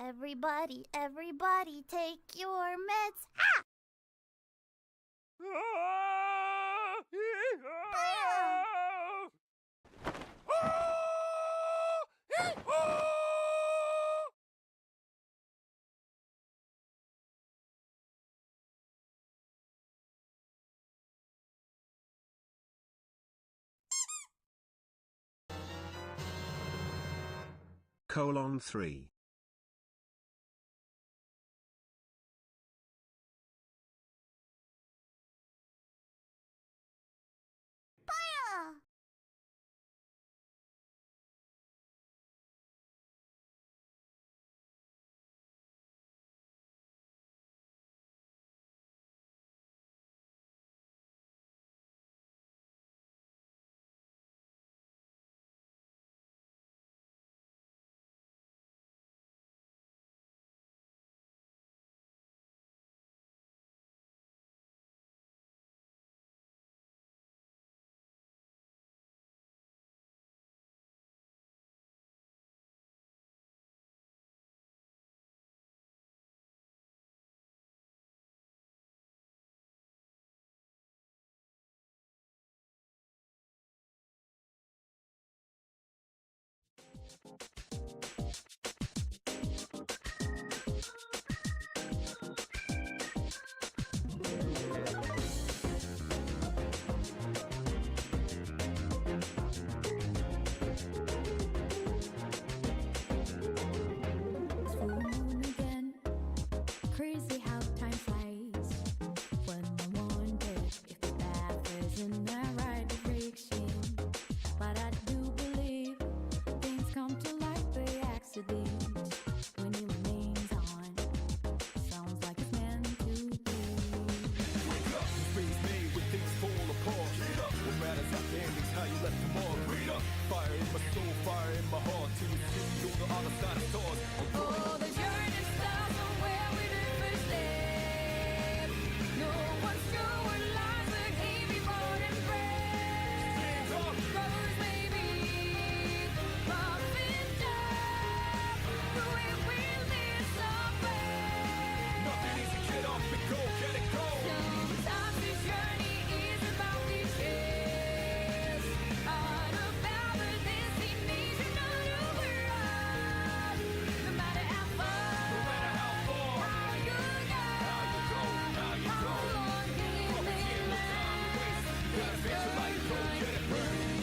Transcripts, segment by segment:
Everybody, everybody, take your meds. Ah! Colon 3. Crazy how time flies when I wonder if the path is in the right direction. But I do believe things come to light by accident when it remains on. Sounds like it's meant to be. Wake up, the space made when things fall apart. Read up, what matters at the ending's how you left them all. Read up, fire in my soul, fire in my heart. Till you see on the other side of stars. Oh, the journey starts from where we did first step. No one's sure what lies ahead before them breath. Roads may be rough and tough, but we will be somewhere. Nothing easy, get up and go, get it go. Sometimes this journey is about the chase, all about the destination of the world. No matter how far, how you go, how long can it last? Let's go, get it burning.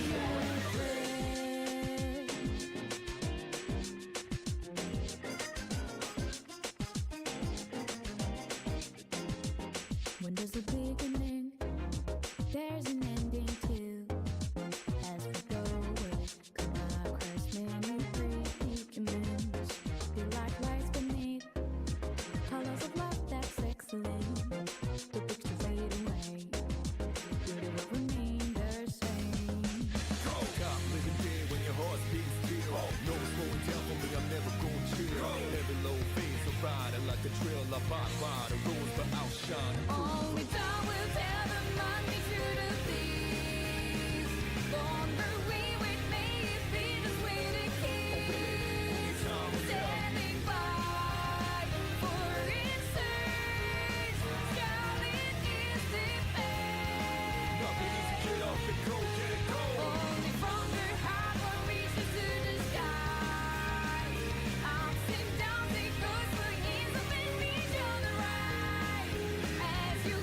When there's a beginning, there's an ending too. As we go, we'll come across many predicaments. Feel like lights beneath, colors of love that's excellent. The picture fade away, beauty will remain the same. Cop living dead when your heart's beating still. No slowing down for me, I'm never gonna chill. Every low phase of riding like a drill. I pop by the roads but outshine. Only time will tell the money to the thieves. On the way with me, if it is with the kids. Standing by for instance, Charlotte is the best. Nothing easy, get up and go, get it go. Only from the heart one reaches to the sky. Ups and downs it goes for years of an each on the right. As you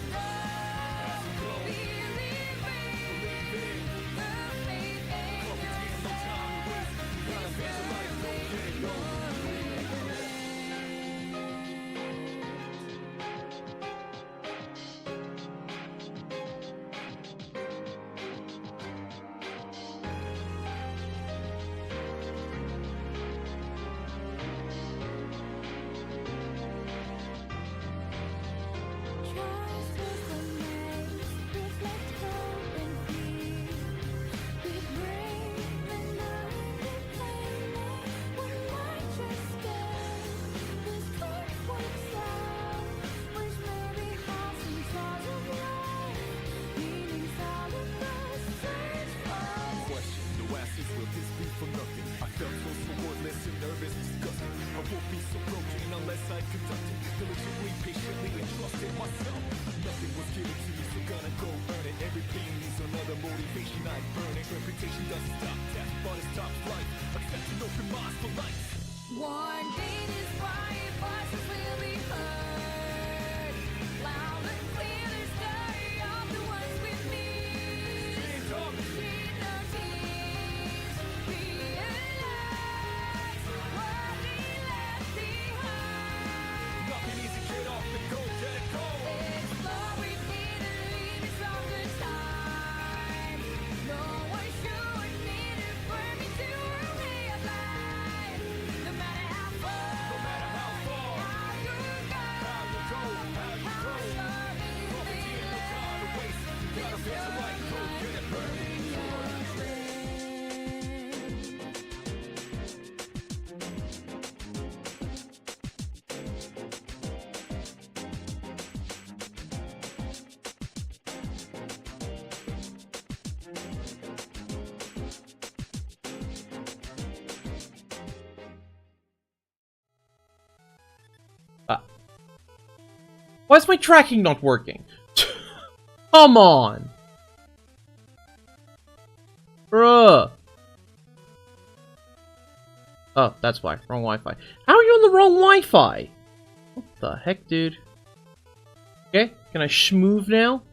Why is my tracking not working? Come on! Bruh! Oh, that's why. Wrong Wi-Fi. How are you on the wrong Wi-Fi? What the heck, dude? Okay, can I schmoove now?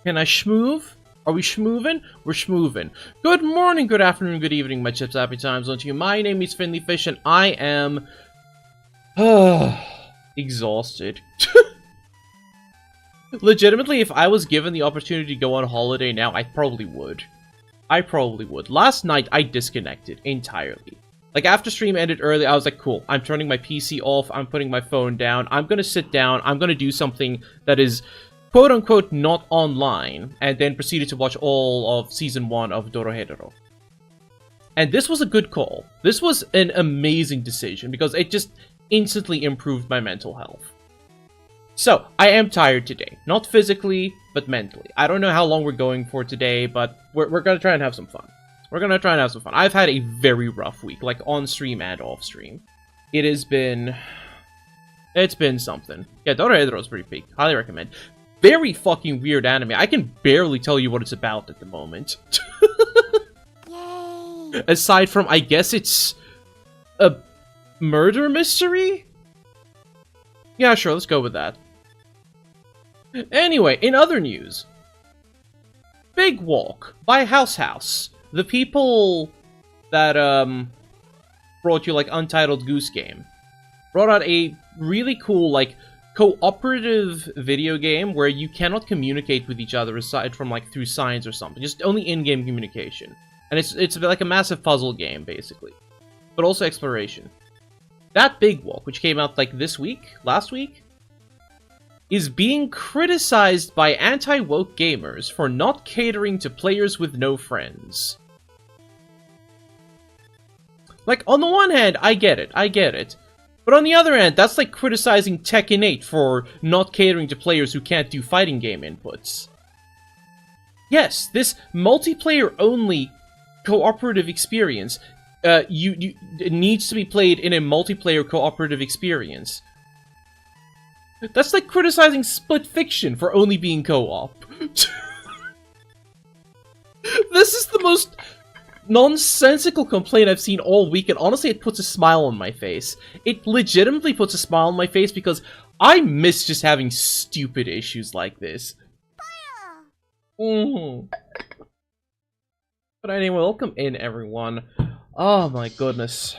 Can I schmoove? Are we schmoovin'? We're schmoovin'. Good morning, good afternoon, good evening, my chips, happy times on to you. My name is Finley Fish, and I am... exhausted. Legitimately, if I was given the opportunity to go on holiday now, I probably would. I probably would. Last night, I disconnected entirely. Like, after stream ended early, I was like, cool, I'm turning my PC off, I'm putting my phone down, I'm gonna sit down, I'm gonna do something that is, quote-unquote, not online, and then proceeded to watch all of Season 1 of Dorohedoro. And this was a good call. This was an amazing decision, because it just instantly improved my mental health. So, I am tired today. Not physically, but mentally. I don't know how long we're going for today, but we're gonna try and have some fun. We're gonna try and have some fun. I've had a very rough week, like on stream and off stream. It has been... It's been something. Yeah, Dorohedoro is pretty peak. Highly recommend. Very fucking weird anime. I can barely tell you what it's about at the moment. Yay! Aside from, I guess it's... a murder mystery? Yeah, sure, let's go with that. Anyway, in other news... Big Walk by House. The people that, brought you, like, Untitled Goose Game, brought out a really cool, like, cooperative video game where you cannot communicate with each other aside from, like, through signs or something. Just only in-game communication. And it's like a massive puzzle game, basically. But also exploration. That Big Walk, which came out, like, last week, is being criticized by anti-woke gamers for not catering to players with no friends. Like, on the one hand, I get it. But on the other hand, that's like criticizing Tekken 8 for not catering to players who can't do fighting game inputs. Yes, this multiplayer-only cooperative experience, it needs to be played in a multiplayer cooperative experience. That's like criticizing Split Fiction for only being co-op. This is the most nonsensical complaint I've seen all week, and honestly, it puts a smile on my face. It legitimately puts a smile on my face because I miss just having stupid issues like this. But anyway, welcome in, everyone. Oh my goodness.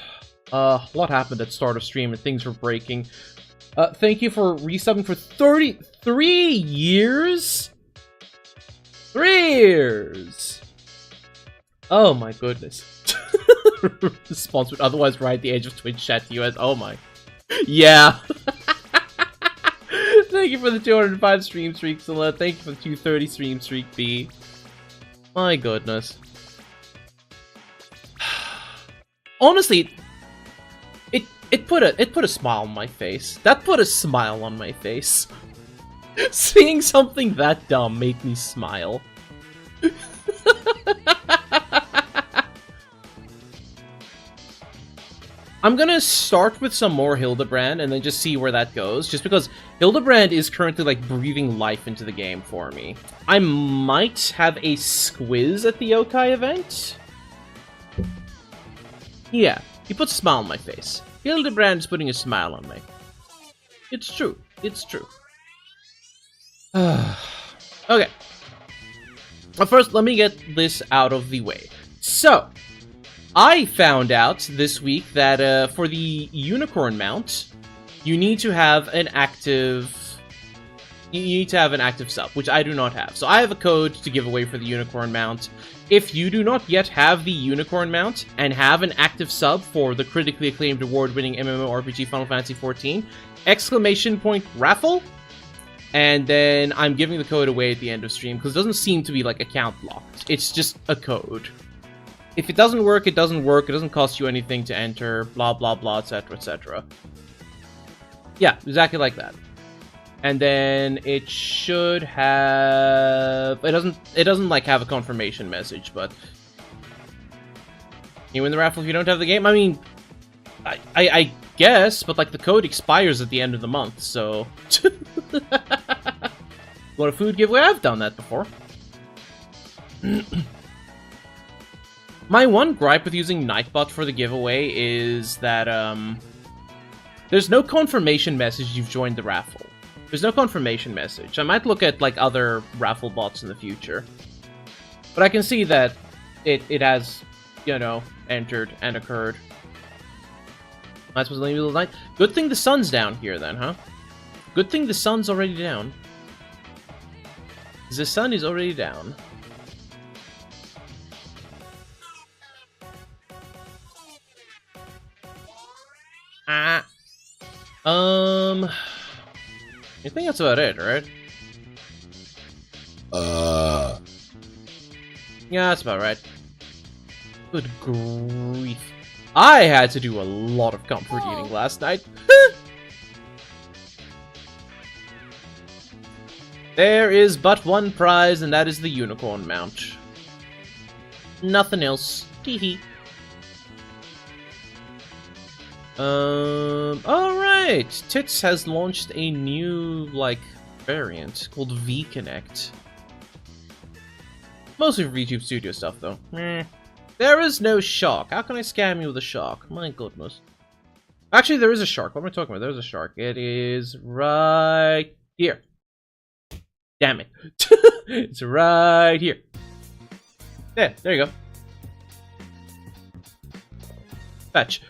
What happened at start of stream and things were breaking. Thank you for resubbing for 33 years? 3 years! Oh my goodness. Response would otherwise ride the edge of Twitch chat to you as, oh my. Yeah. Thank you for the 205 stream streak, Salette. Thank you for the 230 stream streak, B. My goodness. Honestly, it put a smile on my face. That put a smile on my face. Seeing something that dumb made me smile. I'm gonna start with some more Hildebrand and then just see where that goes, just because Hildebrand is currently, like, breathing life into the game for me. I might have a squiz at the Yokai event. Yeah, he puts a smile on my face. Hildebrand is putting a smile on me. It's true. It's true. Okay. But first, let me get this out of the way. So, I found out this week that for the unicorn mount, you need to have an active... You need to have an active sub, which I do not have. So I have a code to give away for the unicorn mount. If you do not yet have the unicorn mount and have an active sub for the critically acclaimed award-winning MMORPG Final Fantasy XIV, exclamation point raffle, and then I'm giving the code away at the end of stream because it doesn't seem to be like account locked. It's just a code. If it doesn't work, it doesn't work. It doesn't cost you anything to enter, blah, blah, blah, etc., etc. Yeah, exactly like that. And then it should have... It doesn't like have a confirmation message, but... You win the raffle if you don't have the game? I mean... I guess, but like the code expires at the end of the month, so... Want a food giveaway? I've done that before. My one gripe with using Nightbot for the giveaway is that, there's no confirmation message you've joined the raffle. There's no confirmation message. I might look at, like, other raffle bots in the future. But I can see that it has, you know, entered and occurred. Am I supposed to leave the night? Good thing the sun's down here, then, huh? Good thing the sun's already down. The sun is already down. I think that's about it, right? Yeah, that's about right. Good grief. I had to do a lot of comfort eating last night. There is but one prize, and that is the unicorn mount. Nothing else. Teehee. Alright. Tits has launched a new, like, variant called V-Connect. Mostly for VTube Studio stuff, though. There is no shark. How can I scam you with a shark? My goodness. Actually, there is a shark. What am I talking about? There's a shark. It is right here. Damn it. It's right here. There you go. Fetch.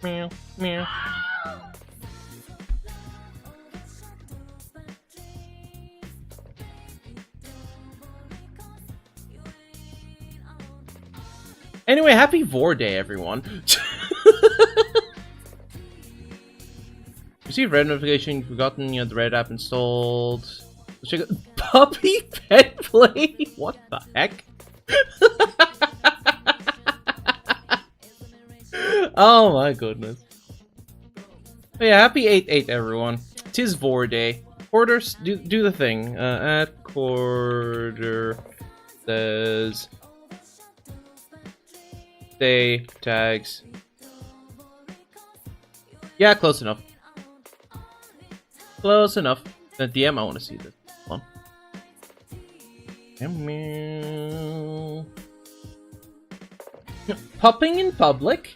Meow, meow. Anyway, happy Vor Day, everyone. Receive red notification, forgotten, you had the red app installed. Let's check it. Puppy pet play? What the heck? Oh my goodness. But yeah, happy 8/8 everyone. 'Tis Vor Day. Quarter, do the thing. At quarter says day tags. Yeah, close enough. Close enough. The DM, I want to see this. Come on. Popping in public?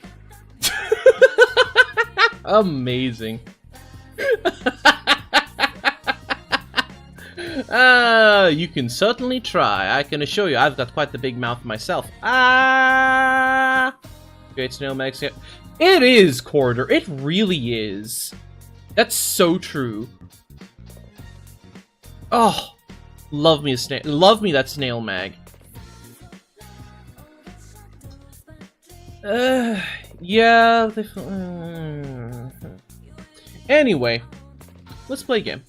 Amazing. You can certainly try. I can assure you, I've got quite the big mouth myself. Great snail max. It is, Quarter. It really is. That's so true. Oh, love me a snail. Love me that snail mag. Yeah. Anyway, let's play a game.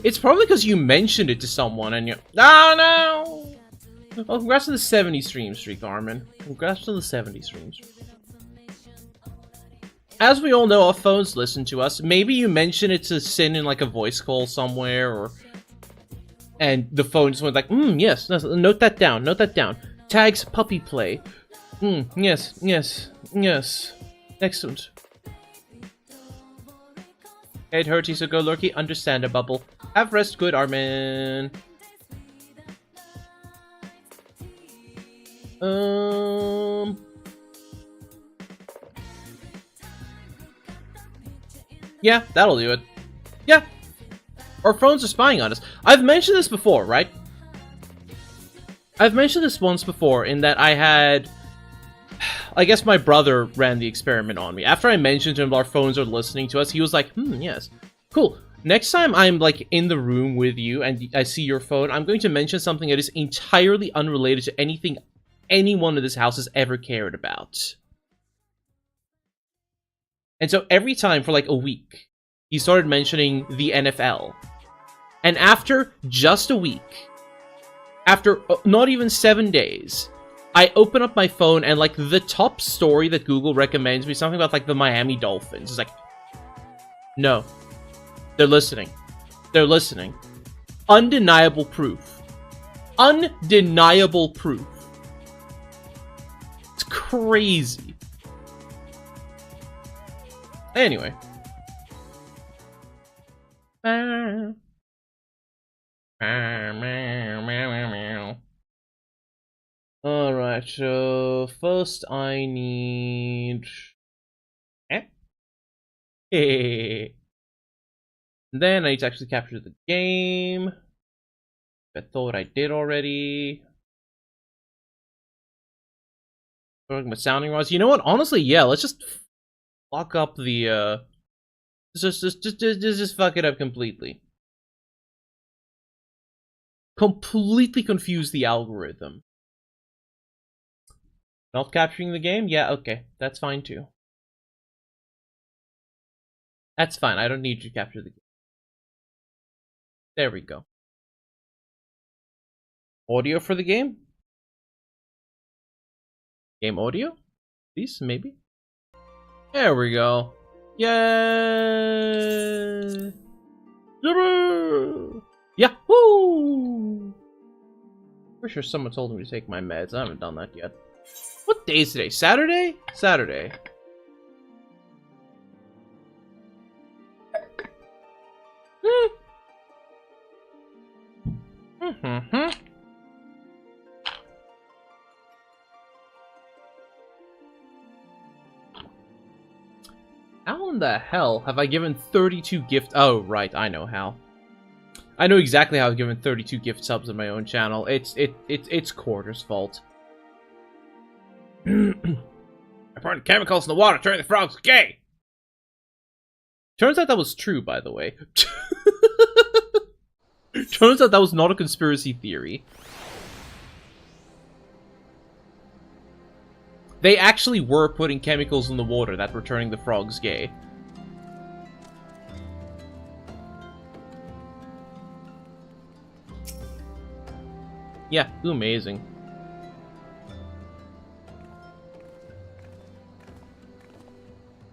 It's probably because you mentioned it to someone and you're... Oh, no! Well, congrats on the 70 stream streak, Armin. Congrats on the 70 stream streak. As we all know, our phones listen to us. Maybe you mentioned it to Sin in, like, a voice call somewhere, or... And the phone just went like, yes, note that down, note that down. Tags puppy play. Yes, yes, yes. Excellent. It hurty, so go lurky, understand a bubble. Have rest good, Armin. Yeah, that'll do it. Yeah. Our phones are spying on us. I've mentioned this before, right? I've mentioned this once before in that I had... I guess my brother ran the experiment on me. After I mentioned to him our phones are listening to us, he was like, yes. Cool. Next time I'm, like, in the room with you and I see your phone, I'm going to mention something that is entirely unrelated to anything anyone in this house has ever cared about. And so every time for, like, a week, he started mentioning the NFL. And after just a week, after not even 7 days... I open up my phone and, like, the top story that Google recommends me, something about, like, the Miami Dolphins. It's like, no. They're listening. They're listening. Undeniable proof. undeniable proof. It's crazy. Anyway. Alright, so first I need... Then I need to actually capture the game. I thought I did already. My sounding rods. You know what? Honestly, yeah, let's just fuck up the just fuck it up completely. Completely confuse the algorithm. Not capturing the game? Yeah, okay. That's fine too. That's fine. I don't need to capture the game. There we go. Audio for the game? Game audio? Please, maybe? There we go. Yay! Yahoo! Pretty sure someone told me to take my meds. I haven't done that yet. What day is today? Saturday? Saturday. How in the hell have I given 32 gift... Oh, right, I know how. I know exactly how I've given 32 gift subs on my own channel. It's Quarter's fault. I poured chemicals in the water, turning the frogs gay! Turns out that was true, by the way. Turns out that was not a conspiracy theory. They actually were putting chemicals in the water that were turning the frogs gay. Yeah, amazing.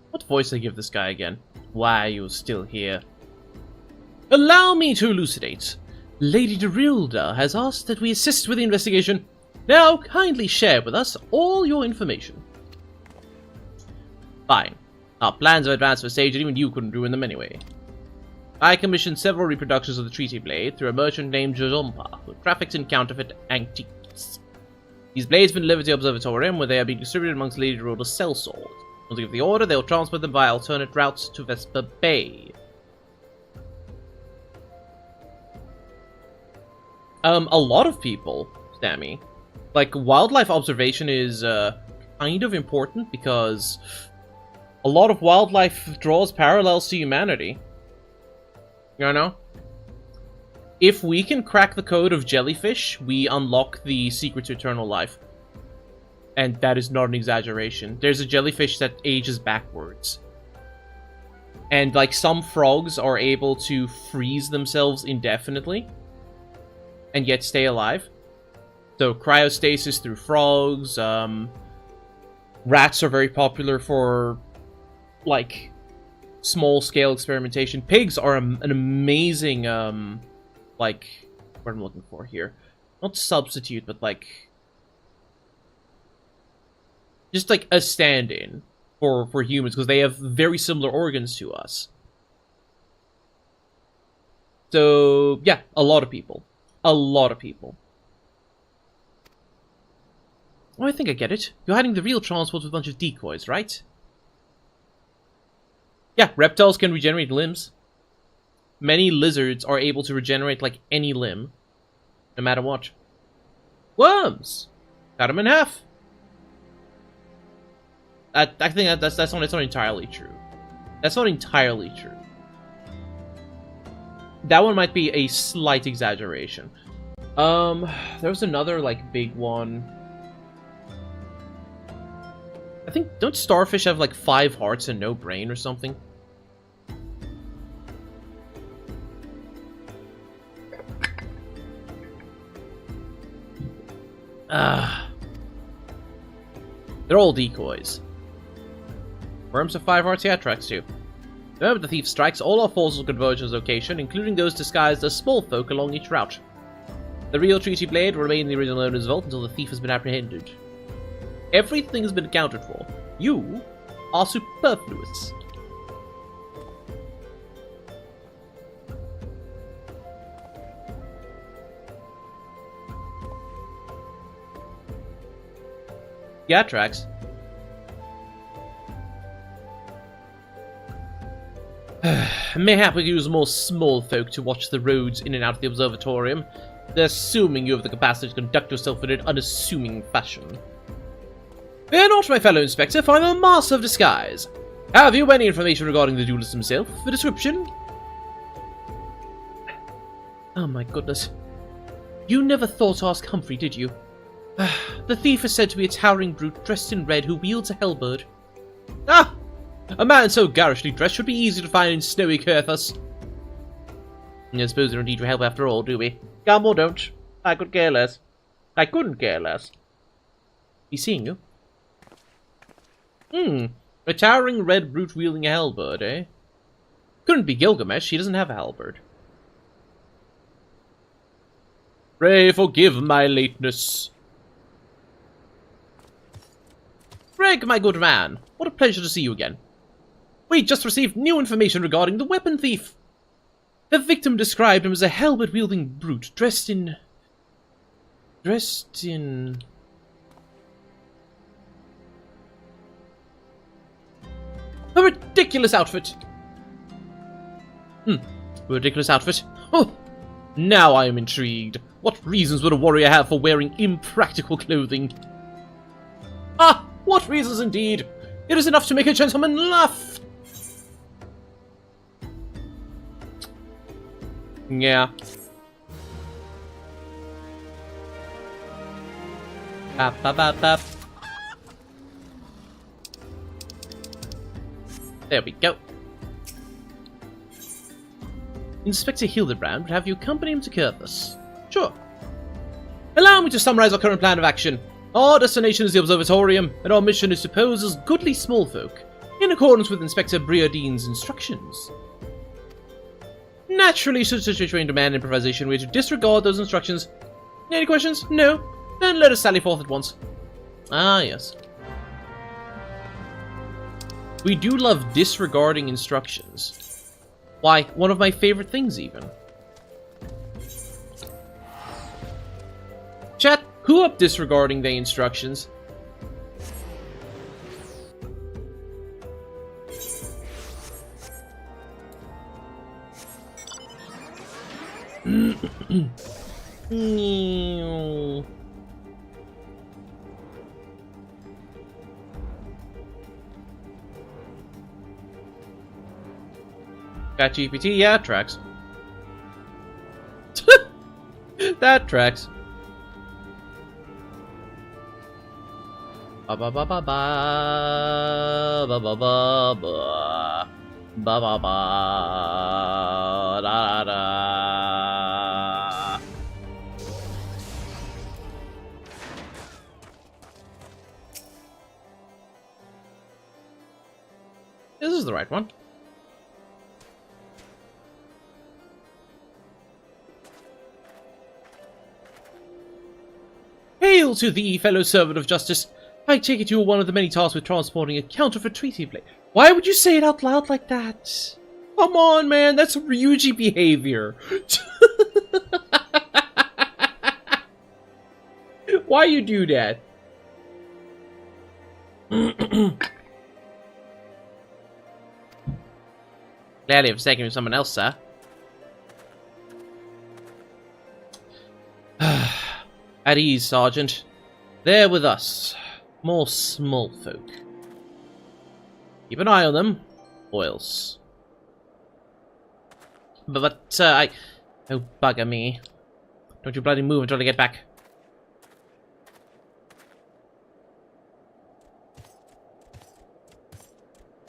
What voice I give this guy again? Why are you still here? Allow me to elucidate. Lady Derilda has asked that we assist with the investigation. Now, kindly share with us all your information. Fine. Our plans are advanced for stage, and even you couldn't ruin them anyway. I commissioned several reproductions of the Treaty Blade through a merchant named Jojompa, who traffics in counterfeit antiques. These blades have been delivered to the Observatorium, where they are being distributed amongst Lady Derilda's sellswords. Once you give the order, they will transport them via alternate routes to Vesper Bay. A lot of people, Sammy. Like, wildlife observation is, kind of important because a lot of wildlife draws parallels to humanity. You know? If we can crack the code of jellyfish, we unlock the secret to eternal life. And that is not an exaggeration. There's a jellyfish that ages backwards. And, like, some frogs are able to freeze themselves indefinitely and yet stay alive. So, cryostasis through frogs. Rats are very popular for, like, small-scale experimentation. Pigs are an amazing, like, what am I looking for here? Not substitute, but, like, just, like, a stand-in for humans, because they have very similar organs to us. So, yeah, a lot of people. A lot of people. Oh, I think I get it. You're hiding the real transport with a bunch of decoys, right? Yeah, reptiles can regenerate limbs. Many lizards are able to regenerate, like, any limb. No matter what. Worms! Cut them in half! I think that's not entirely true. That's not entirely true. That one might be a slight exaggeration. There was another, like, big one. I think, don't starfish have, like, 5 hearts and no brain or something? They're all decoys. Worms have 5 hearts, yeah, tracks too. The moment the thief strikes, all our forces will converge to his location, including those disguised as small folk along each route. The real treaty blade will remain in the original owner's vault until the thief has been apprehended. Everything has been accounted for. You are superfluous. Yeah, tracks. Mayhap we could use more small folk to watch the roads in and out of the observatorium, assuming you have the capacity to conduct yourself in an unassuming fashion. Fear not, my fellow inspector, for I'm a master of disguise. Have you any information regarding the duelist himself? A description? Oh my goodness. You never thought to ask Humphrey, did you? The thief is said to be a towering brute dressed in red who wields a halberd. Ah! A man so garishly dressed should be easy to find in snowy Curthus. I suppose we don't need your help after all, do we? Come or don't. I could care less. I couldn't care less. He's seeing you. A towering red brute wielding a halberd, eh? Couldn't be Gilgamesh, he doesn't have a halberd. Pray forgive my lateness. Greg, my good man, what a pleasure to see you again. We just received new information regarding the weapon thief. The victim described him as a halberd-wielding brute dressed in... A ridiculous outfit! A ridiculous outfit? Oh! Now I am intrigued. What reasons would a warrior have for wearing impractical clothing? Ah! What reasons indeed! It is enough to make a gentleman laugh! Yeah. Bap, bap, bap, bap. There we go. Inspector Hildebrand would have you accompany him to Curthus. Sure. Allow me to summarize our current plan of action. Our destination is the observatorium, and our mission is to pose as goodly small folk, in accordance with Inspector Briardine's instructions. Naturally, should such a trained demand improvisation, we are to disregard those instructions. Any questions? No? Then let us sally forth at once. Ah, yes. We do love disregarding instructions. Why, one of my favorite things, even. Chat, who up disregarding the instructions? Got GPT? Yeah, it tracks. That tracks. Ba ba ba ba ba ba ba ba ba ba ba ba da da. This is the right one. Hail to thee, fellow servant of justice. I take it you are one of the many tasked with transporting a counterfeit treaty plate. Why would you say it out loud like that? Come on, man, that's Ryuji behavior. Why you do that? Gladly have taken with someone else, sir. At ease, Sergeant. They're with us. More small folk. Keep an eye on them, or else. But oh, bugger me. Don't you bloody move until I get back.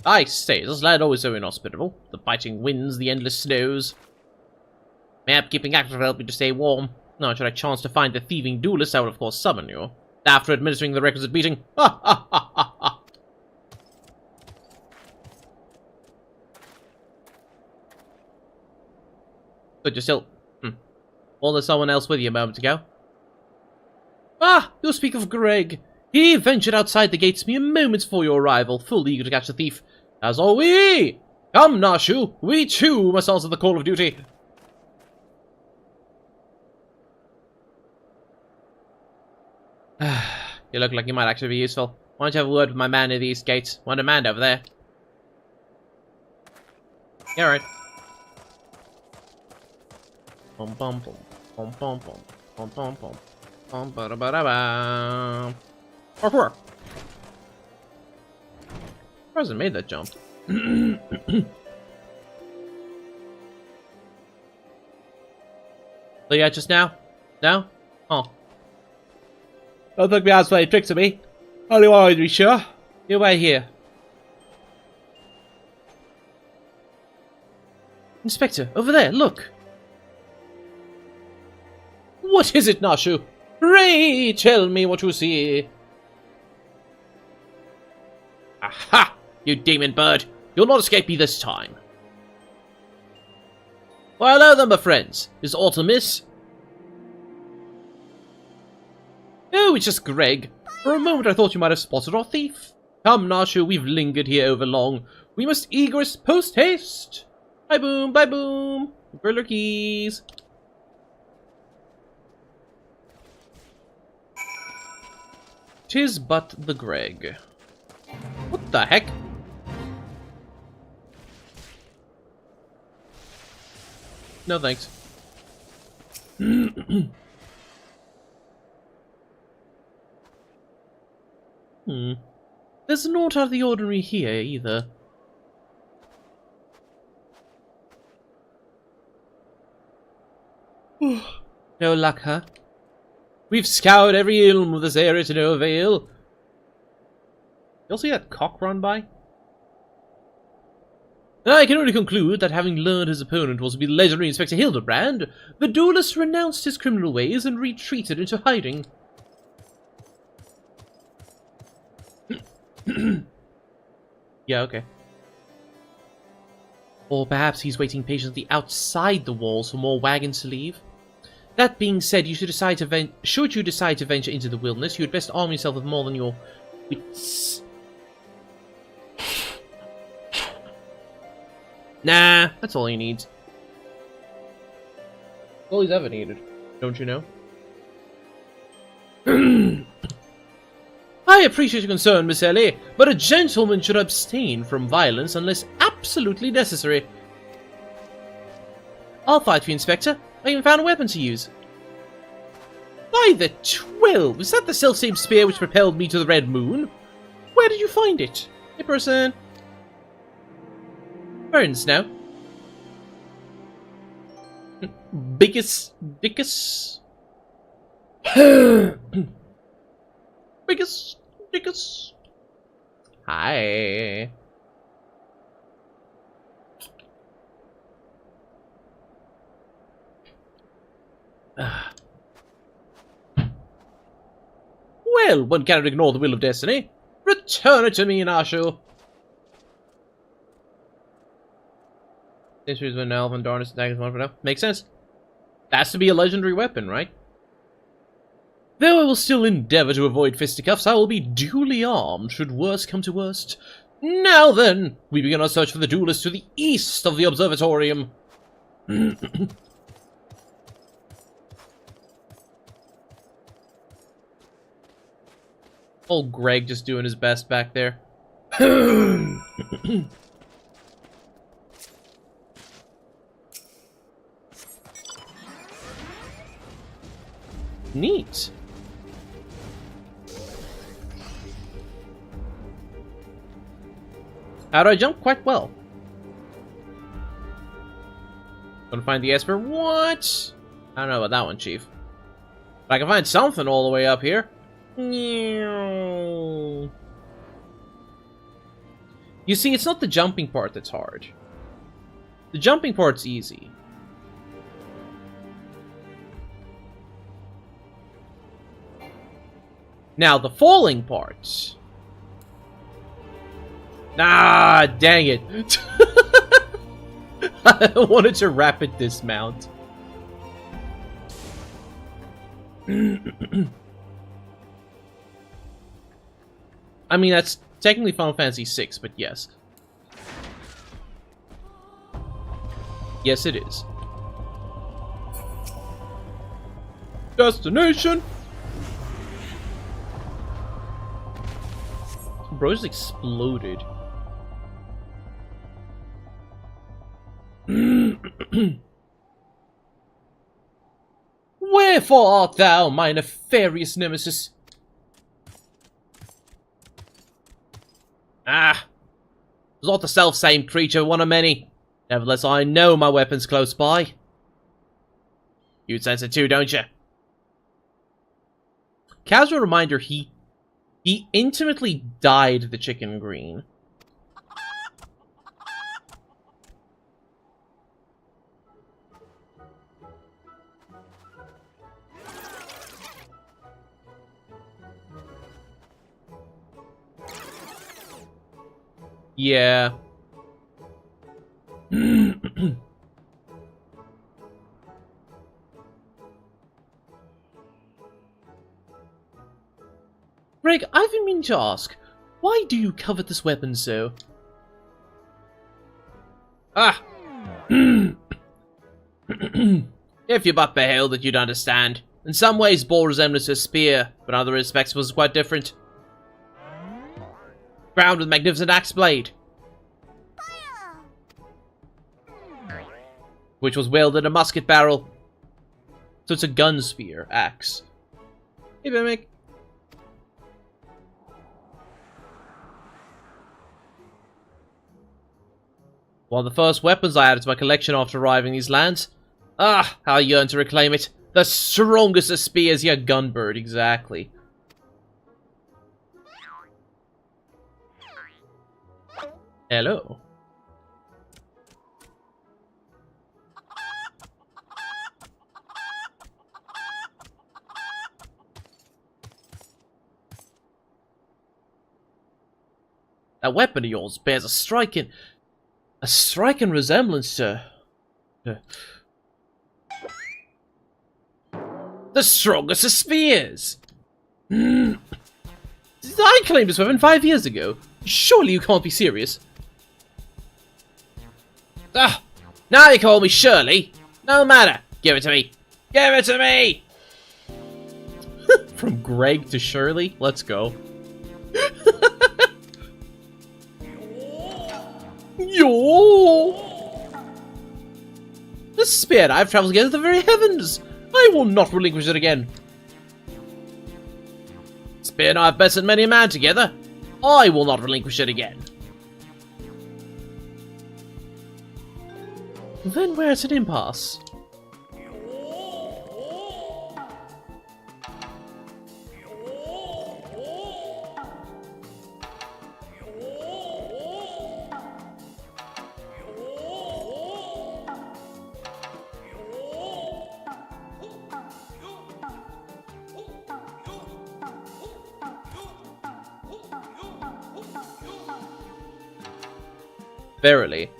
I say, is this land always so inhospitable? The biting winds, the endless snows. Mayhap keeping active will help me to stay warm. Now, should I chance to find the thieving duelist, I would of course summon you. After administering the requisite beating. Ha ha ha ha ha! But you're still... Or there's someone else with you a moment ago. Ah, you speak of Greg. He ventured outside the gates mere moments before your arrival, fully eager to catch the thief. As are we! Come, Nashu, we too must answer the call of duty. You look like you might actually be useful. Why don't you have a word with my man near the east gates? Want a man over there? Yeah, alright. Bum bum bum bum bum bum bum bum bum bum ba da ba da ba. Parkour. Hasn't made that jump. So yeah, just now? No? Oh. Don't think me asked for any tricks of me. Only wanted to be sure. You wait here. Inspector, over there, look. What is it, Nashu? Pray tell me what you see. Aha! You demon bird! You'll not escape me this time. Well, hello then, my friends. Is aught amiss? Oh, it's just Greg. For a moment I thought you might have spotted our thief. Come, Nashu, we've lingered here over long. We must eagerest post-haste. Bye boom, bye boom. Griller keys. Tis but the Greg. What the heck? No thanks. There's naught out of the ordinary here, either. No luck, huh? We've scoured every ilm of this area to no avail. You'll see that cock run by? I can only conclude that having learned his opponent was to be legendary Inspector Hildebrand, the duelist renounced his criminal ways and retreated into hiding. Yeah, okay. Or perhaps he's waiting patiently outside the walls for more wagons to leave. That being said, should you decide to venture into the wilderness, you had best arm yourself with more than your wits. Nah, that's all he needs. All he's ever needed, don't you know? I appreciate your concern, Miss Ellie, but a gentleman should abstain from violence unless absolutely necessary. I'll fight for you, Inspector. I even found a weapon to use. By the 12! Is that the self-same spear which propelled me to the Red Moon? Where did you find it? Hey, person. Burns now. Biggest dickus. Biggest dickus. Hi. Well, one cannot ignore the will of destiny. Return it to me, Nashu. Issues with an elf and darkness attacks one for now. Makes sense. That's to be a legendary weapon, right? Though I will still endeavour to avoid fisticuffs, I will be duly armed should worst come to worst. Now then, we begin our search for the duelist to the east of the observatorium. Old Greg just doing his best back there. Neat. How do I jump? Quite well. Gonna find the Esper? What? I don't know about that one, Chief. But I can find something all the way up here. You see, it's not the jumping part that's hard. The jumping part's easy. Now, the falling parts. Ah, dang it. I wanted to rapid dismount. I mean, that's technically Final Fantasy VI, but yes. Yes, it is. Destination! Bro just exploded. Wherefore art thou, my nefarious nemesis? Ah! Was not the self-same creature, one of many. Nevertheless, I know my weapon's close by. You sense it too, don't you? Casual reminder, he intimately dyed the chicken green. Yeah. Greg, I've been meaning to ask, why do you covet this weapon so? Ah! If you but beheld it, you'd understand. In some ways, bore resemblance to a spear, but in other respects was quite different. Crowned with magnificent axe blade, which was wielded in a musket barrel. So it's a gun spear axe. Hey, Mimic. One of the first weapons I added to my collection after arriving in these lands. Ah, how I yearn to reclaim it. The strongest of spears, yeah, gunbird, exactly. Hello. That weapon of yours bears a striking resemblance to the strongest of spears. I claimed this weapon 5 years ago. Surely you can't be serious. Ah, now you call me Shirley. No matter. Give it to me. Give it to me. From Greg to Shirley. Let's go. Yo! The spear I've travelled together to the very heavens. I will not relinquish it again. Spear and I have bested many a man together. I will not relinquish it again. Then we're at an impasse. Verily.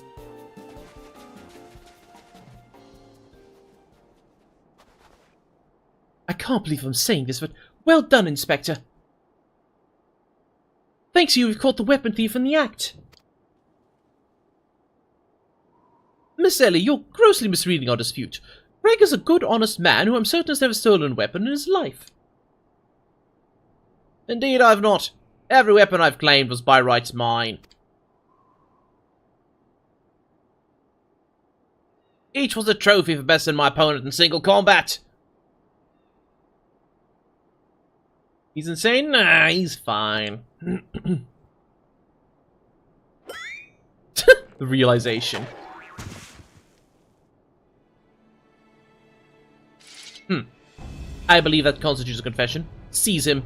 I can't believe I'm saying this, but well done, Inspector. Thanks to you, we've caught the weapon thief in the act. Miss Ellie, you're grossly misreading our dispute. Greg is a good, honest man who I'm certain has never stolen a weapon in his life. Indeed, I've not. Every weapon I've claimed was by rights mine. Each was a trophy for besting my opponent in single combat. He's insane? Nah, he's fine. The realization. I believe that constitutes a confession. Seize him.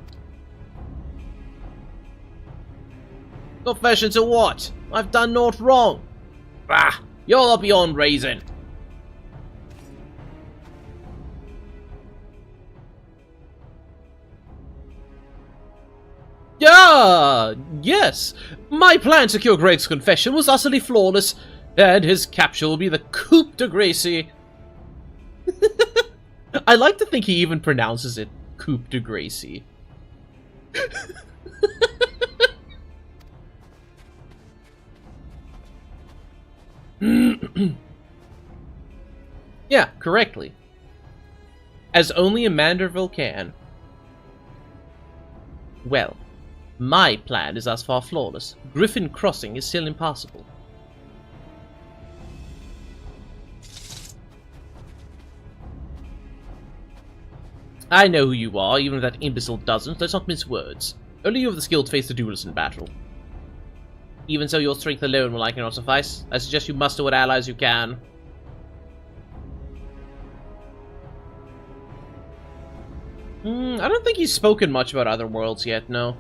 Confession to what? I've done naught wrong. Bah, you're beyond reason. Ah, yes. My plan to secure Greg's confession was utterly flawless, and his capture will be the coup de grace. I like to think he even pronounces it Coupe de Gracie. Yeah, correctly. As only a Manderville can. Well, my plan is as far flawless. Griffin Crossing is still impossible. I know who you are, even if that imbecile doesn't. Let's not mince words. Only you have the skill to face the duelist in battle. Even so, your strength alone will likely not suffice. I suggest you muster what allies you can. I don't think he's spoken much about other worlds yet, no.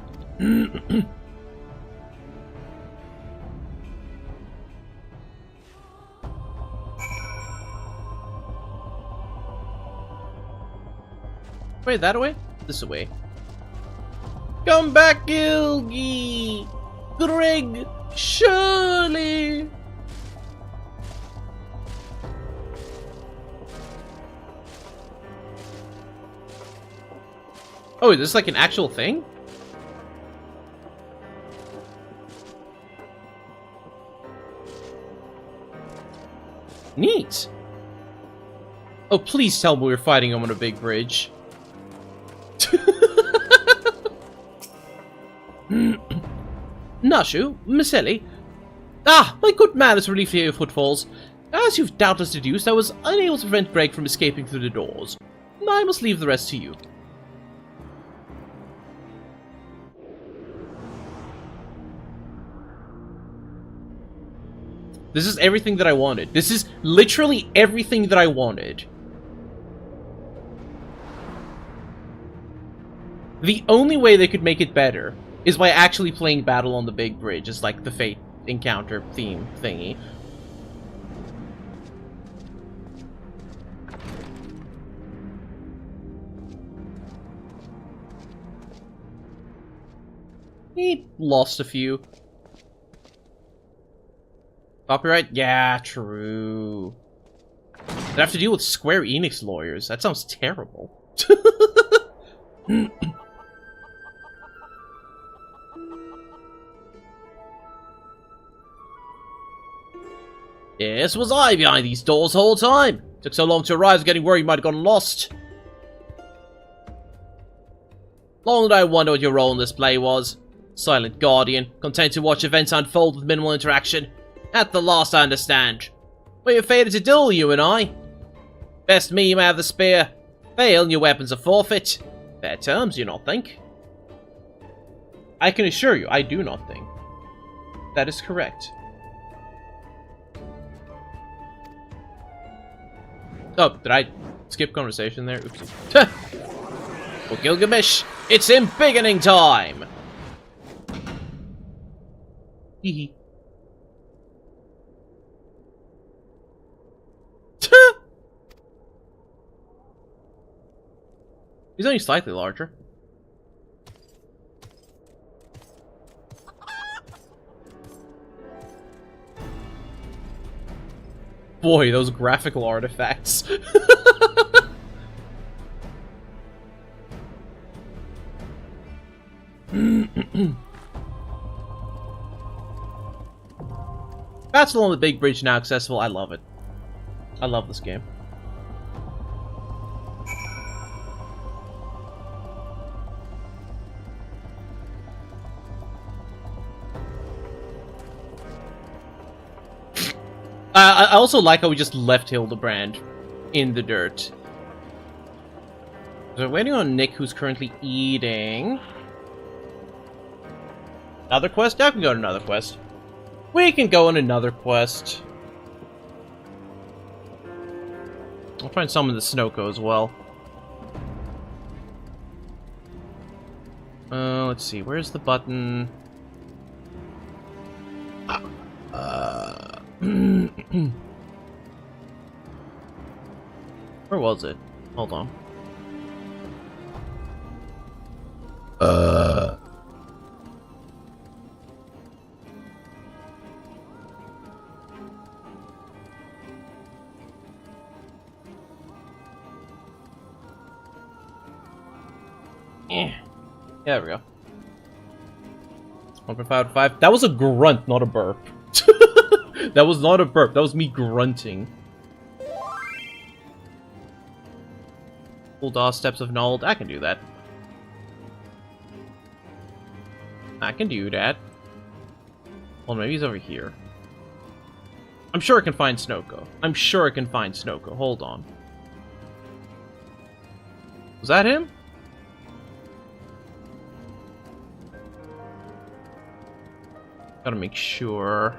Wait, that way? This way. Come back, Gilgy! Greg! Shirley! Oh, is this like an actual thing? Neat! Oh, please tell me we're fighting him on a big bridge. Nashu, Misselli. Ah, my good man is relieved to hear your footfalls. As you've doubtless deduced, I was unable to prevent Greg from escaping through the doors. I must leave the rest to you. This is everything that I wanted. This is literally everything that I wanted. The only way they could make it better is by actually playing Battle on the Big Bridge as like the Fate encounter theme thingy. He lost a few. Copyright? Yeah, true. I'd have to deal with Square Enix lawyers. That sounds terrible. Yes, was I behind these doors the whole time? Took so long to arrive, I was getting worried you might have gotten lost. Long did I wonder what your role in this play was. Silent guardian, content to watch events unfold with minimal interaction. At the last, I understand. We're fated to duel, you and I. Best me, you may have the spear. Fail, and your weapons are forfeit. Fair terms, you not think? I can assure you, I do not think. That is correct. Oh, did I skip conversation there? Oopsie. Well, Gilgamesh, it's embiggening time! Hee He's only slightly larger. Boy, those graphical artifacts. Battle on the Big Bridge now accessible. I love it. I love this game. I also like how we just left Hildebrand in the dirt. So we're waiting on Nick, who's currently eating. Another quest? Yeah, I can go on another quest. We can go on another quest. I'll try and summon the Snoko as well. Let's see. Where's the button? Where was it? Hold on. Yeah, there we go. 1.5 out of 5. That was a grunt, not a burp. That was not a burp. That was me grunting. Full DOS steps of Nold. I can do that. I can do that. Well, maybe he's over here. I'm sure I can find Snoko. I'm sure I can find Snoko. Hold on. Was that him? Gotta make sure.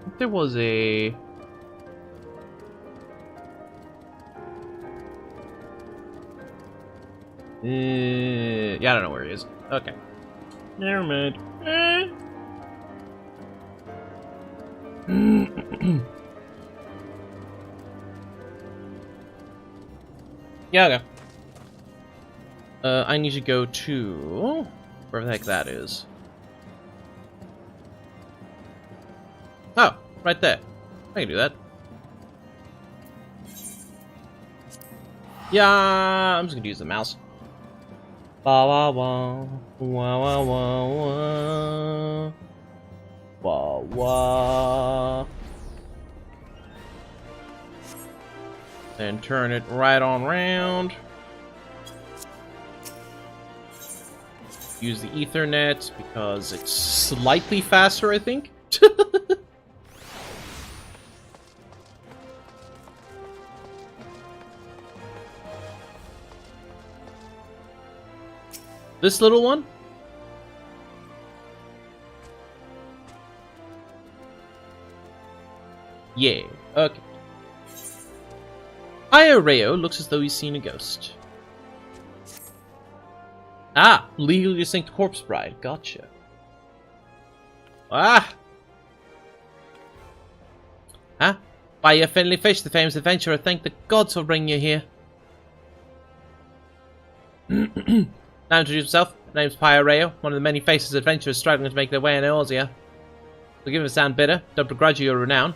I think there was a... yeah, I don't know where he is. Okay. Never mind. Yeah, okay. I need to go to... wherever the heck that is. Oh, right there. I can do that. Yeah, I'm just gonna use the mouse. Wah wah wah, wah wah wah wah, wah wah. And turn it right on round. Use the Ethernet because it's slightly faster, I think. This little one? Yeah, okay. Ioreo looks as though he's seen a ghost. Ah, legally distinct corpse bride. Gotcha. Ah! Huh? By your friendly fish, the famous adventurer, thank the gods for bringing you here. Now introduce himself. My name's Pyoreo, one of the many faceless adventurers struggling to make their way in Eorzea. Forgive me if I sound bitter, don't begrudge you your renown.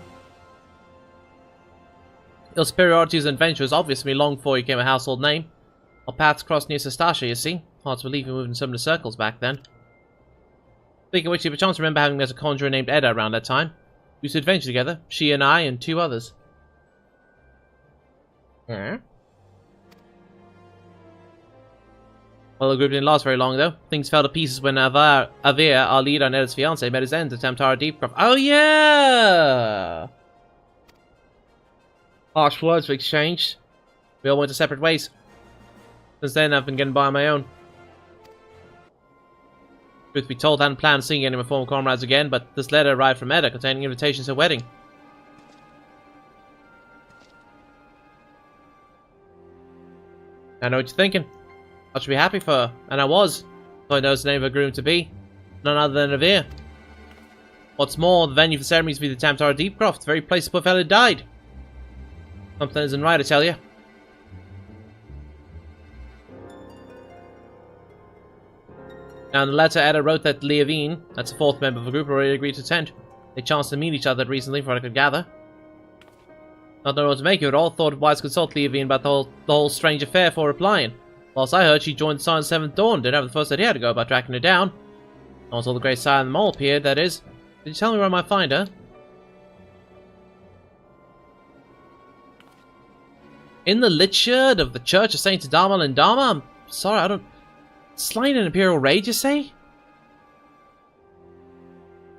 Your superiority as an adventurer is obvious to me long before you became a household name. Our paths crossed near Sestasha, you see. Hard to believe you moved in similar circles back then. Speaking of which, you have a chance to remember having met a conjurer named Edda around that time. We used to adventure together, she and I and 2 others. Well, the group didn't last very long, though. Things fell to pieces when Avir, our leader and Edda's fiancé, met his end at Tamtara Deepcroft. Oh, yeah! Harsh words were exchanged. We all went to separate ways. Since then, I've been getting by on my own. Truth be told, I hadn't planned on seeing any of my former comrades again, but this letter arrived from Edda containing invitations to her wedding. I know what you're thinking. I should be happy for her, and I was. So I knows the name of her groom-to-be. None other than Avir. What's more, the venue for the ceremonies will be the Tamtara Deepcroft, the very place the poor fellow died. Something isn't right, I tell you. Now, in the letter, Edda wrote that Leovine, that's the 4th member of the group, already agreed to attend. They chanced to meet each other recently, from what I could gather. Not knowing what to make of it all, thought it wise to consult Leovine about the whole strange affair before replying. Last I heard, she joined the Silent 7th Dawn, didn't have the first idea to go about tracking her down. Not until the Great Silent Mole appeared, that is. Did you tell me where I might find her? In the Litchard of the Church of Saints Dharma and Dharma? I'm sorry, I don't... Slain in Imperial Raid, you say?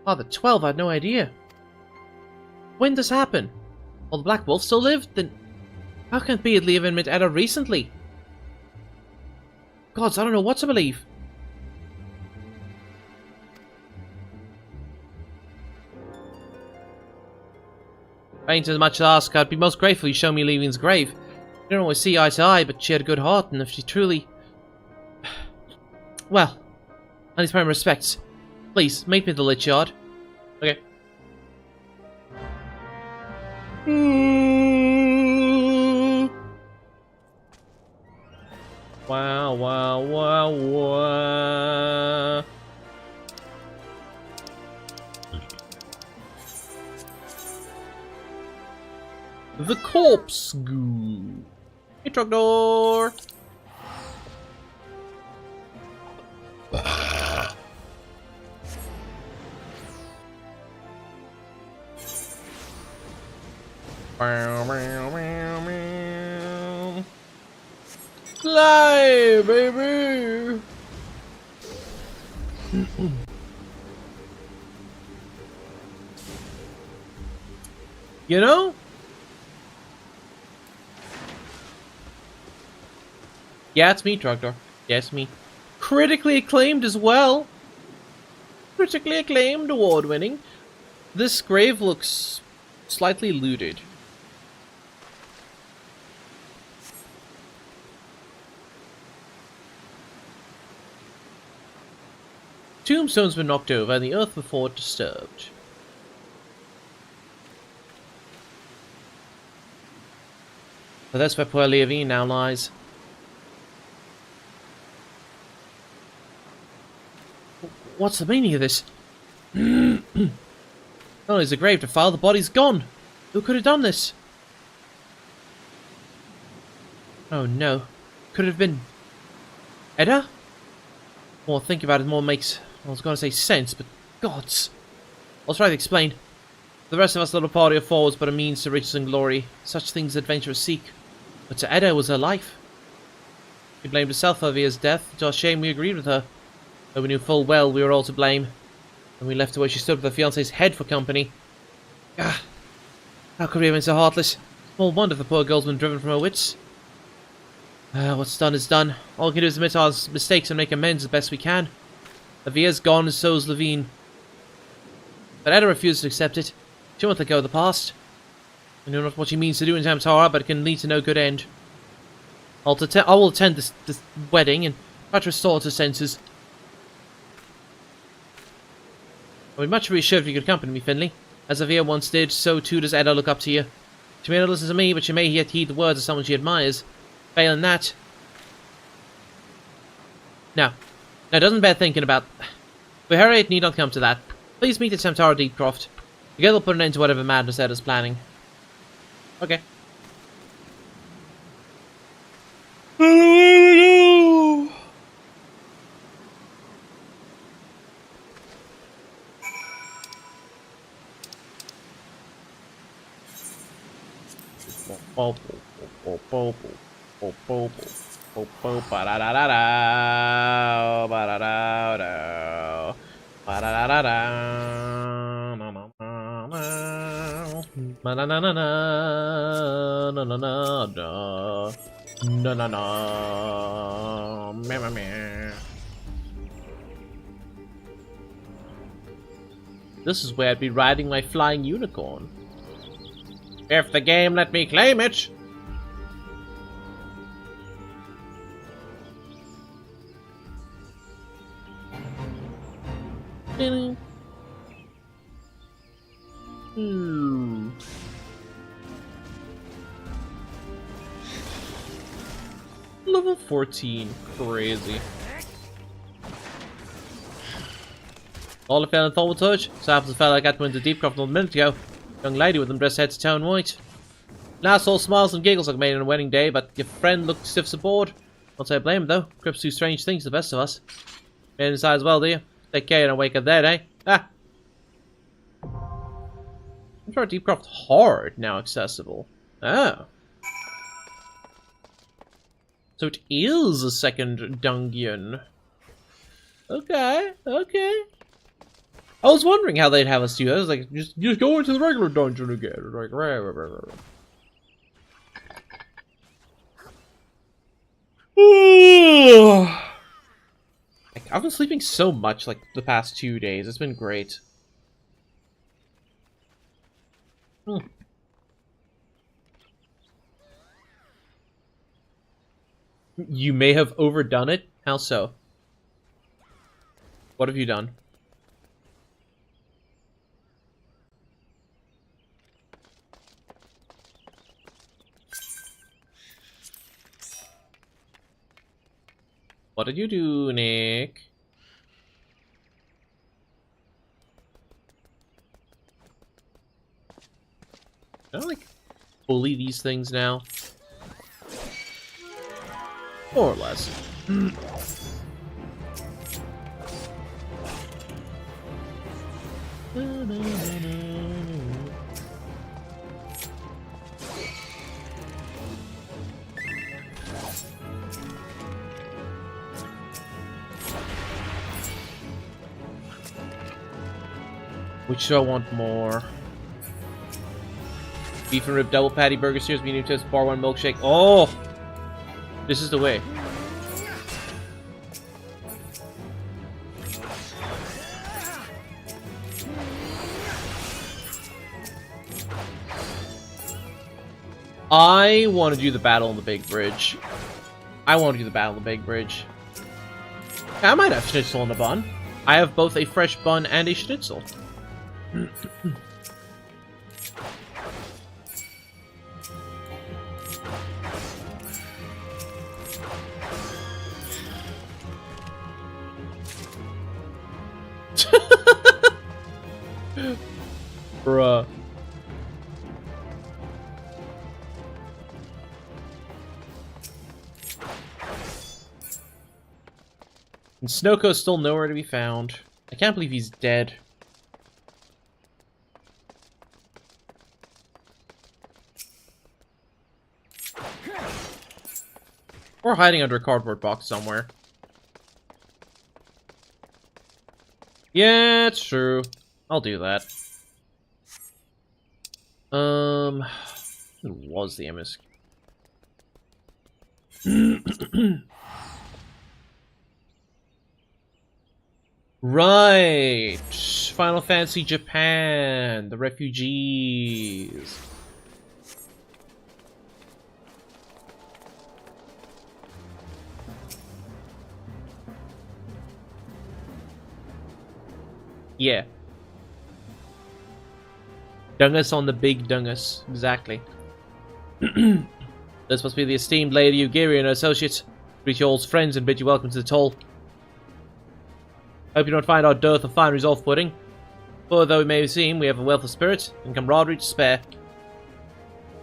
Father 12, I had no idea. When does this happen? Well, the Black Wolf still lived? Then how can it be at Leovin met Edda recently? Gods, I don't know what to believe. Ain't as much to ask. I'd be most grateful you show me Leovin's grave. We don't always see eye to eye, but she had a good heart, and if she truly... Well, I need my respects. Please, meet me at the Lich Yard. Okay. Wow, wow, wow, wow. The corpse goo. Hey, truck door. Fly, baby! You know? Yeah, it's me, Trogdor. Yeah, it's me. Critically acclaimed as well. Critically acclaimed, award-winning. This grave looks slightly looted. Tombstones were knocked over and the earth before disturbed. So that's where poor Leovine now lies. What's the meaning of this? Not only is the grave defiled, the body's gone. Who could have done this? Oh no. Could it have been Edda? More think about it, more makes, I was going to say sense, but gods. I'll try to explain. The rest of us little party of four was but a means to riches and glory. Such things adventurers seek. But to Edda was her life. She blamed herself for Via's death. To our shame, we agreed with her. Though we knew full well we were all to blame. And we left her where she stood with her fiancé's head for company. Ah, how could we have been so heartless? Small wonder the poor girl's been driven from her wits. What's done is done. All we can do is admit our mistakes and make amends as best we can. Via's gone and so's Levine. But Edda refused to accept it. She won't let go of the past. I know not what she means to do in Tamtara, but it can lead to no good end. I will attend this wedding and try to restore her senses. I would much appreciate if you could accompany me, Finley. As Avia once did, so too does Edda look up to you. She may not listen to me, but she may yet heed the words of someone she admires. Failing that... No, it doesn't bear thinking about... For hurry, it need not come to that. Please meet at Tamtara Deepcroft. Together we'll put an end to whatever madness Edda's planning. Okay. This is where I'd be riding my flying unicorn. If the game let me claim it! Level 14. Crazy. All I fell in thought would touch. So happens the fella I got to into Deepcroft a minute ago. Young lady with them dressed head to toe in white. Last all smiles and giggles like made on a wedding day, but your friend looked stiff as a board. Won't say I blame him though. Crips do strange things to the best of us. Made inside as well, do you? Take care and wake up there, eh? Ah! I'm sure Deepcroft Hard now accessible. Oh. So it is a second dungeon. Okay, okay. I was wondering how they'd have us do that. I was like, just go into the regular dungeon again. Like, I've been sleeping so much like the past 2 days. It's been great. You may have overdone it. How so? What have you done? What did you do, Nick? Can I, like, bully these things now? More or less. Which do I want more? Beef and rib double patty burger series, medium toast, bar one milkshake. Oh! This is the way. I want to do the battle on the big bridge. I want to do the battle on the big bridge. I might have schnitzel on the bun. I have both a fresh bun and a schnitzel. Bruh. And Snoko's still nowhere to be found. I can't believe he's dead. Or hiding under a cardboard box somewhere. Yeah, it's true. I'll do that. Who was the MS? Right! Final Fantasy Japan! The refugees! Yeah. Dungus on the big dungus. Exactly. This must be the esteemed Lady Ugiri and her associates. Greet your old friends and bid you welcome to the toll. Hope you don't find our dearth of fine resolve pudding. For though we may seem, we have a wealth of spirit and camaraderie to spare.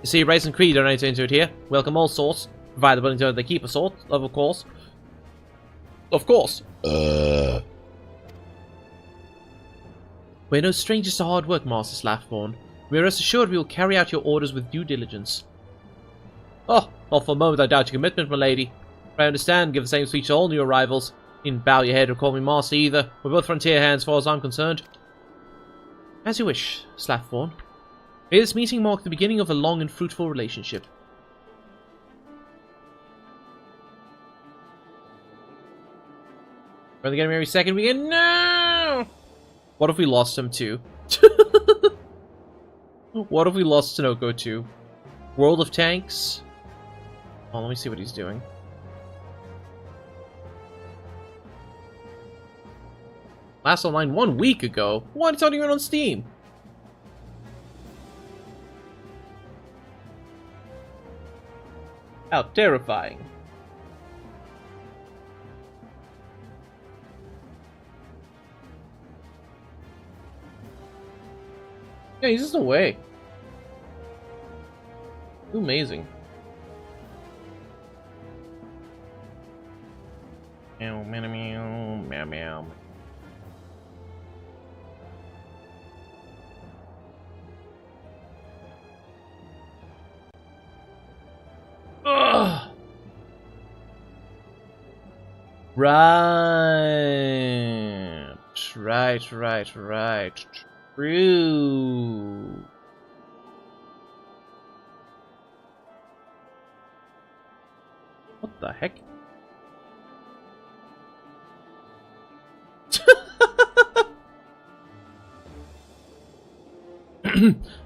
You see, race and creed don't enter into it here. Welcome all sorts, provided willing to they keep a sort, of course. Of course. We're no strangers to hard work, Master Slaffborn. We are rest assured we will carry out your orders with due diligence. Oh, not for a moment I doubt your commitment, my lady. I understand, give the same speech to all new arrivals. You didn't bow your head or call me master either. We're both frontier hands, as far as I'm concerned. As you wish, Slaffborn. May this meeting mark the beginning of a long and fruitful relationship. We're only getting married second weekend? No! What if we lost him too? What if we lost Sonoko too? World of Tanks? Oh, let me see what he's doing. Last online 1 week ago? What? It's not even on Steam. How terrifying. Yeah, he's just away. Amazing. Meow, meow, meow, meow, meow. Ugh. Right. True. What the heck?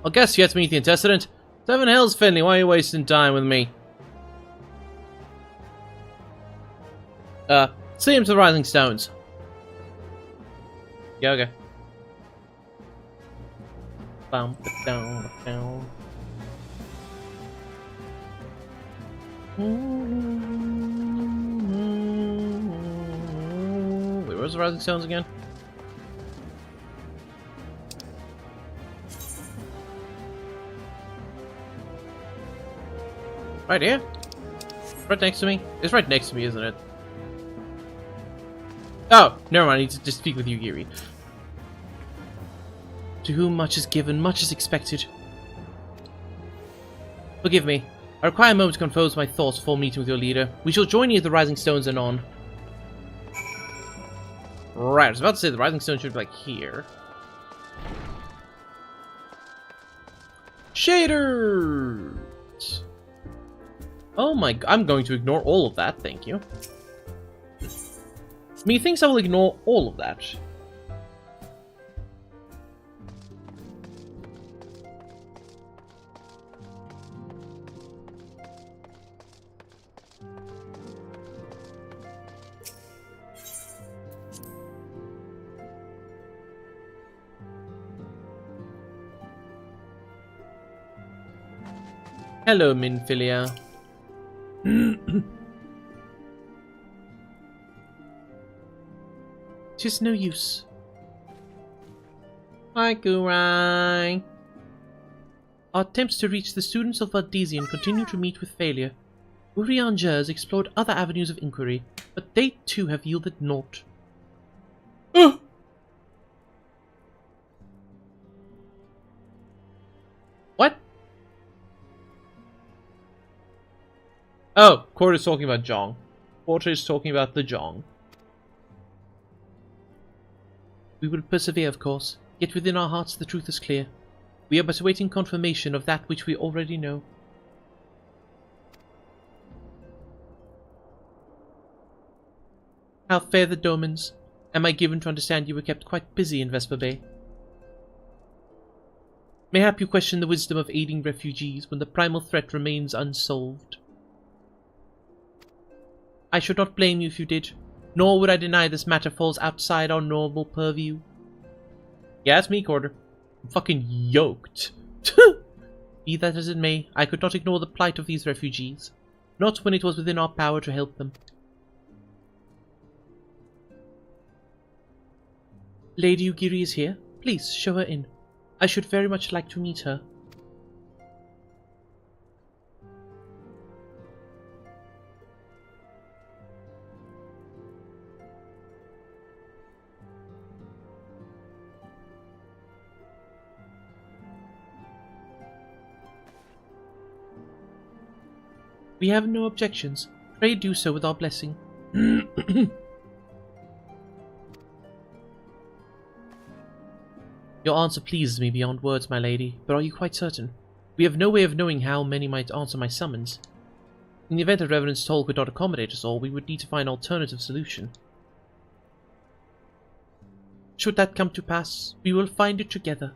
I guess you have to meet the antecedent. Seven hells, Finley, why are you wasting time with me? See him to the Rising Stones. Yeah, okay. Bum, down, down. Wait, where's the Rising Stones again? Right here? Right next to me? It's right next to me, isn't it? Oh, never mind. I need to just speak with you, Yuri. To whom much is given, much is expected. Forgive me. I require a moment to compose my thoughts before meeting with your leader. We shall join you at the Rising Stones anon. Right, I was about to say the Rising Stones should be like here. Shaders! Oh my, I'm going to ignore all of that, thank you. Methinks I will ignore all of that. Hello, Minfilia. 'Tis no use. Hi, Gurai. Our attempts to reach the students of Valdesian continue to meet with failure. Urianger has explored other avenues of inquiry, but they too have yielded naught. What? Oh, Quarter is talking about Jong. Quarter is talking about the Jong. We will persevere, of course, yet within our hearts the truth is clear. We are but awaiting confirmation of that which we already know. How fare the Domans? Am I given to understand you were kept quite busy in Vesper Bay? Mayhap you question the wisdom of aiding refugees when the primal threat remains unsolved. I should not blame you if you did, nor would I deny this matter falls outside our normal purview. Yeah, it's me, Quarter. I'm fucking yoked. Be that as it may, I could not ignore the plight of these refugees, not when it was within our power to help them. Lady Ugiri is here. Please, show her in. I should very much like to meet her. We have no objections. Pray do so with our blessing. Your answer pleases me beyond words, my lady, but are you quite certain? We have no way of knowing how many might answer my summons. In the event that Reverend's toll could not accommodate us all, we would need to find an alternative solution. Should that come to pass, we will find it together.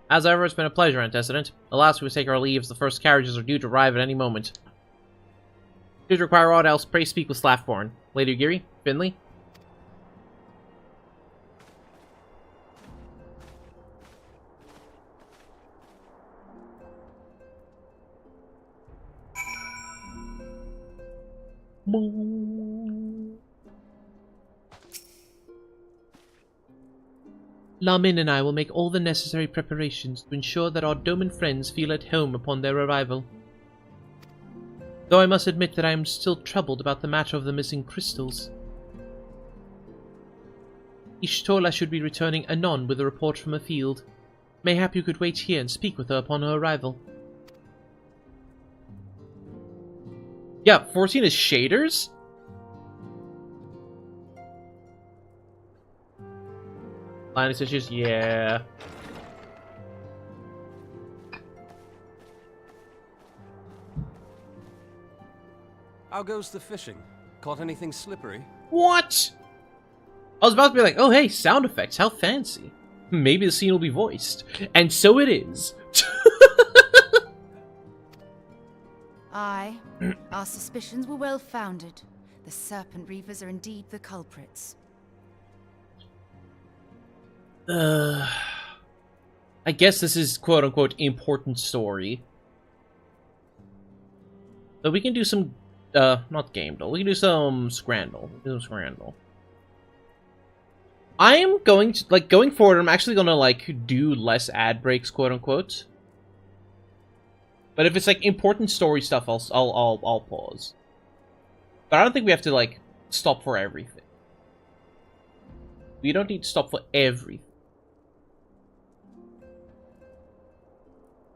As ever, it's been a pleasure, Antecedent. Alas, we must take our leaves. The first carriages are due to arrive at any moment. Should you require aught else, pray speak with Slaffborn. Lady Ugiri? Finley? Lamin and I will make all the necessary preparations to ensure that our Doman friends feel at home upon their arrival. Though I must admit that I am still troubled about the matter of the missing crystals. Ishtola should be returning anon with a report from a field. Mayhap you could wait here and speak with her upon her arrival. Yeah, 14 is shaders? Linus is just, yeah. How goes the fishing? Caught anything slippery? What? I was about to be like, oh hey, sound effects, how fancy. Maybe the scene will be voiced. And so it is. Aye, our suspicions were well founded. The Serpent Reavers are indeed the culprits. I guess this is quote-unquote important story. So we can do some, not game though. We can do some Scrandle. I am going to, like, going forward, I'm actually gonna, like, do less ad breaks, quote-unquote. But if it's, like, important story stuff, I'll pause. But I don't think we have to, like, stop for everything. We don't need to stop for everything.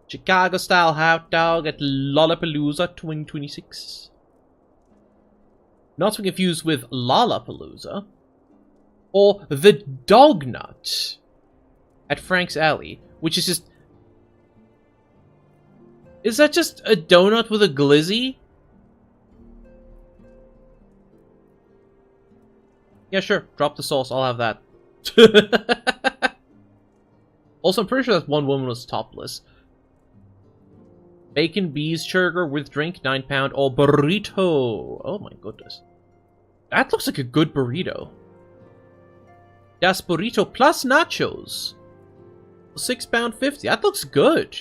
Chicago-style hot dog at Lollapalooza 2026. Not to be confused with Lollapalooza. Or the Dog Nut at Frank's Alley, which is just... Is that just a donut with a glizzy? Yeah, sure. Drop the sauce. I'll have that. Also, I'm pretty sure that one woman was topless. Bacon cheeseburger with drink, £9. Or burrito. Oh my goodness. That looks like a good burrito. Das burrito plus nachos. £6.50. That looks good.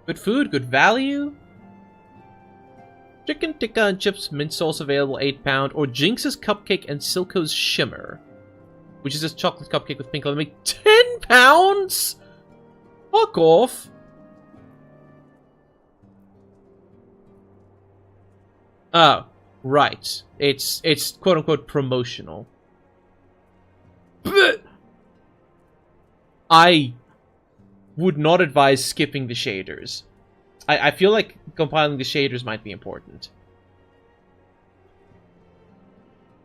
Good food, good value. Chicken tikka and chips, mint sauce available, £8. Or Jinx's cupcake and Silco's shimmer, which is a chocolate cupcake with pink lemonade. £10? Fuck off. Oh, right. It's quote unquote promotional. I would not advise skipping the shaders. I feel like compiling the shaders might be important.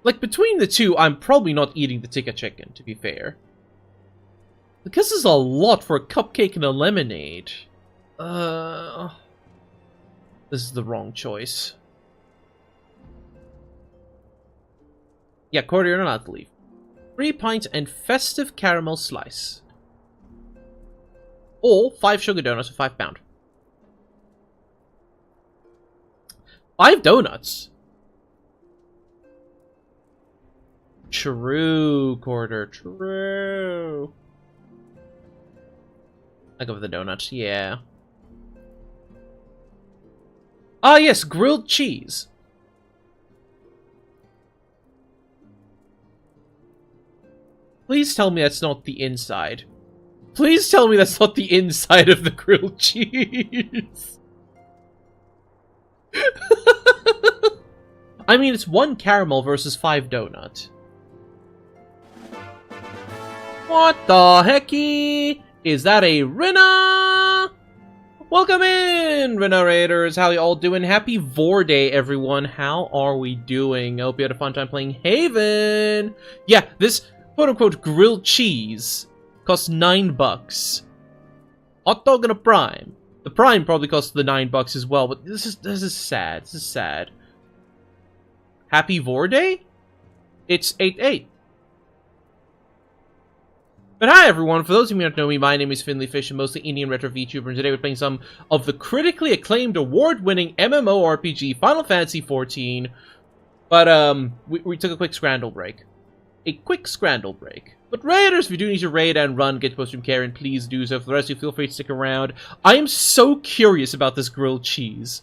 Like, between the two, I'm probably not eating the tikka chicken, to be fair. Because this is a lot for a cupcake and a lemonade. This is the wrong choice. Yeah, Cordy, you're not allowed to leave. 3 pints and festive caramel slice. Or 5 sugar donuts for £5. 5 donuts? True, Quarter, true. I go with the donuts, yeah. Ah, yes, grilled cheese. Please tell me that's not the inside. Please tell me that's not the inside of the grilled cheese. I mean, it's 1 caramel versus 5 donut. What the hecky? Is that a Rinna? Welcome in, Rinna Raiders. How you all doing? Happy Vor Day, everyone. How are we doing? I hope you had a fun time playing Haven. Yeah, this quote-unquote grilled cheese costs $9. Hot dog and a prime. The prime probably costs the $9 as well, but this is sad. This is sad. Happy Vor Day? It's 8/8. But hi everyone, for those of you who don't know me, my name is Finley Fish, I'm mostly Indian retro VTuber, and today we're playing some of the critically acclaimed award-winning MMORPG Final Fantasy XIV. But we took a quick scramble break. But Raiders, if you do need to raid and run, get post-stream care, and please do so. For the rest of you, feel free to stick around. I am so curious about this grilled cheese.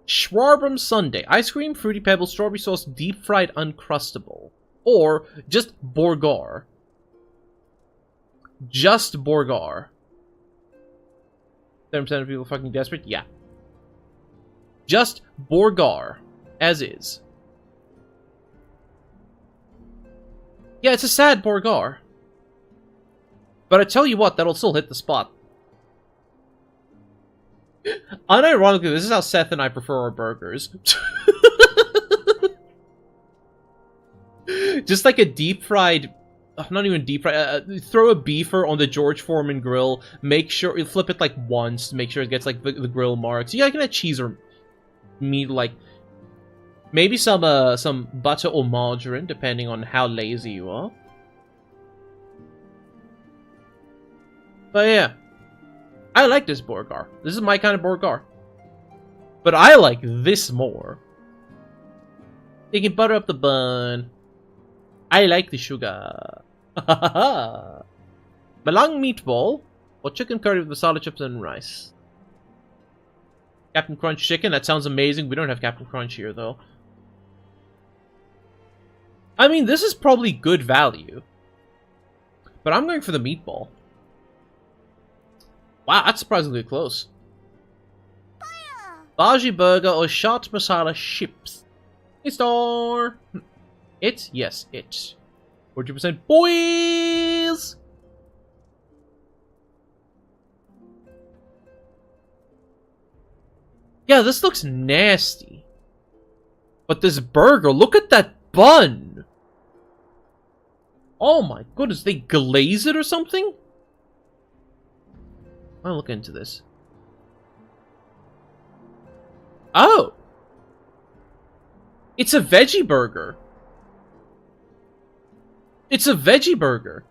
Schwarbrum Sundae. Ice cream, fruity pebbles, strawberry sauce, deep fried uncrustable. Or just Borgar. Just Borgar. 7% of people fucking desperate? Yeah. Just Borgar. As is. Yeah, it's a sad Borgar. But I tell you what, that'll still hit the spot. Unironically, this is how Seth and I prefer our burgers. Just like a deep fried... not even deep fried. Throw a beefer on the George Foreman grill. Make sure... you flip it like once to make sure it gets like the grill marks. Yeah, you can add cheese or meat, like... maybe some butter or margarine, depending on how lazy you are. But yeah. I like this Borgar. This is my kind of Borgar. But I like this more. You can butter up the bun. I like the sugar. Malang meatball. Or chicken curry with masala chips and rice. Captain Crunch chicken. That sounds amazing. We don't have Captain Crunch here, though. I mean, this is probably good value. But I'm going for the meatball. Wow, that's surprisingly close. Bhaji burger or shot masala chips. It's store. It? Yes, it. 40% boys! Yeah, this looks nasty. But this burger, look at that bun! Oh my goodness, they glaze it or something? I'll look into this. Oh! It's a veggie burger. It's a veggie burger.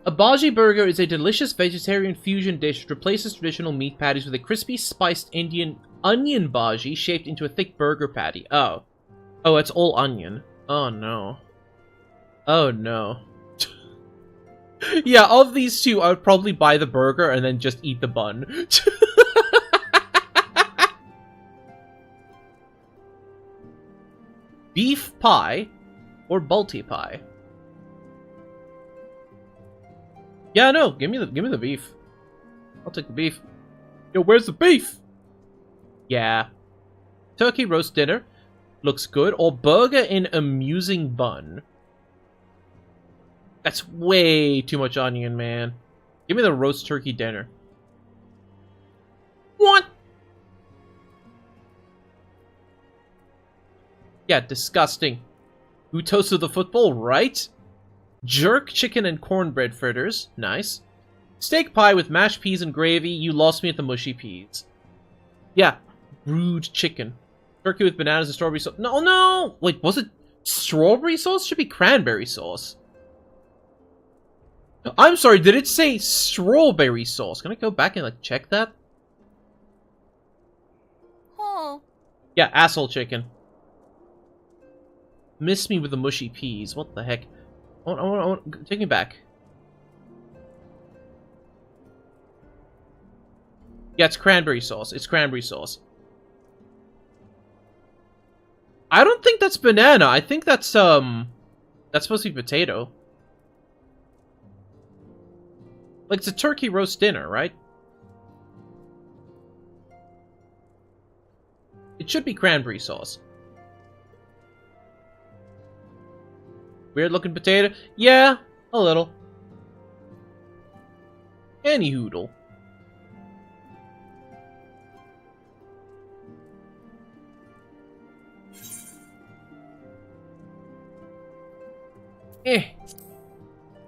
A bhaji burger is a delicious vegetarian fusion dish that replaces traditional meat patties with a crispy, spiced Indian onion bhaji shaped into a thick burger patty. Oh. Oh, it's all onion. Oh, no. Oh, no. Yeah, of these two, I would probably buy the burger and then just eat the bun. Beef pie or balti pie? Yeah, no, give me the beef. I'll take the beef. Yo, where's the beef? Yeah. Turkey roast dinner. Looks good. Or burger in amusing bun. That's way too much onion, man. Give me the roast turkey dinner. What? Yeah, disgusting. Who toasted the football, right? Jerk chicken and cornbread fritters. Nice. Steak pie with mashed peas and gravy. You lost me at the mushy peas. Yeah. Rude chicken. Turkey with bananas and strawberry sauce. No, no! Wait, was it strawberry sauce? Should be cranberry sauce. I'm sorry, did it say strawberry sauce? Can I go back and, like, check that? Oh. Yeah, asshole chicken. Miss me with the mushy peas. What the heck? Take me back. Yeah, it's cranberry sauce. It's cranberry sauce. I don't think that's banana. I think that's supposed to be potato. Like, it's a turkey roast dinner, right? It should be cranberry sauce. Weird looking potato? Yeah, a little. Any hoodle.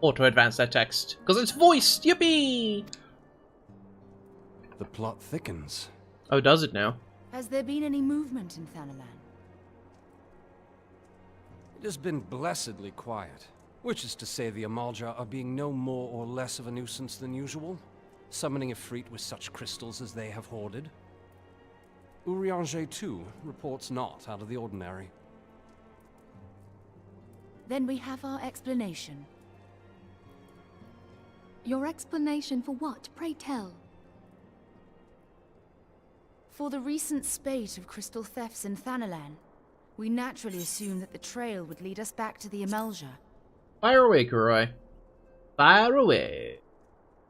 Auto advance that text. Because it's voiced! Yippee! The plot thickens. Oh, does it now? Has there been any movement in Thanalan? It has been blessedly quiet, which is to say the Amalja are being no more or less of a nuisance than usual, summoning Ifrit with such crystals as they have hoarded. Urianger, too, reports not out of the ordinary. Then we have our explanation. Your explanation for what, pray tell? For the recent spate of crystal thefts in Thanalan, we naturally assumed that the trail would lead us back to the Amalja. Fire away, Kuroi. Fire away.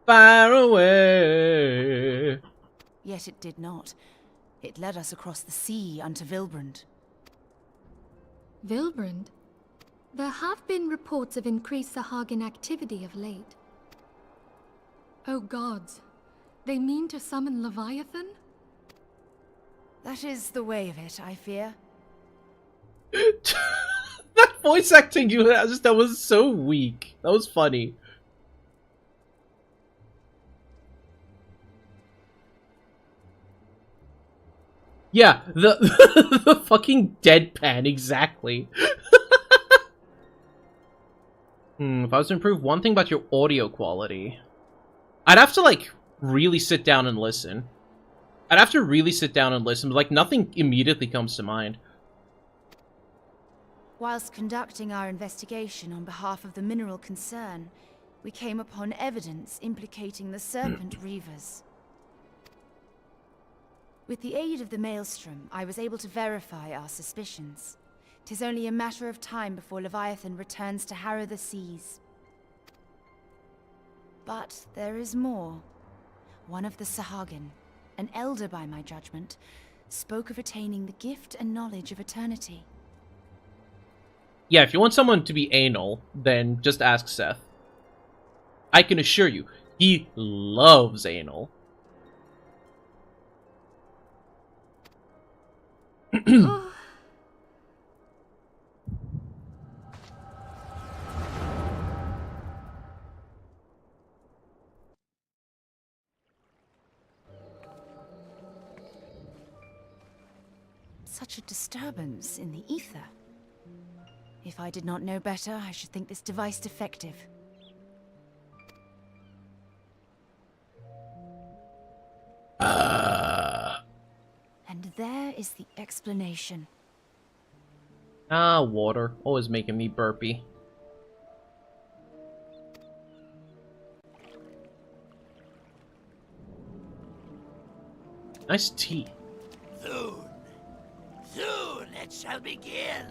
Fire away. Yet it did not. It led us across the sea unto Vilbrand. Vilbrand? There have been reports of increased Sahagin activity of late. Oh gods, they mean to summon Leviathan? That is the way of it, I fear. That voice acting you had, that was so weak. That was funny. Yeah, the the fucking deadpan, exactly. If I was to improve one thing about your audio quality, I'd have to, like, really sit down and listen. I'd have to really sit down and listen, but, like, nothing immediately comes to mind. Whilst conducting our investigation on behalf of the mineral concern, we came upon evidence implicating the Serpent Reavers. With the aid of the Maelstrom, I was able to verify our suspicions. 'Tis only a matter of time before Leviathan returns to harrow the seas. But there is more. One of the Sahagin, an elder by my judgment, spoke of attaining the gift and knowledge of eternity. Yeah, if you want someone to be anal, then just ask Seth. I can assure you, He loves anal. Such a disturbance in the ether. If I did not know better, I should think this device defective. And there is the explanation. Ah, water. Always making me burpy. Nice tea. Soon, soon it shall begin.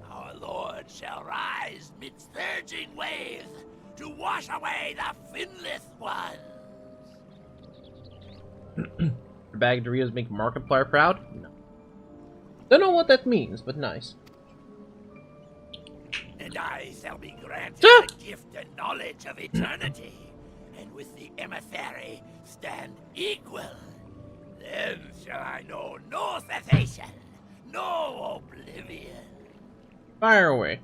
Our Lord shall rise mid surging waves to wash away the finless ones. Bag Doritos make Markiplier proud? No. Don't know what that means, but nice. And I shall be granted Ah! the gift and knowledge of eternity, and with the emissary stand equal. Then shall I know no cessation, no oblivion. Fire away.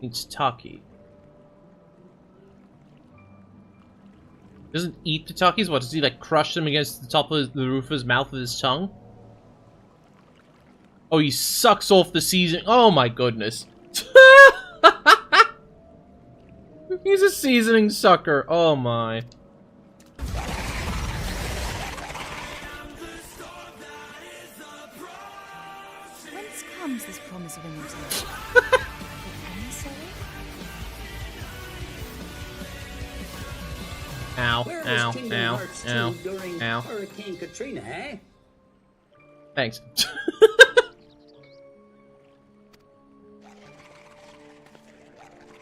It's Taki. Doesn't eat the Takis? What, does he like crush them against the top of the roof of his mouth with his tongue? Oh, he sucks off the seasoning. Oh my goodness. He's a seasoning sucker. Oh my. Whence comes this promise of immortality? An emissary? Ow, Where ow, was Kingdom ow, Hearts ow, 2 during ow. Hurricane Katrina, eh? Thanks.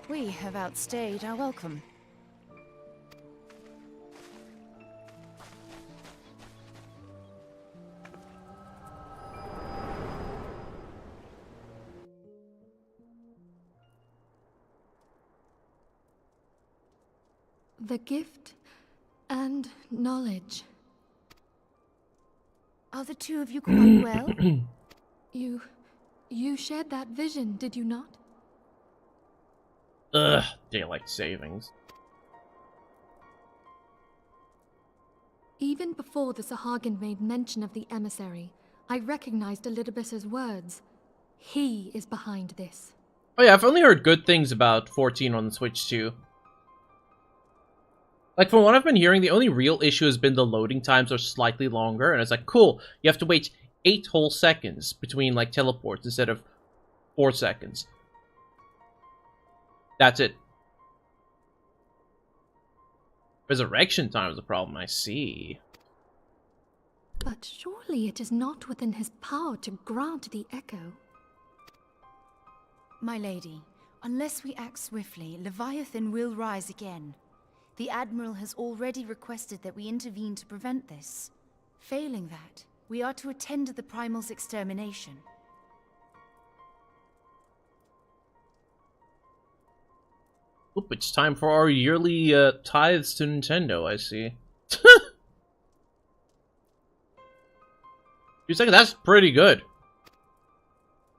We have outstayed our welcome. The gift and knowledge. Are the two of you quite well? You shared that vision, did you not? Ugh, daylight savings. Even before the Sahagin made mention of the emissary, I recognized Elidibus's words. He is behind this. Oh yeah, I've only heard good things about 14 on the Switch too. Like, from what I've been hearing, the only real issue has been the loading times are slightly longer, and it's like, cool, you have to wait 8 whole seconds between, like, teleports instead of 4 seconds. That's it. Resurrection time is a problem, I see. But surely it is not within his power to grant the echo. My lady, unless we act swiftly, Leviathan will rise again. The Admiral has already requested that we intervene to prevent this. Failing that, we are to attend to the Primal's extermination. Oop, it's time for our yearly tithes to Nintendo, I see. 2 seconds, that's pretty good.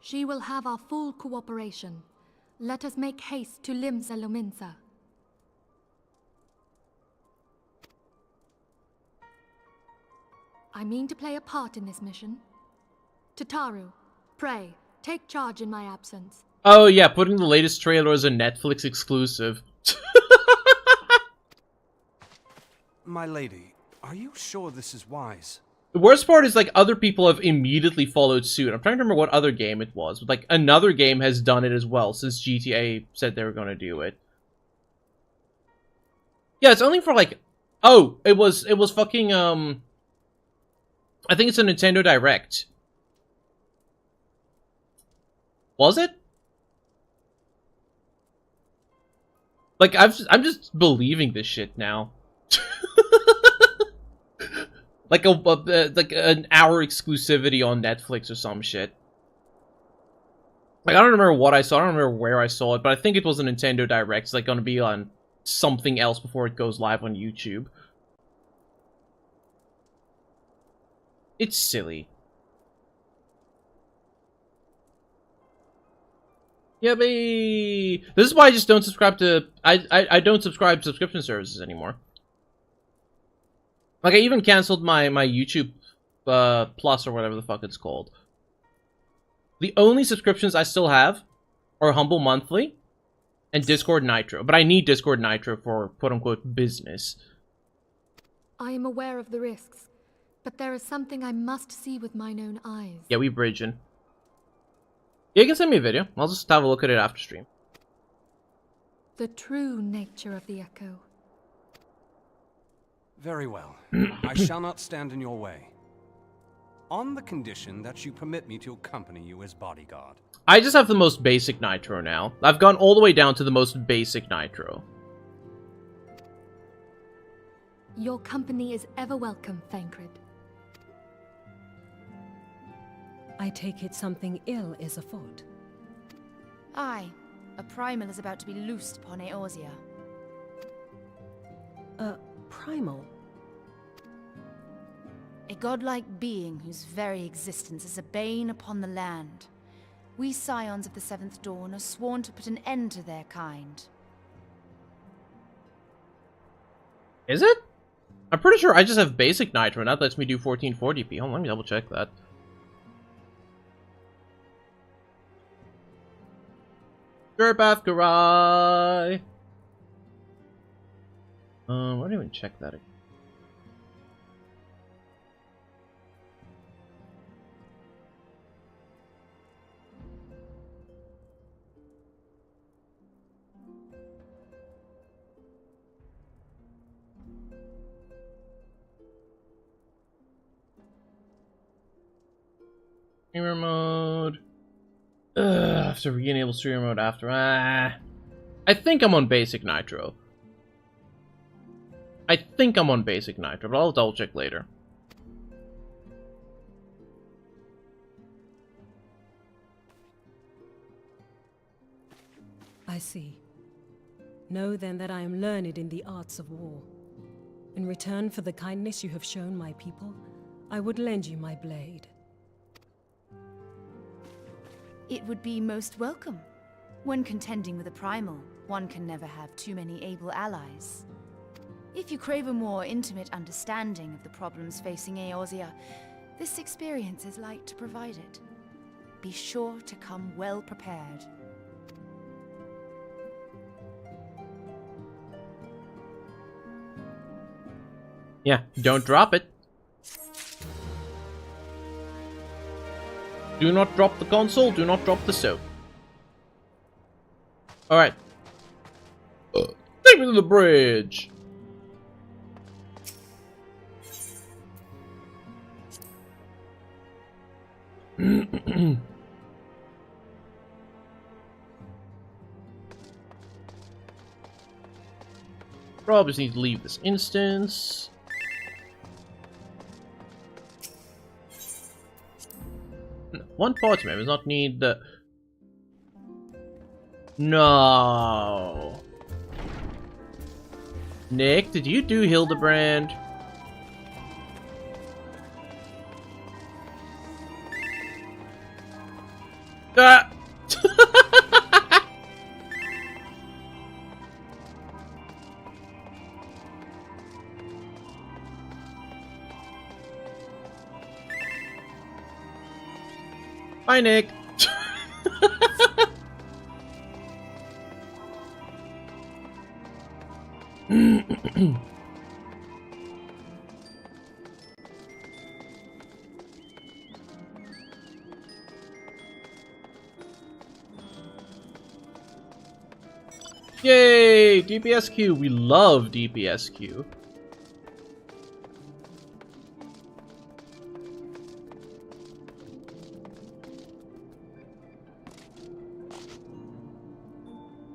She will have our full cooperation. Let us make haste to Limsa Lominsa. I mean to play a part in this mission. Tataru, pray, take charge in my absence. Oh yeah, putting the latest trailer as a Netflix exclusive. My lady, are you sure this is wise? The worst part is, like, other people have immediately followed suit. I'm trying to remember what other game it was, but, like, another game has done it as well, since GTA said they were gonna do it. Yeah, it's only for, like... Oh, it was fucking, I think it's a Nintendo Direct. Was it? Like, I'm just believing this shit now. Like like an hour exclusivity on Netflix or some shit. Like, I don't remember what I saw. I don't remember where I saw it, but I think it was a Nintendo Direct. It's like gonna be on something else before it goes live on YouTube. It's silly. Yippee! This is why I just don't subscribe to... I don't subscribe to subscription services anymore. Like, I even canceled my YouTube Plus or whatever the fuck it's called. The only subscriptions I still have are Humble Monthly and Discord Nitro. But I need Discord Nitro for quote-unquote business. I am aware of the risks, but there is something I must see with mine own eyes. Yeah, we bridging. Yeah, you can send me a video. I'll just have a look at it after stream. The true nature of the echo. Very well. I shall not stand in your way. On the condition that you permit me to accompany you as bodyguard. I just have the most basic Nitro now. I've gone all the way down to the most basic Nitro. Your company is ever welcome, Thancred. I take it something ill is afoot. Aye, a primal is about to be loosed upon Eorzea. Primal? A godlike being whose very existence is a bane upon the land. We scions of the Seventh Dawn are sworn to put an end to their kind. Is it? I'm pretty sure I just have basic Nitro, and that lets me do 1440p. Hold on, let me double check that. Dirtbath Garai! Why don't I even check that again? Streamer mode. I have to re-enable streamer mode after. I think I'm on basic Nitro. I think I'm on basic Nitro, but I'll double check later. I see. Know then that I am learned in the arts of war. In return for the kindness you have shown my people, I would lend you my blade. It would be most welcome. When contending with a primal, one can never have too many able allies. If you crave a more intimate understanding of the problems facing Eorzea, this experience is like to provide it. Be sure to come well prepared. Yeah, don't drop it. Do not drop the console, do not drop the soap. Alright. Take me to the bridge! Probably just need to leave this instance. One parts may does not need the... No. Nick, did you do Hildebrand? Ah! Bye, Nick. Yay! DPSQ. We love DPSQ.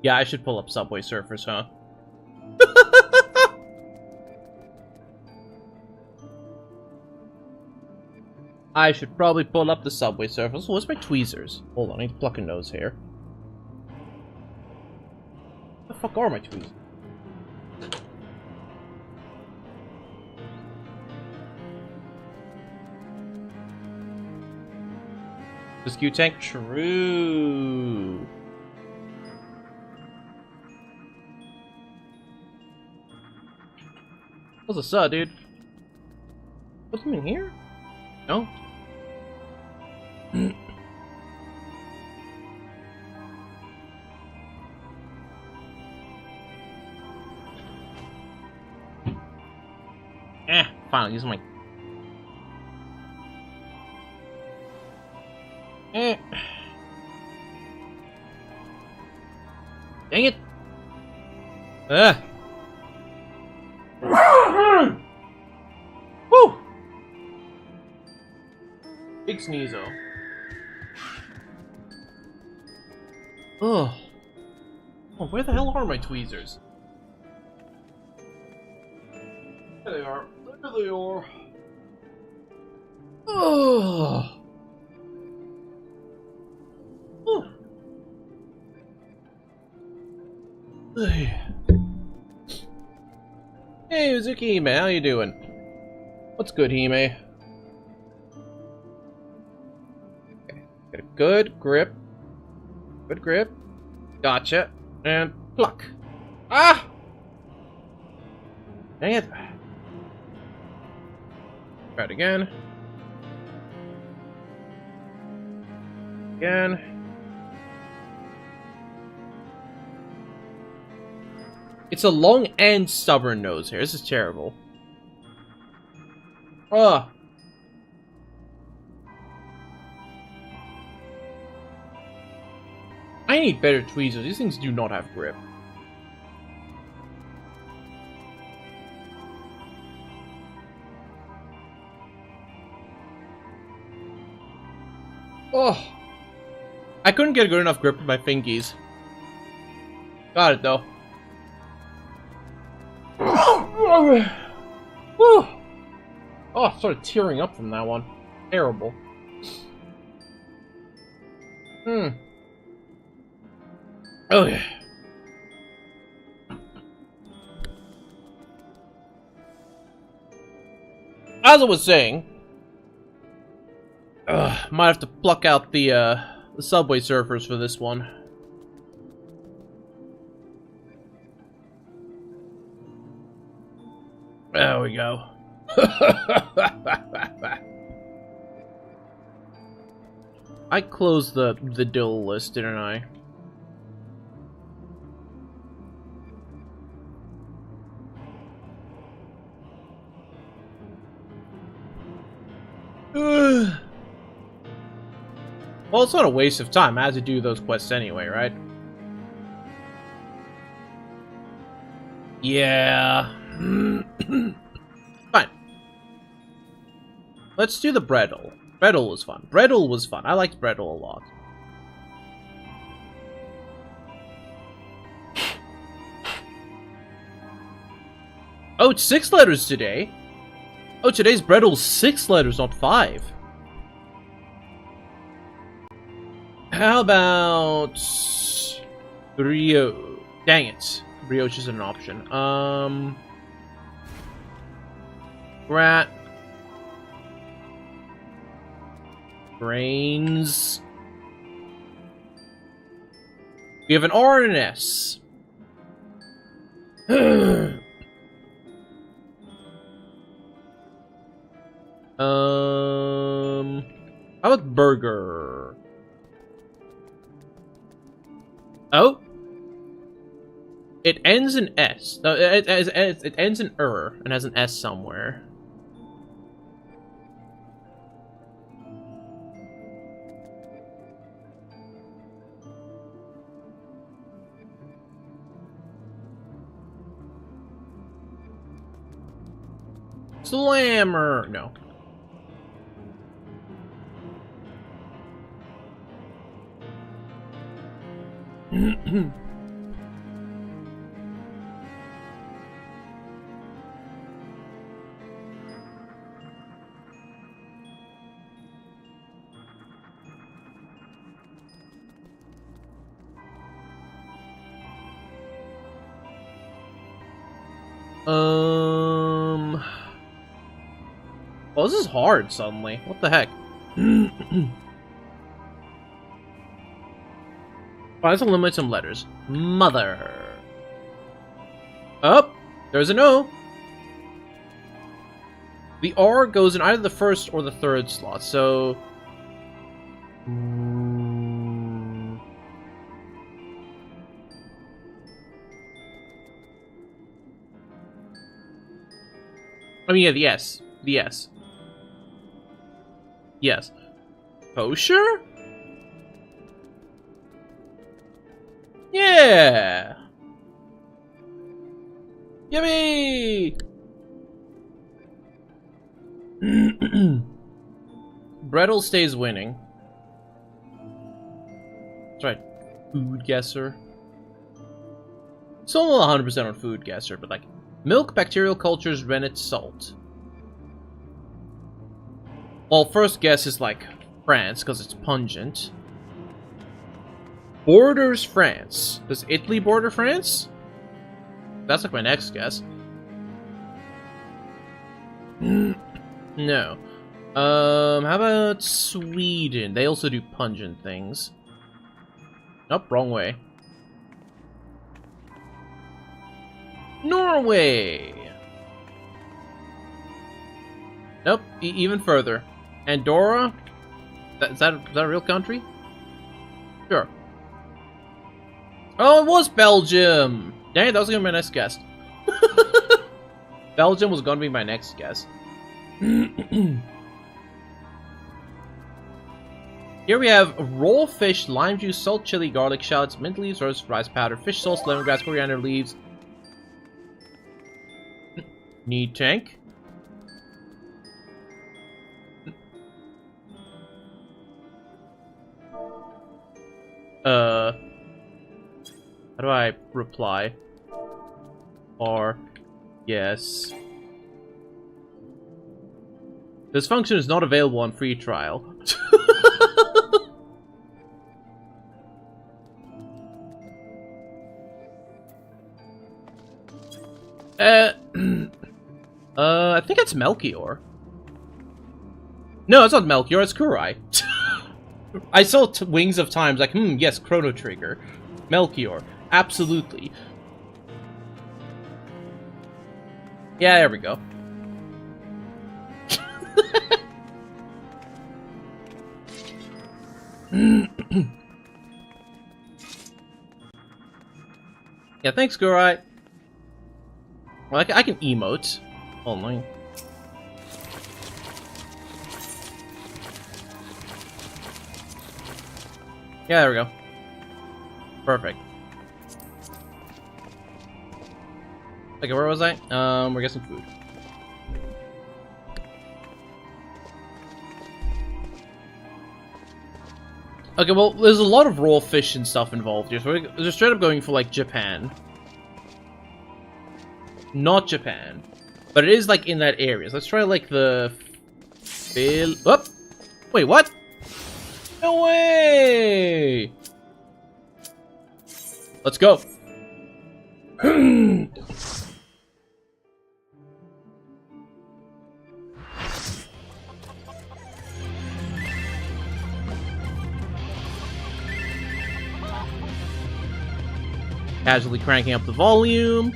Yeah, I should pull up Subway Surfers, huh? I should probably pull up the Subway Surfers. What's my tweezers? Hold on, I need to pluck a nose hair. What the fuck are my tweezers? This Q tank? True. What's up, dude? Put them in here? No? Fine, I'll use my... Dang it! Woo! Big sneeze-o. Oh, where the hell are my tweezers? There they are. There they are. Oh. Hey, Uzuki Hime, how you doing? What's good, Hime? Okay. Get a good grip. Good grip. Gotcha. And pluck. Ah! Dang it. Try it again. Again. It's a long and stubborn nose here. This is terrible. Ugh. I need better tweezers. These things do not have grip. Oh. I couldn't get good enough grip with my fingies. Got it though. Oh, I started tearing up from that one. Terrible. Oh yeah. As I was saying, might have to pluck out the Subway Surfers for this one. There we go. I closed the dill list, didn't I? Well, it's not a waste of time. I had to do those quests anyway, right? Yeah. Fine. Let's do the Breadle. Breadle was fun. Breadle was fun. I liked Breadle a lot. Oh, it's 6 letters today. Oh, today's Breadle's 6 letters, not 5. How about... Brioche? Dang it. Brioche isn't an option. Rat. Brains. We have an R and an S. How about burger? Oh? It ends in S. No, it ends in and has an S somewhere. Slammer! No. Well, this is hard suddenly. What the heck? let's eliminate some letters. Mother. Oh, there's an O. The R goes in either the first or the third slot, so... I mean, yeah, the S. The S. Yes. Kosher? Yeah! Yippee! Brettle stays winning. That's right. Food guesser. Still not 100% on food guesser, but like milk, bacterial cultures, rennet, salt. Well, first guess is like France because it's pungent. Borders France. Does Italy border France? That's like my next guess. No. How about Sweden? They also do pungent things. Nope, wrong way. Norway! Nope, even further. Andorra? Is that a real country? Sure. Oh, it was Belgium! Dang it, that was gonna be my next guess. Belgium was gonna be my next guess. Here we have raw fish, lime juice, salt, chili, garlic, shallots, mint leaves, roast rice powder, fish sauce, lemongrass, coriander leaves. Need tank. How do I reply? Or yes. This function is not available on free trial. I think it's Melchior. No, it's not Melchior, it's Kurai. I saw Wings of Time, like, yes, Chrono Trigger. Melchior, absolutely. Yeah, there we go. Yeah, thanks, Kurai. Well, I can emote. Only. Yeah, there we go. Perfect. Okay, where was I? We're getting some food. Okay, well, there's a lot of raw fish and stuff involved here, so we're just straight up going for, like, Japan. Not Japan. But it is, like, in that area. So let's try, like, the... Whoop! Wait, what? No way! Let's go. Casually cranking up the volume.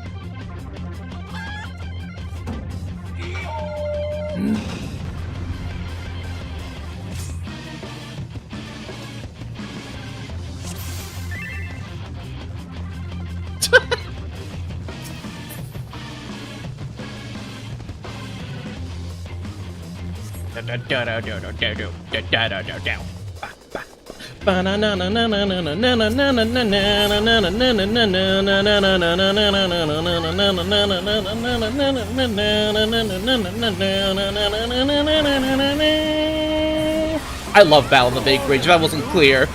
I love Battle of the Big Bridge, if that wasn't clear.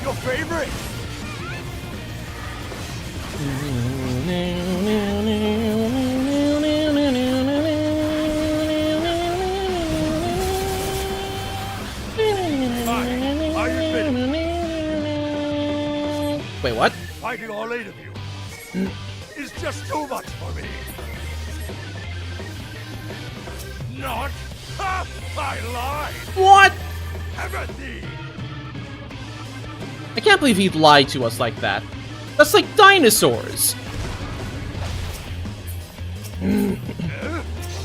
Your favorite? Wait, what? Fighting all 8 of you is just too much for me. Not? Ha! I lied! What? Empathy! I can't believe he'd lie to us like that. That's like dinosaurs.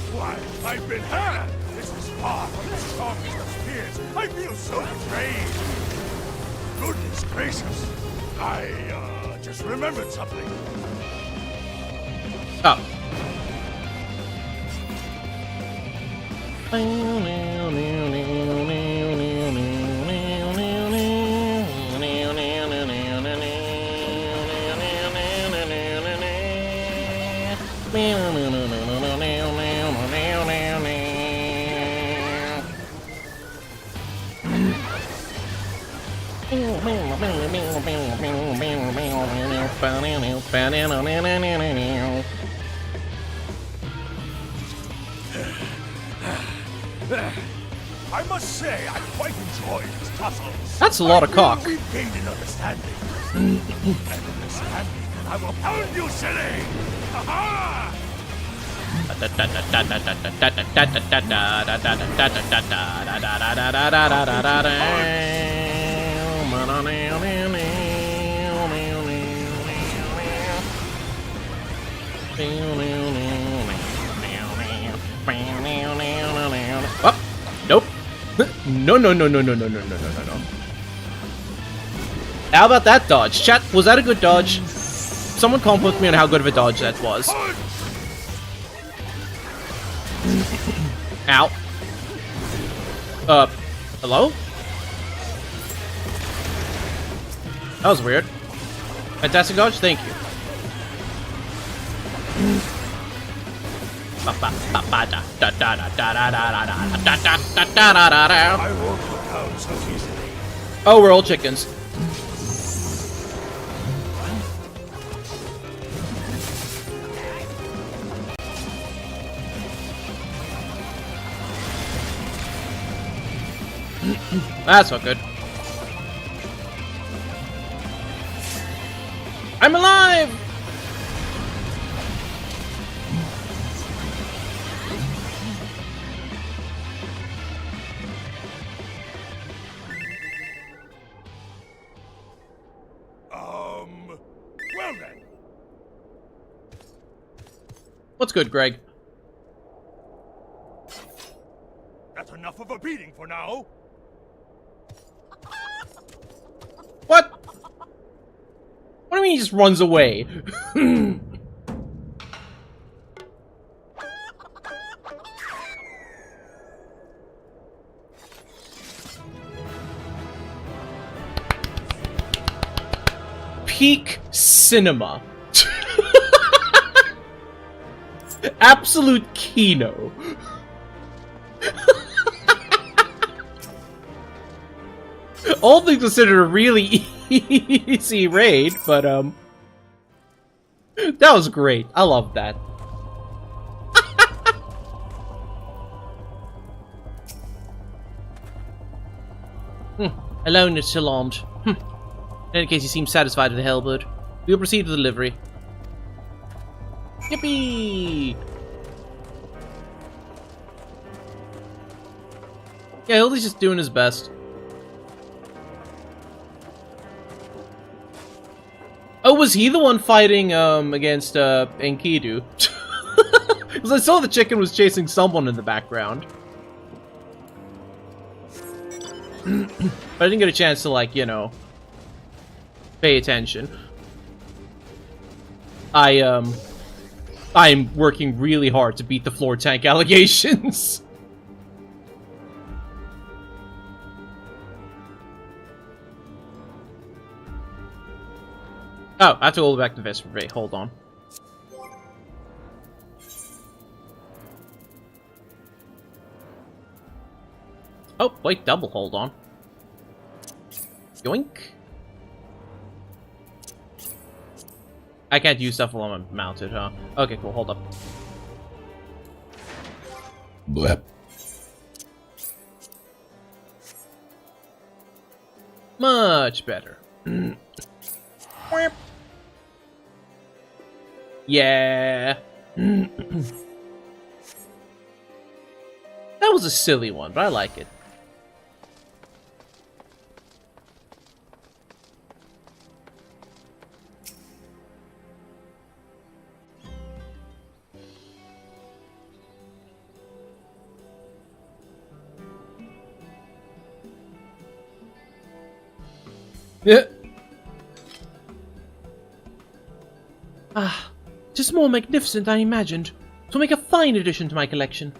Why, I've been hurt! This is far from the strongest of spears. I feel so betrayed. Goodness gracious. I, just remembered something. Oh. I must say, I quite enjoyed these tussles. That's a lot of cock. We've gained an understanding. And understanding, I will pound you silly! Ha-ha! Oh, nope. No, no, no, no, no, no, no, no, no, no, no. How about that dodge? Chat, was that a good dodge? Someone compliment me on how good of a dodge that was. Ow. Hello? That was weird. Fantastic dodge, thank you. I won't go down so easily. Oh, we're all chickens. That's not good. I'm alive! Well then. What's good, Greg? That's enough of a beating for now. What? What do you mean he just runs away? Peak cinema. Absolute Kino. All things considered a really easy raid, but that was great. I love that. Alone is alarmed. In any case, he seems satisfied with the Hellbird. We'll proceed with delivery. Yippee! Yeah, Hildy's just doing his best. Oh, was he the one fighting against Enkidu? Because I saw the chicken was chasing someone in the background. But I didn't get a chance to, like, you know, pay attention. I'm working really hard to beat the floor tank allegations. Oh, I have to go back to Vesper Bay. Hold on. Oh, wait, double hold on. Yoink. I can't use stuff while I'm mounted, huh? Okay, cool, hold up. Blep. Much better. Yeah. That was a silly one, but I like it. Yeah. Ah, just more magnificent than I imagined. To make a fine addition to my collection.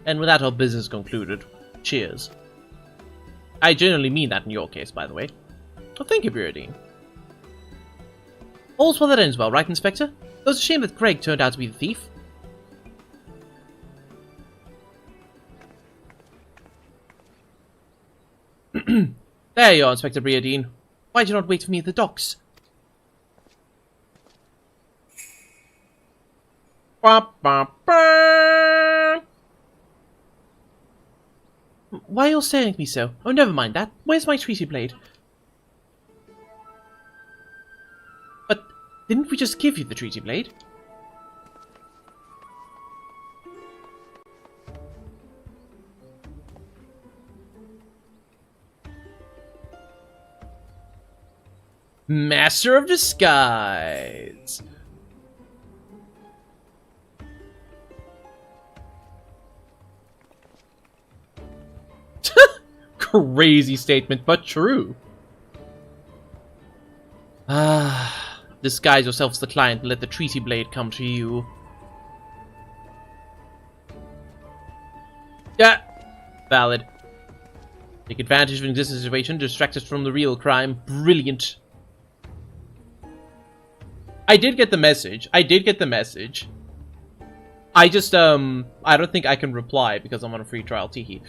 And with that, our business concluded. Cheers. I genuinely mean that in your case, by the way. Well, thank you, Briodine. All's well that ends well, right, Inspector? It was a shame that Greg turned out to be the thief. There you are, Inspector Briodine. Why did you not wait for me at the docks? Ba, ba, ba. Why are you all staring at me so? Oh, never mind that. Where's my treaty blade? But didn't we just give you the treaty blade? Master of Disguise! Crazy statement, but true. Ah, disguise yourself as the client and let the treaty blade come to you. Yeah, valid. Take advantage of an existing situation, distract us from the real crime. Brilliant. I did get the message. I just, I don't think I can reply because I'm on a free trial. Teehee.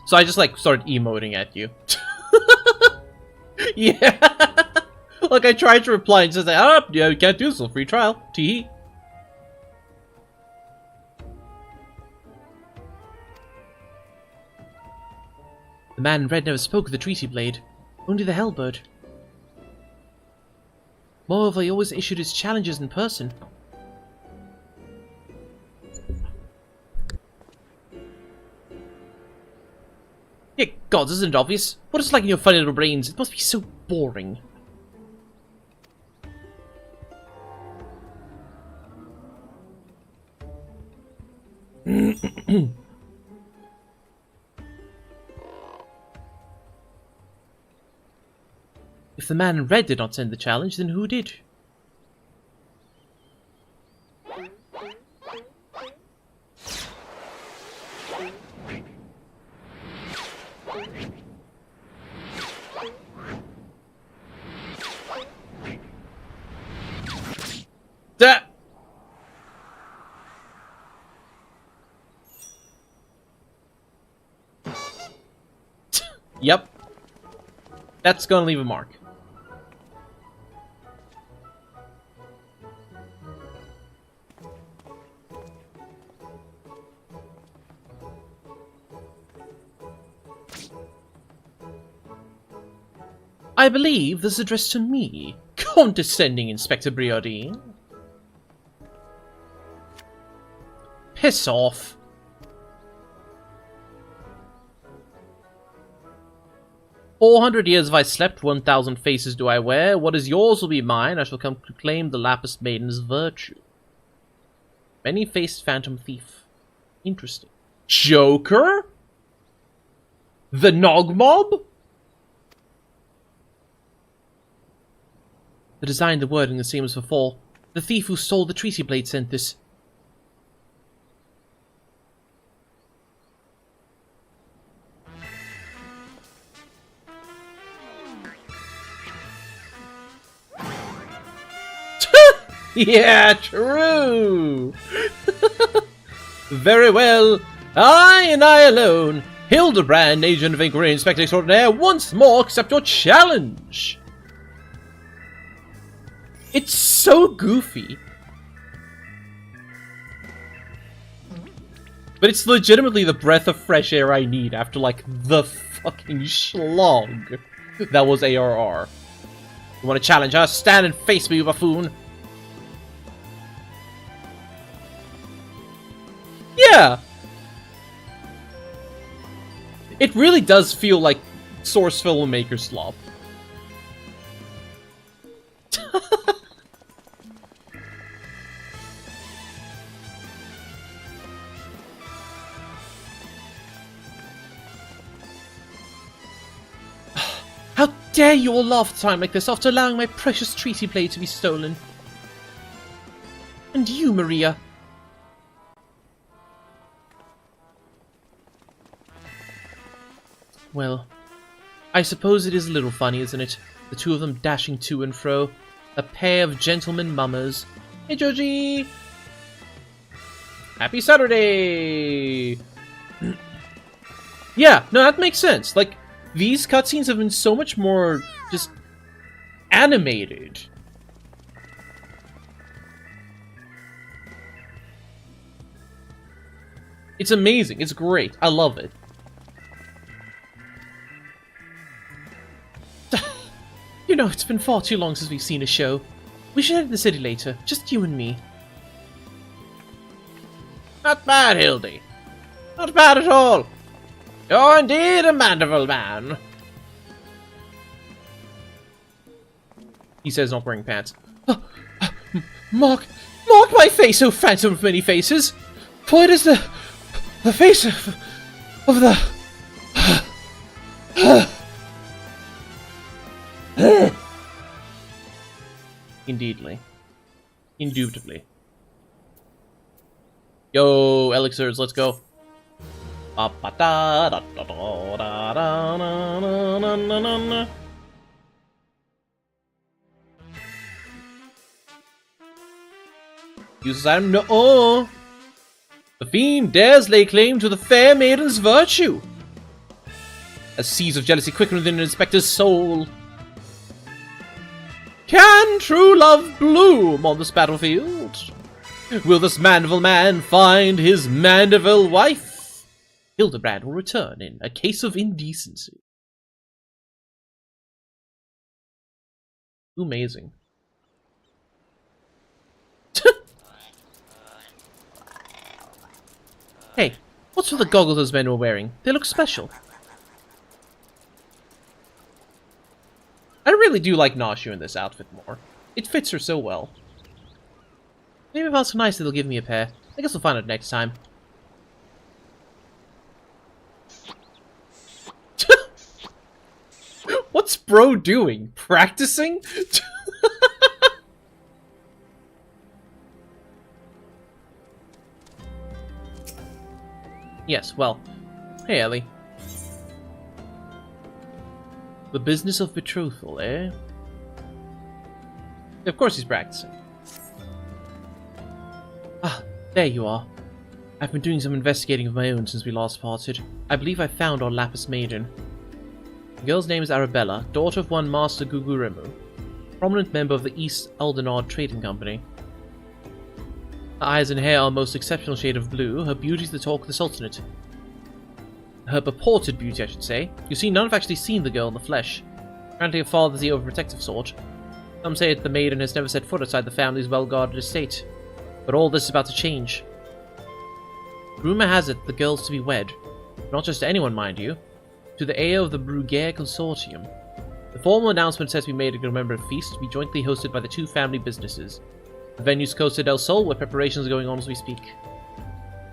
So I just, like, started emoting at you. Yeah. Like, I tried to reply and says, oh, yeah, you can't do this, free trial. Teehee. The man in red never spoke of the treaty blade. Only the Hellbird. Moreover, he always issued his challenges in person. Yeah, gods, isn't it obvious? What is it like in your funny little brains? It must be so boring. If the man in red did not send the challenge, then who did? Da! Yep. That's gonna leave a mark. I believe this is addressed to me, condescending Inspector Briodine. Piss off. "400 years have I slept, 1,000 faces do I wear. What is yours will be mine, I shall come to claim the Lapis Maiden's virtue." Many-faced phantom thief. Interesting. Joker? The Nog Mob? The design, the wording, the same as before. The thief who stole the treaty blade sent this. Yeah, true! Very well. I and I alone, Hildebrand, agent of inquiry, inspector extraordinaire, once more accept your challenge. It's so goofy. But it's legitimately the breath of fresh air I need after, like, the fucking schlong that was ARR. You want to challenge us? Stand and face me, you buffoon. Yeah. It really does feel like source filmmaker slop. How dare you all laugh at a time like this after allowing my precious treaty blade to be stolen? And you, Maria. Well, I suppose it is a little funny, isn't it? The two of them dashing to and fro. A pair of gentlemen mummers. Hey, Joji! Happy Saturday! Yeah, no, that makes sense. Like, these cutscenes have been so much more just animated. It's amazing. It's great. I love it. You know, it's been far too long since we've seen a show. We should head to the city later, just you and me. Not bad, Hildy. Not bad at all. You're indeed a Mandeville man. He says, not wearing pants. Mark my face, oh phantom of many faces. For it is the face of the... Indeedly. Indubitably. Yo, elixirs, let's go. Uses item no. Oh! The fiend dares lay claim to the fair maiden's virtue. As seas of jealousy quicken within an inspector's soul. Can true love bloom on this battlefield? Will this Mandeville man find his Mandeville wife? Hildebrand will return in A Case of Indecency. Amazing. Hey, what's with the goggles those men were wearing? They look special. I really do like Nashu in this outfit more. It fits her so well. Maybe if I was so nice they'll give me a pair. I guess we'll find out next time. What's bro doing? Practicing? Yes, well. Hey, Ellie. The business of betrothal, eh? Of course he's practicing. Ah, there you are. I've been doing some investigating of my own since we last parted. I believe I found our Lapis Maiden. The girl's name is Arabella, daughter of one Master Guguremu, prominent member of the East Aldenard Trading Company. Her eyes and hair are a most exceptional shade of blue, her beauty's the talk of the Sultanate. Her purported beauty, I should say. You see, none have actually seen the girl in the flesh. Apparently her father's the overprotective sort. Some say that the maiden has never set foot outside the family's well-guarded estate. But all this is about to change. Rumour has it the girl's to be wed. Not just to anyone, mind you. To the heir of the Bruguiere Consortium. The formal announcement says to be made at a commemorative feast to be jointly hosted by the two family businesses. The venue's Costa del Sol, where preparations are going on as we speak.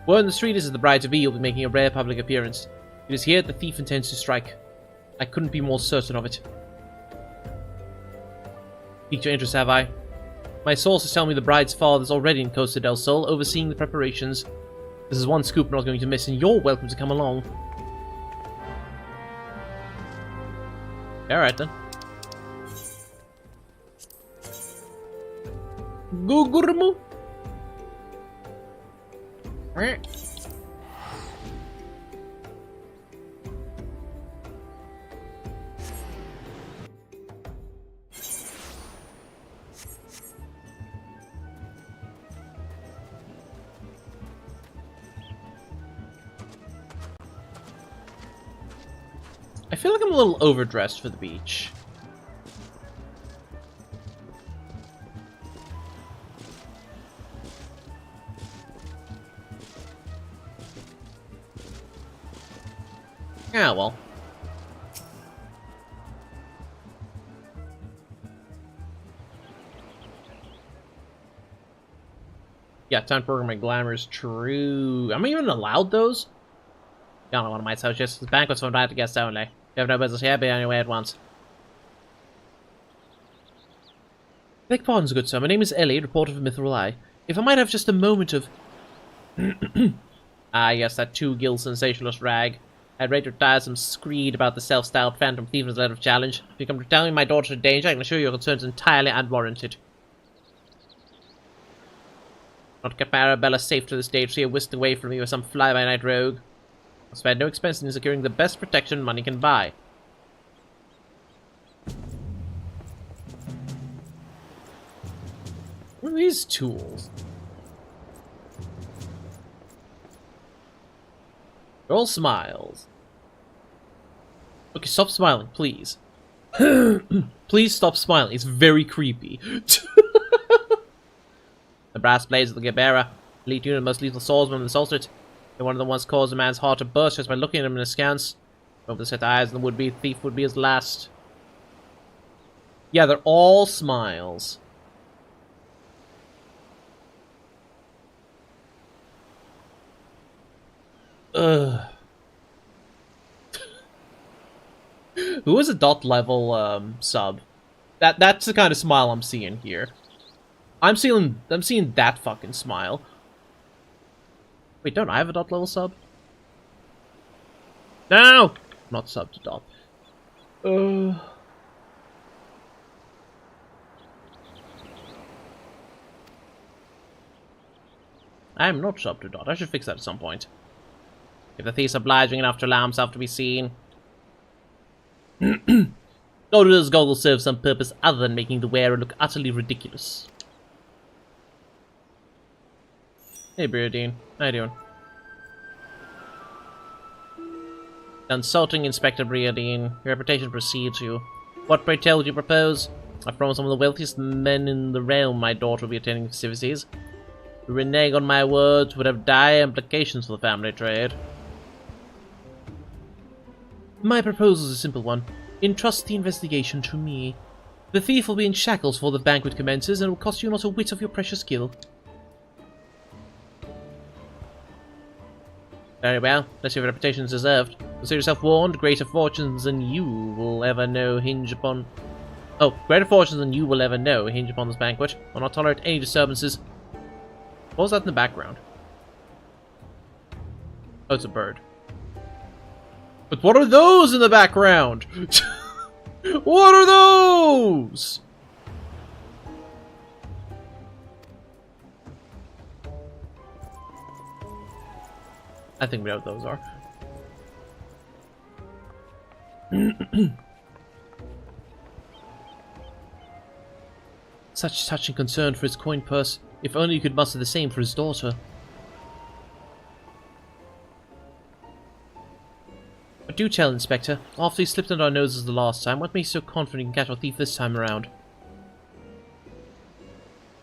Word in the street is that the bride-to-be will be making a rare public appearance. It is here the thief intends to strike. I couldn't be more certain of it. Piqued your interest, have I? My sources tell me the bride's father is already in Costa del Sol, overseeing the preparations. This is one scoop we're not going to miss, and you're welcome to come along. Alright then. Gugurmu. I feel like I'm a little overdressed for the beach. Yeah, well. Yeah, time to program my glamours. True. Am I even allowed those? You don't know one of my associates. The banquet's for invited guests only. You have no business here, be on your way at once. Beg pardon, good sir. My name is Ellie, reporter for Mithril Eye. If I might have just a moment of... Ah, yes, that two-gill sensationalist rag. I'd read your tiresome screed about the self-styled phantom thief as a letter of challenge. If you come to tell me my daughter's in danger, I can assure you your concerns entirely unwarranted. Not kept my Arabella safe to this day, she whisked away from me with some fly-by-night rogue. I've spared no expense in securing the best protection money can buy. What are these tools? They're all smiles. Okay, stop smiling, please. Please stop smiling. It's very creepy. The brass blades of the Gebera, elite unit, most lethal swordsman of the Solstice. They're one of the ones cause a man's heart to burst just by looking at him in askance. Over the set eyes, and the would-be thief would be his last. Yeah, they're all smiles. Ugh. Who is a dot level sub? That's the kind of smile I'm seeing here. I'm seeing that fucking smile. Wait, don't I have a dot level sub? No! Not sub to dot. I am not sub to dot. I should fix that at some point. If the thief's obliging enough to allow himself to be seen. Or does goggles serve some purpose other than making the wearer look utterly ridiculous? Hey, Briodine. How you doing? Consulting Inspector Briodine. Your reputation precedes you. What, pray tell, would you propose? I promise some of the wealthiest men in the realm my daughter will be attending festivities. To renege on my words would have dire implications for the family trade. My proposal is a simple one. Entrust the investigation to me. The thief will be in shackles before the banquet commences, and it will cost you not a whit of your precious skill. Very well, unless your reputation is deserved. Consider yourself warned, greater fortunes than you will ever know hinge upon... Oh, greater fortunes than you will ever know hinge upon this banquet. I will not tolerate any disturbances. What was that in the background? Oh, it's a bird. But what are those in the background? What are those? I think we know what those are. Such touching concern for his coin purse. If only you could muster the same for his daughter. But do tell, Inspector. After he slipped under our noses the last time, what makes you so confident you can catch our thief this time around?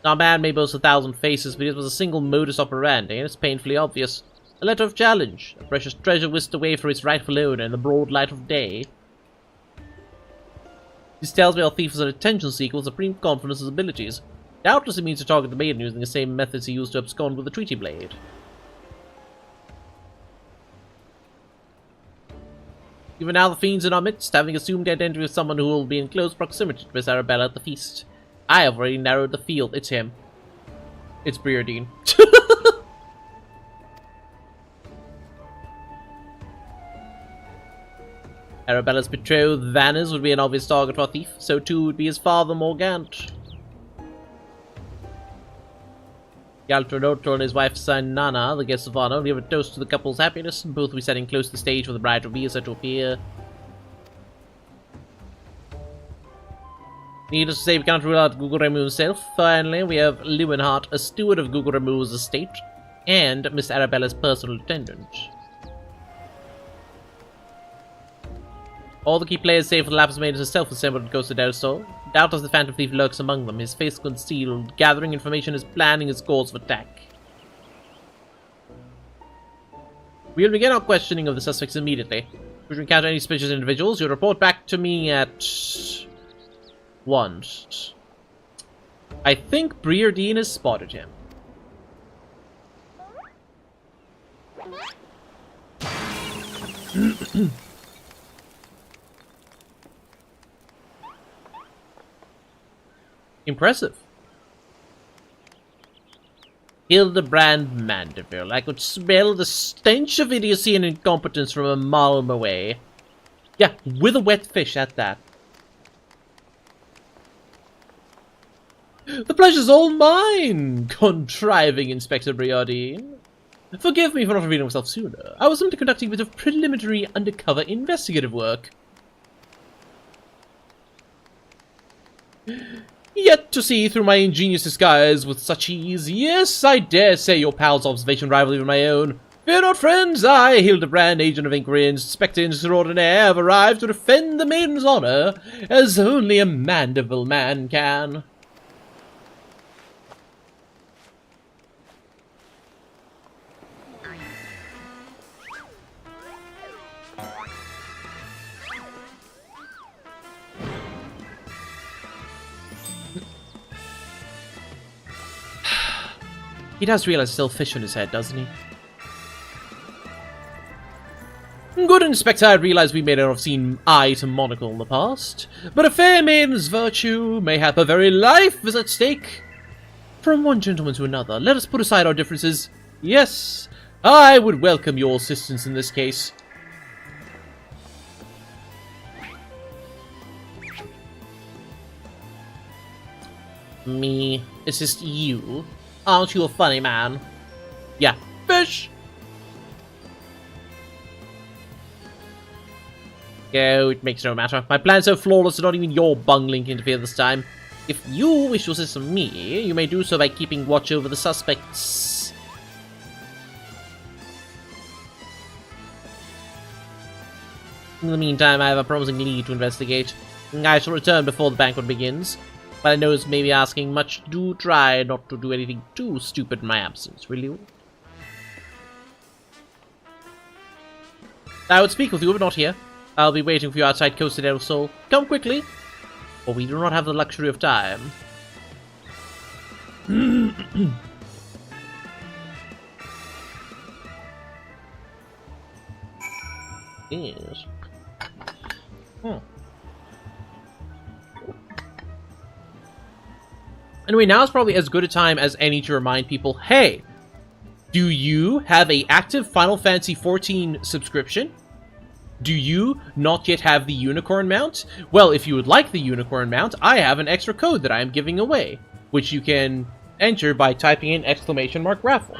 Our man may boast 1,000 faces, but it was a single modus operandi, and it's painfully obvious. A letter of challenge, a precious treasure whisked away for its rightful owner in the broad light of day. This tells me our thief is an attention seeker with supreme confidence in his abilities. Doubtless he means to target the maiden using the same methods he used to abscond with the treaty blade. Even now the fiend's in our midst, having assumed the identity of someone who will be in close proximity to Miss Arabella at the feast. I have already narrowed the field. It's him. It's Briodine. Arabella's betrothed, Vannes, would be an obvious target for a thief. So too would be his father, Morgant. Galtrodotto and his wife, son Nana, the guests of honor, will give a toast to the couple's happiness, and both will be sitting close to the stage where the bride will be set to appear. Needless to say, we cannot rule out Google Remu himself. Finally, we have Leeuwenhart, a steward of Google Remu's estate, and Miss Arabella's personal attendant. All the key players save for the Lapis Maiden herself assembled at Costa del Sol. Doubtless the Phantom Thief lurks among them, his face concealed, gathering information as planning his course of attack. We will begin our questioning of the suspects immediately. To If you encounter any suspicious individuals, you report back to me at... once. I think Breardine has spotted him. Impressive. Hildebrand Mandeville. I could smell the stench of idiocy and incompetence from a mile away. Yeah, with a wet fish at that. The pleasure's all mine, contriving Inspector Briardine. Forgive me for not revealing myself sooner. I was simply conducting a bit of preliminary undercover investigative work. Yet to see through my ingenious disguise with such ease. Yes, I dare say your pal's observation rivaled even my own. Fear not, friends, I, Hildebrand, agent of inquiry and inspector extraordinaire, have arrived to defend the maiden's honor, as only a Mandeville man can. He does realize there's still fish on his head, doesn't he? Good Inspector, I realize we may not have seen eye to monocle in the past, but a fair maiden's virtue, mayhap her very life, is at stake. From one gentleman to another, let us put aside our differences. Yes, I would welcome your assistance in this case. Me assist you? Aren't you a funny man? Yeah. Fish! Oh, it makes no matter. My plan's so flawless that not even your bungling can interfere this time. If you wish to assist me, you may do so by keeping watch over the suspects. In the meantime, I have a promising lead to investigate. I shall return before the banquet begins. But I know it's maybe asking much. Do try not to do anything too stupid in my absence, will you? I would speak with you, but not here. I'll be waiting for you outside Costa del Sol. Come quickly, for we do not have the luxury of time. Yes. Anyway, now is probably as good a time as any to remind people, hey, do you have a active Final Fantasy XIV subscription? Do you not yet have the unicorn mount? Well, if you would like the unicorn mount, I have an extra code that I am giving away, which you can enter by typing in !raffle.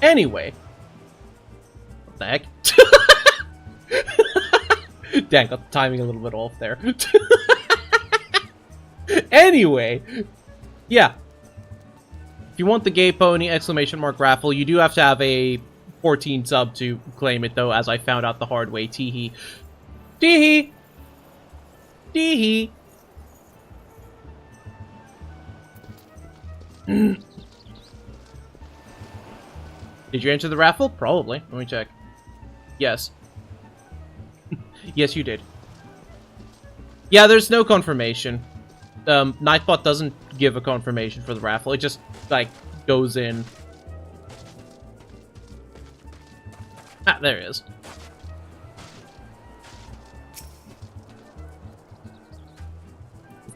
Anyway. What the heck? Dang, got the timing a little bit off there. Anyway. Yeah. If you want the gay pony !raffle, you do have to have a 14 sub to claim it, though, as I found out the hard way. Teehee. Teehee! Teehee! Did you enter the raffle? Probably. Let me check. Yes. Yes, you did. Yeah, there's no confirmation. Nightbot doesn't give a confirmation for the raffle. It just, like, goes in. Ah, there it is.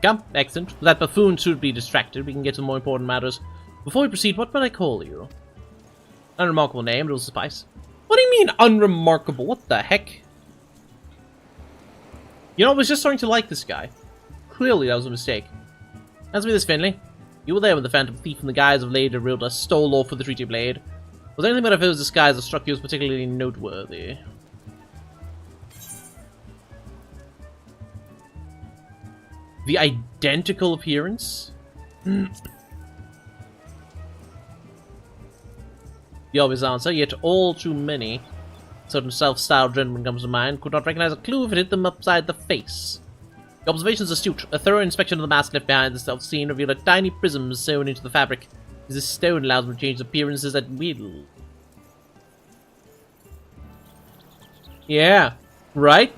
Come, excellent. That buffoon should be distracted. We can get to more important matters. Before we proceed, what might I call you? Unremarkable name, it'll suffice. What do you mean, unremarkable? What the heck? You know, I was just starting to like this guy. Clearly, that was a mistake. Answer me this, Finley. You were there when the Phantom Thief in the guise of Lady Rilda stole off with the Treaty Blade. Was there anything about his disguise that struck you as particularly noteworthy? The identical appearance? The obvious answer, yet all too many. Certain self-styled gentleman comes to mind, could not recognize a clue if it hit them upside the face. The observation's astute. A thorough inspection of the mask left behind the stealth-scene revealed a tiny prism sewn into the fabric. This stone allows them to change appearances at will. Yeah, right?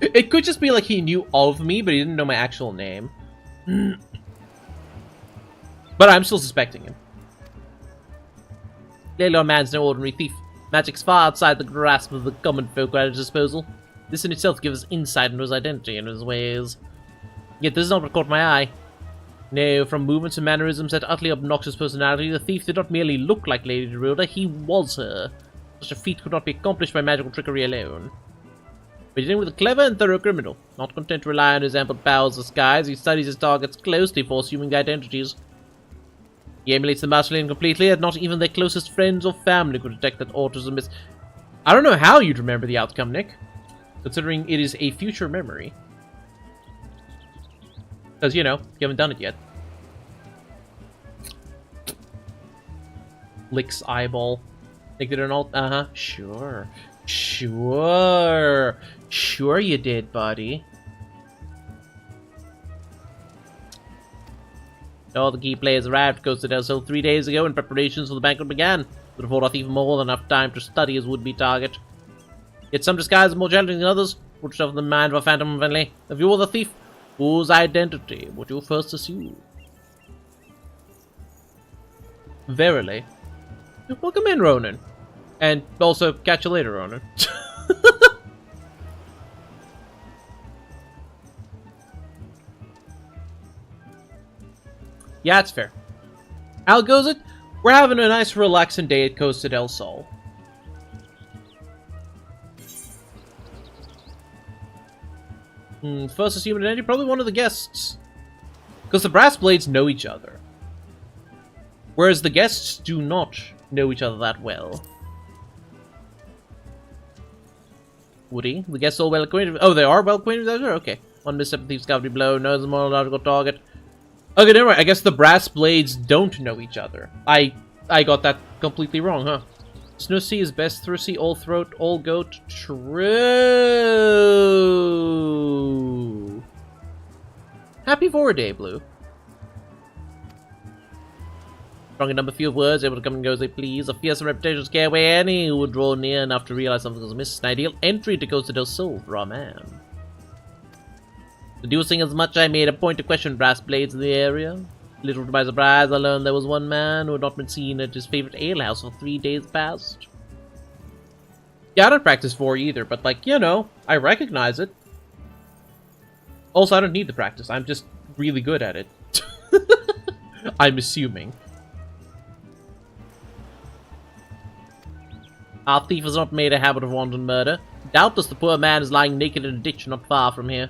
It could just be like he knew of me, but he didn't know my actual name. But I'm still suspecting him. Laylor man's no ordinary thief. Magic's far outside the grasp of the common folk at his disposal. This in itself gives us insight into his identity and his ways. Yet this is not what caught my eye. No, from movements and mannerisms that utterly obnoxious personality, the thief did not merely look like Lady Derilda, he was her. Such a feat could not be accomplished by magical trickery alone. But dealing with a clever and thorough criminal. Not content to rely on his ample powers of disguise, he studies his targets closely for assuming their identities. He emulates the masculine completely, and not even their closest friends or family could detect that autism is... I don't know how you'd remember the outcome, Nick. Considering it is a future memory. Because, you know, you haven't done it yet. Licks eyeball. Nick did an alt... Uh-huh. Sure. Sure. Sure you did, buddy. All the key players arrived at Costa del Sol 3 days ago and preparations for the banquet began. Would afford us even more than enough time to study his would-be target. Yet some disguises are more challenging than others. Put yourself in the mind of a phantom friendly. If you were the thief, whose identity would you first assume? Verily. Welcome in, Ronan. And also, catch you later, Ronan. Yeah, it's fair. How goes it? We're having a nice relaxing day at Costa del Sol. First assumed identity, probably one of the guests. Because the Brass Blades know each other. Whereas the guests do not know each other that well. Woody, the guests all well acquainted with... Oh, they are well acquainted with each other? Okay. One misstep, thief's got to be blow, knows the more logical target. Okay, never mind. I guess the Brass Blades don't know each other. I got that completely wrong, huh? Snow Sea is best through sea, all throat, all goat. True. Happy for a day, Blue. Strong enough a few of words, able to come and go as they please. A fearsome reputation scare away any who would draw near enough to realize something was amiss. An ideal entry to Costa del Sol for our man. Deducing as much, I made a point to question Brass Blades in the area. Little to my surprise, I learned there was one man who had not been seen at his favorite alehouse for 3 days past. Yeah, I don't practice 4 either, but like, you know, I recognize it. Also, I don't need the practice, I'm just really good at it. I'm assuming. Our thief has not made a habit of wanton murder. Doubtless the poor man is lying naked in a ditch not far from here.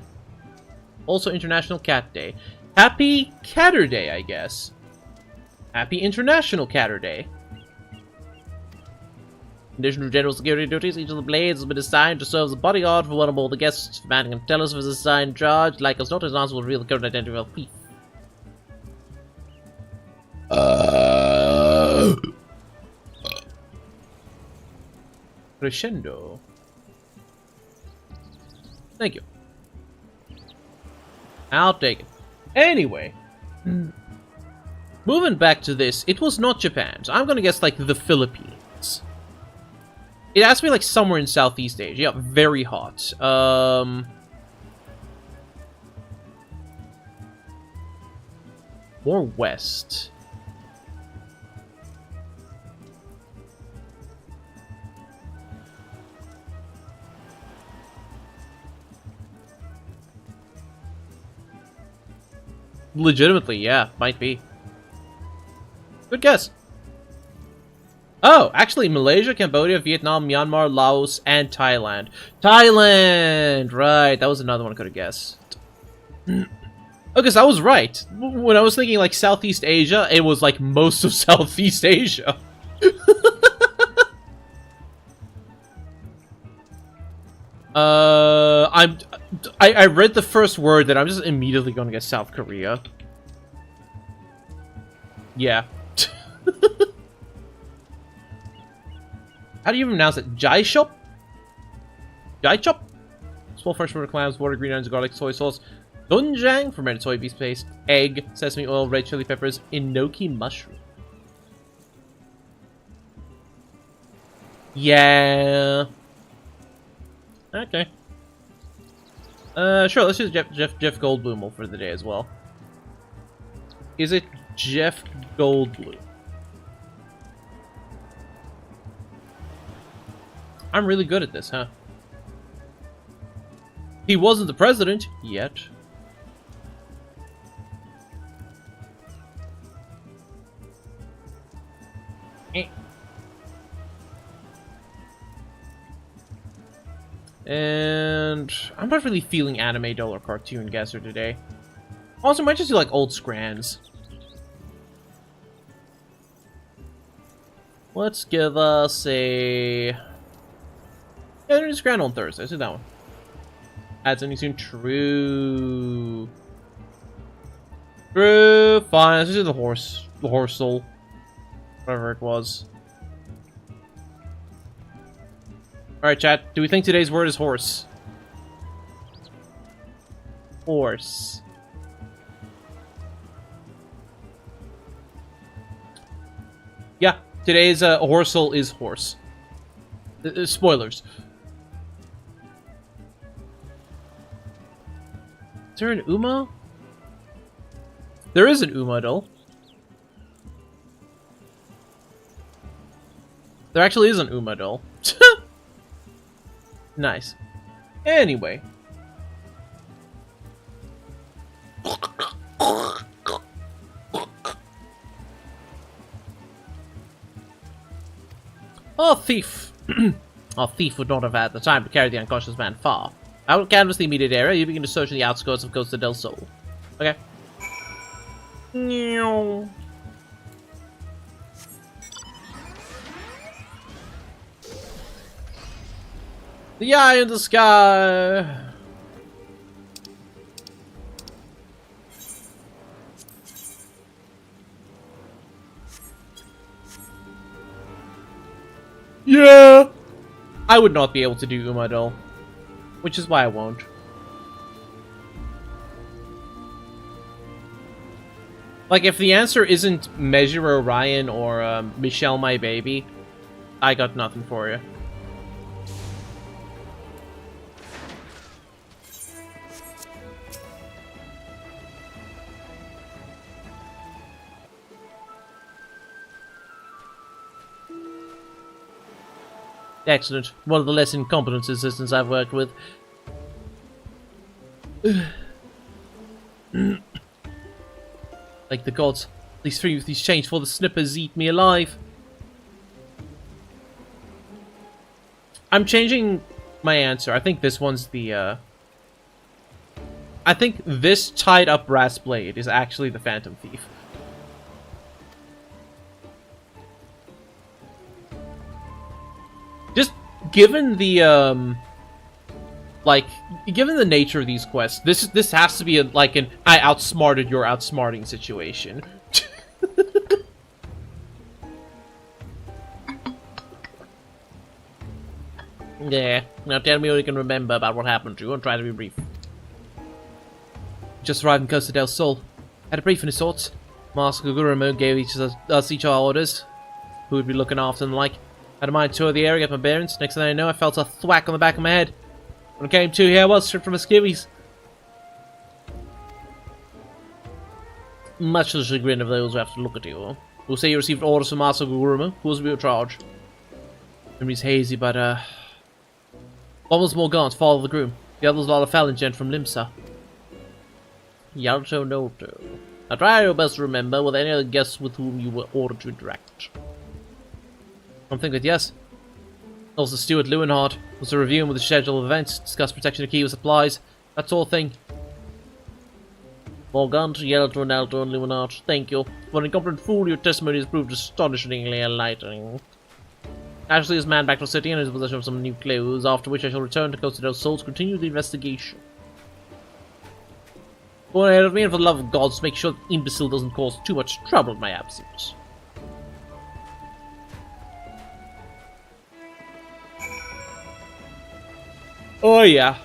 Also International Cat Day. Happy Catter Day, I guess. Happy International Catter Day. In addition to general security duties, each of the Blades has been assigned to serve as a bodyguard for one or more of the guests. If the man can tell us of his assigned charge, like us not, his answer will reveal the current identity of the thief. Crescendo. Thank you. I'll take it. Anyway. Moving back to this, it was not Japan, so I'm gonna guess, like, the Philippines. It has to be, like, somewhere in Southeast Asia. Yeah, very hot. More west. Legitimately, yeah, might be. Good guess. Oh, actually, Malaysia, Cambodia, Vietnam, Myanmar, Laos, and Thailand. Thailand! Right, that was another one I could have guessed. Okay, so I was right. When I was thinking, like, Southeast Asia, it was, like, most of Southeast Asia. I read the first word, that I'm just immediately going to guess South Korea. Yeah. How do you pronounce it? Jai shop? Jai chop? Small freshwater clams, water, green onions, garlic, soy sauce. Doenjang, fermented soybean paste, egg, sesame oil, red chili peppers, enoki mushroom. Yeah. Okay. Sure, let's use Jeff Goldblum for the day as well. Is it Jeff Goldblum? I'm really good at this, huh? He wasn't the president yet. And I'm not really feeling anime doll or cartoon guesser today. Also, might just do like old scrans. Let's give us a... Yeah, there's a scran on Thursday. Let's do that one. Add something soon. True. True. Fine. Let's just do the horse. The horse soul. Whatever it was. Alright, chat. Do we think today's word is horse? Horse. Yeah. Today's horsel is horse. Spoilers. Is there an Uma? There is an Uma doll. There actually is an Uma doll. Nice. Anyway. Our thief. Our thief would not have had the time to carry the unconscious man far. I will canvass the immediate area. You begin to search in the outskirts of Costa del Sol. Okay. The eye in the sky. Yeah. I would not be able to do Uma doll, which is why I won't. Like, if the answer isn't Measure Orion or Michelle My Baby, I got nothing for you. Excellent. One of the less incompetent assistants I've worked with. Like the gods. Please free with these chains before the snippers eat me alive. I'm changing my answer. I think this one's the, I think this tied up brass blade is actually the Phantom Thief. Just given the like given the nature of these quests, this has to be like an I outsmarted your outsmarting situation. Yeah, now tell me what you can remember about what happened to you and try to be brief. Just arrived in Costa del Sol. Had a briefing of sorts. Master Gugurumo gave us each our orders. Who would be looking after and the like. Had a mind tour the area, get my bearings. Next thing I know, I felt a thwack on the back of my head. When I came to, here I was, stripped from my skivvies. Much to the chagrin of those who have to look at you. Who say you received orders from Master Gugurumo. Who was to be in charge? Memory's hazy, but one was more gaunt, follow the groom. The other was a Fallen gent from Limsa. Yalto Noto. Now try your best to remember with any other guests with whom you were ordered to interact. I'm thinking yes. Also, Stuart Lewinhart was to review him with the schedule of events, discuss protection of key supplies, that sort of thing. Morgant, Yelto, Ronaldo, and Lewinhart, thank you. For an incompetent fool, your testimony has proved astonishingly enlightening. Ashley is manned back to the city and is in possession of some new clues, after which I shall return to Costa del Sol to continue the investigation. Go ahead of me, and for the love of gods, make sure the imbecile doesn't cause too much trouble in my absence. Oh yeah.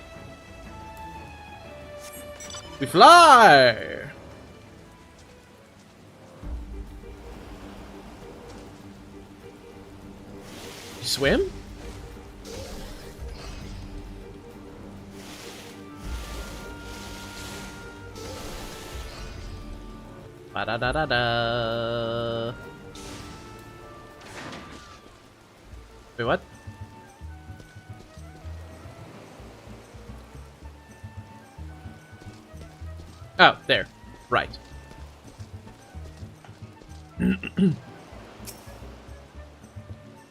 We fly! You swim? Ba-da-da-da-da. Wait, what? Oh, there. Right.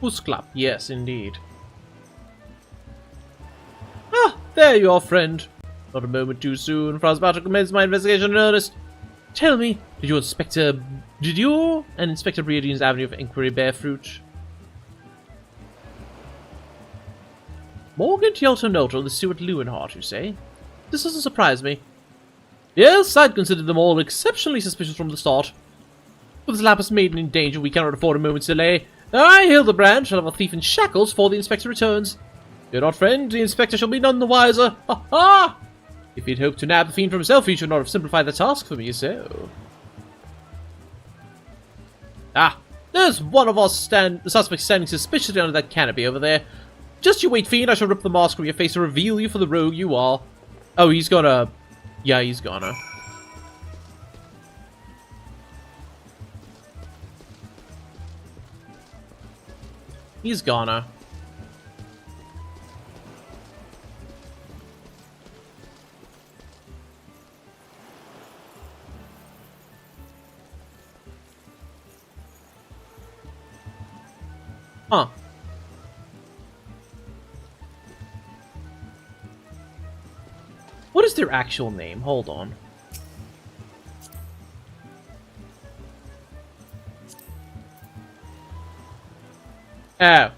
Pusklap. Yes, indeed. Ah, there you are, friend. Not a moment too soon, for I was about to commence my investigation in earnest. Tell me, did you and Inspector Briadine's avenue of inquiry bear fruit? Morgan Yeltonoto and the Stuart Lewinhart, you say? This doesn't surprise me. Yes, I'd considered them all exceptionally suspicious from the start. With this Lapis maiden in danger, we cannot afford a moment's delay. I, Hildebrand, shall have a thief in shackles before the Inspector returns. Fear not, friend, the Inspector shall be none the wiser. Ha ha! If he'd hoped to nab the fiend for himself, he should not have simplified the task for me so. Ah, there's one of our suspects standing suspiciously under that canopy over there. Just you wait, fiend, I shall rip the mask from your face to reveal you for the rogue you are. Oh, he's gonna... Yeah, he's gonna. He's gonna. Huh. What is their actual name? Hold on. Oh.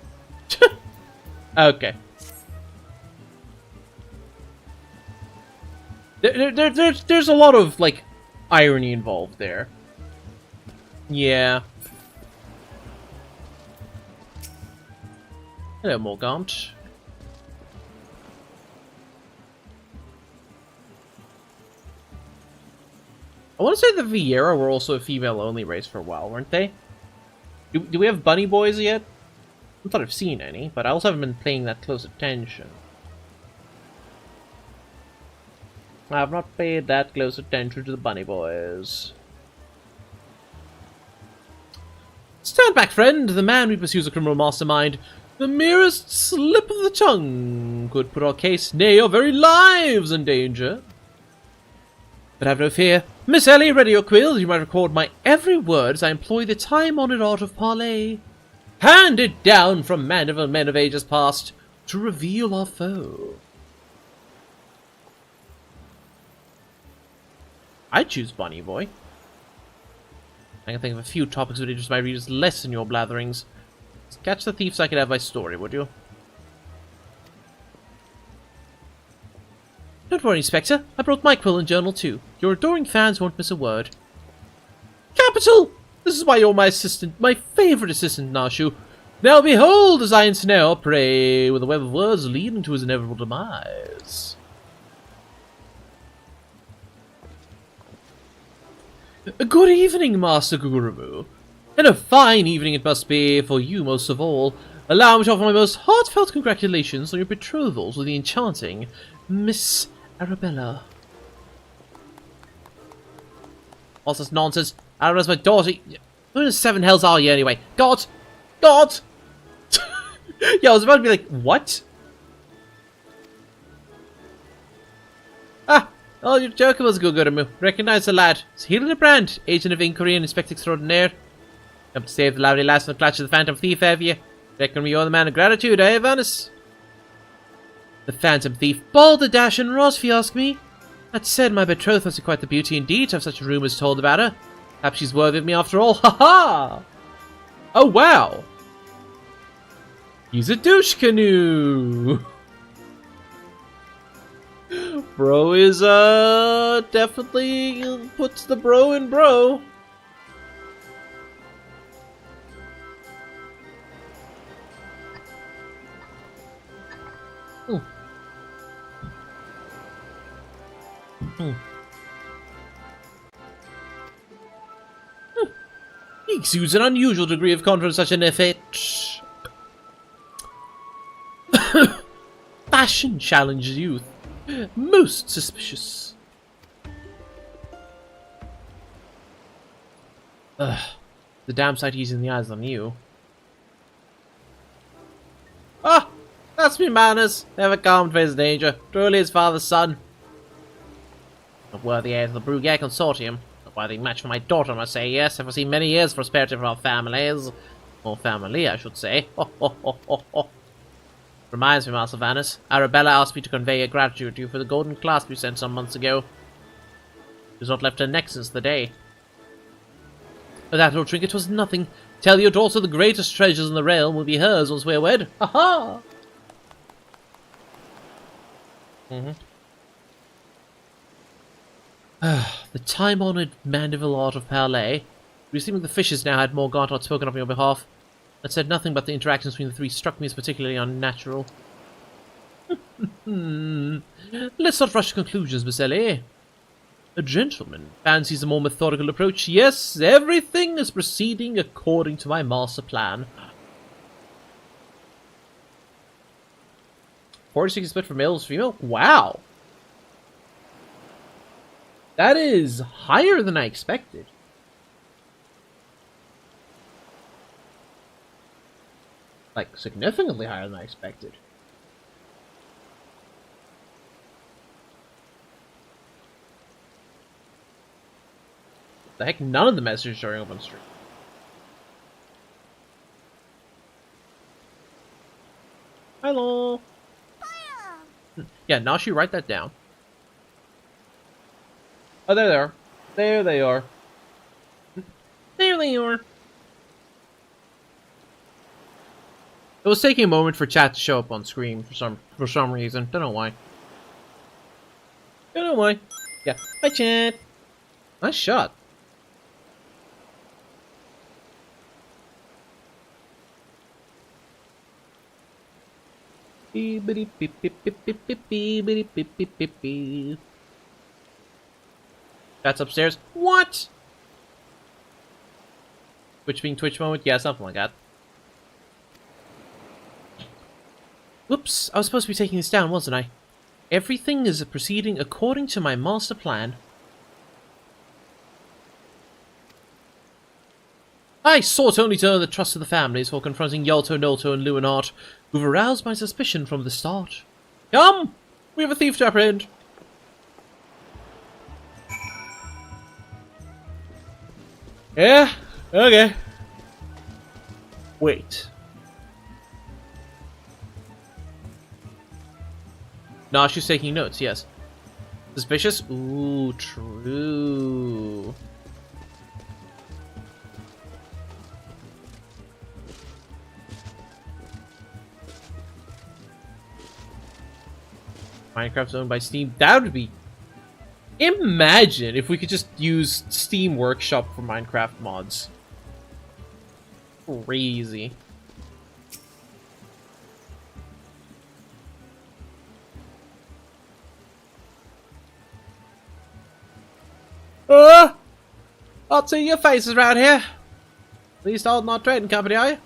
Okay. There's a lot of, like, irony involved there. Yeah. Hello, Morgant. I want to say the Vieira were also a female-only race for a while, weren't they? Do we have bunny boys yet? I thought I've seen any, but I also haven't been paying that close attention. I have not paid that close attention to the bunny boys. Stand back, friend! The man we pursue is a criminal mastermind. The merest slip of the tongue could put our case, nay, our very lives in danger. But have no fear. Miss Ellie, ready your quill. You might record my every word as I employ the time-honored art of parley. Handed down from men of ages past to reveal our foe. I'd choose Bunny Boy. I can think of a few topics that would interest my readers less than your blatherings. Let's catch the thief so I could have my story, would you? Don't worry, Inspector. I brought my quill and journal too. Your adoring fans won't miss a word. Capital! This is why you're my assistant, my favourite assistant, Nashu. Now behold, as I ensnare our prey with a web of words leading to his inevitable demise. Good evening, Master Guru. And a fine evening it must be for you most of all. Allow me to offer my most heartfelt congratulations on your betrothals with the enchanting Miss Arabella. What's this nonsense? Arabella's my daughter. Who in the seven hells are you anyway? God! God! Yeah, I was about to be like, what? Ah! Oh, your joke was good, Gurmu. Recognize the lad. It's Hildebrand, agent of inquiry and inspector extraordinaire. Come to save the lovely lass from the clutch of the phantom thief, have you? Reckon we owe the man a gratitude, eh, Vanis? The phantom thief, balderdash and Ross, if you ask me. That said, my betrothed must be quite the beauty indeed to have such rumours told about her. Perhaps she's worthy of me after all. Ha ha! Oh wow! He's a douche canoe! Bro is, definitely puts the bro in bro. Ooh. Hmm. He exudes an unusual degree of confidence, such an effect. Fashion challenged youth. Most suspicious. Ugh. The damn sight he's in the eyes on you. Ah! That's me, manners. Never calmed for his danger. Truly his father's son. A worthy heir to the Brugere Consortium. A worthy match for my daughter, I must say, yes. Have seen many years prosperity for our families. Or family, I should say. Ho, ho, ho, ho, ho. Reminds me, Master Vanis. Arabella asked me to convey her gratitude to you for the golden clasp you sent some months ago. She's not left her neck since the day. But that little trinket was nothing. Tell your daughter the greatest treasures in the realm will be hers once we're wed. Ha ha! The time-honored Mandeville art of parley. Receiving the fishes now had Morgant outspoken on your behalf. That said, nothing but the interactions between the three struck me as particularly unnatural. Let's not rush to conclusions, Miss Ellie. A gentleman fancies a more methodical approach. Yes, everything is proceeding according to my master plan. 40-60 split for males, female? Wow! That is higher than I expected. Like, significantly higher than I expected. The heck, none of the messages showing up on stream. Hello. Yeah, Nashi, write that down. Oh, there they are. There they are. There they are. It was taking a moment for chat to show up on screen for some reason. Don't know why. Don't know why. Yeah. Hi, chat. Nice shot. That's upstairs. What? Twitch being Twitch moment? Yeah, something like that. Whoops, I was supposed to be taking this down, wasn't I? Everything is proceeding according to my master plan. I sought only to earn the trust of the families for confronting Yalto, Nolto, and Leonhardt, who've aroused my suspicion from the start. Come! We have a thief to apprehend. Yeah? Okay. Wait. Nah, she's taking notes, yes. Suspicious? Ooh, true. Minecraft's owned by Steam. That would be... Imagine if we could just use Steam Workshop for Minecraft mods. Crazy. I'll see your faces around here. At least Old Knot Trading Company, are you?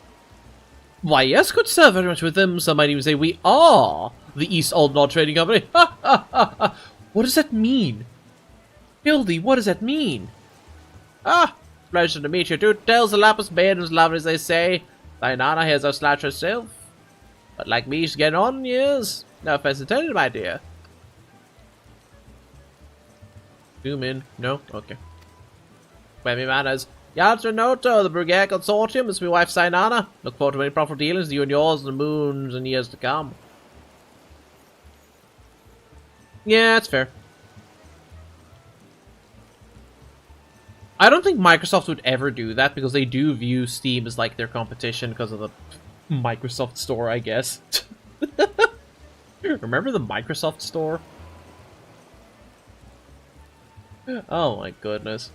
Why, yes, good sir, very much with them. Some might even say we are the East Old Knot Trading Company. Ha ha ha ha. What does that mean? Buildy, what does that mean? Ah, pleasure to meet you. Two tells the lapis maidens lovely, as they say. Thy nana here's our slouch herself. But like me, she's getting on in years. No offense intended, my dear. Zoom in. No? Okay. Where me manners. Yalter Noto, the Brigade Consortium, is my wife Sainana. Look forward to any profitable dealings with you and yours in the moons and years to come. Yeah, that's fair. I don't think Microsoft would ever do that because they do view Steam as like their competition because of the Microsoft Store, I guess. Remember the Microsoft Store? Oh my goodness.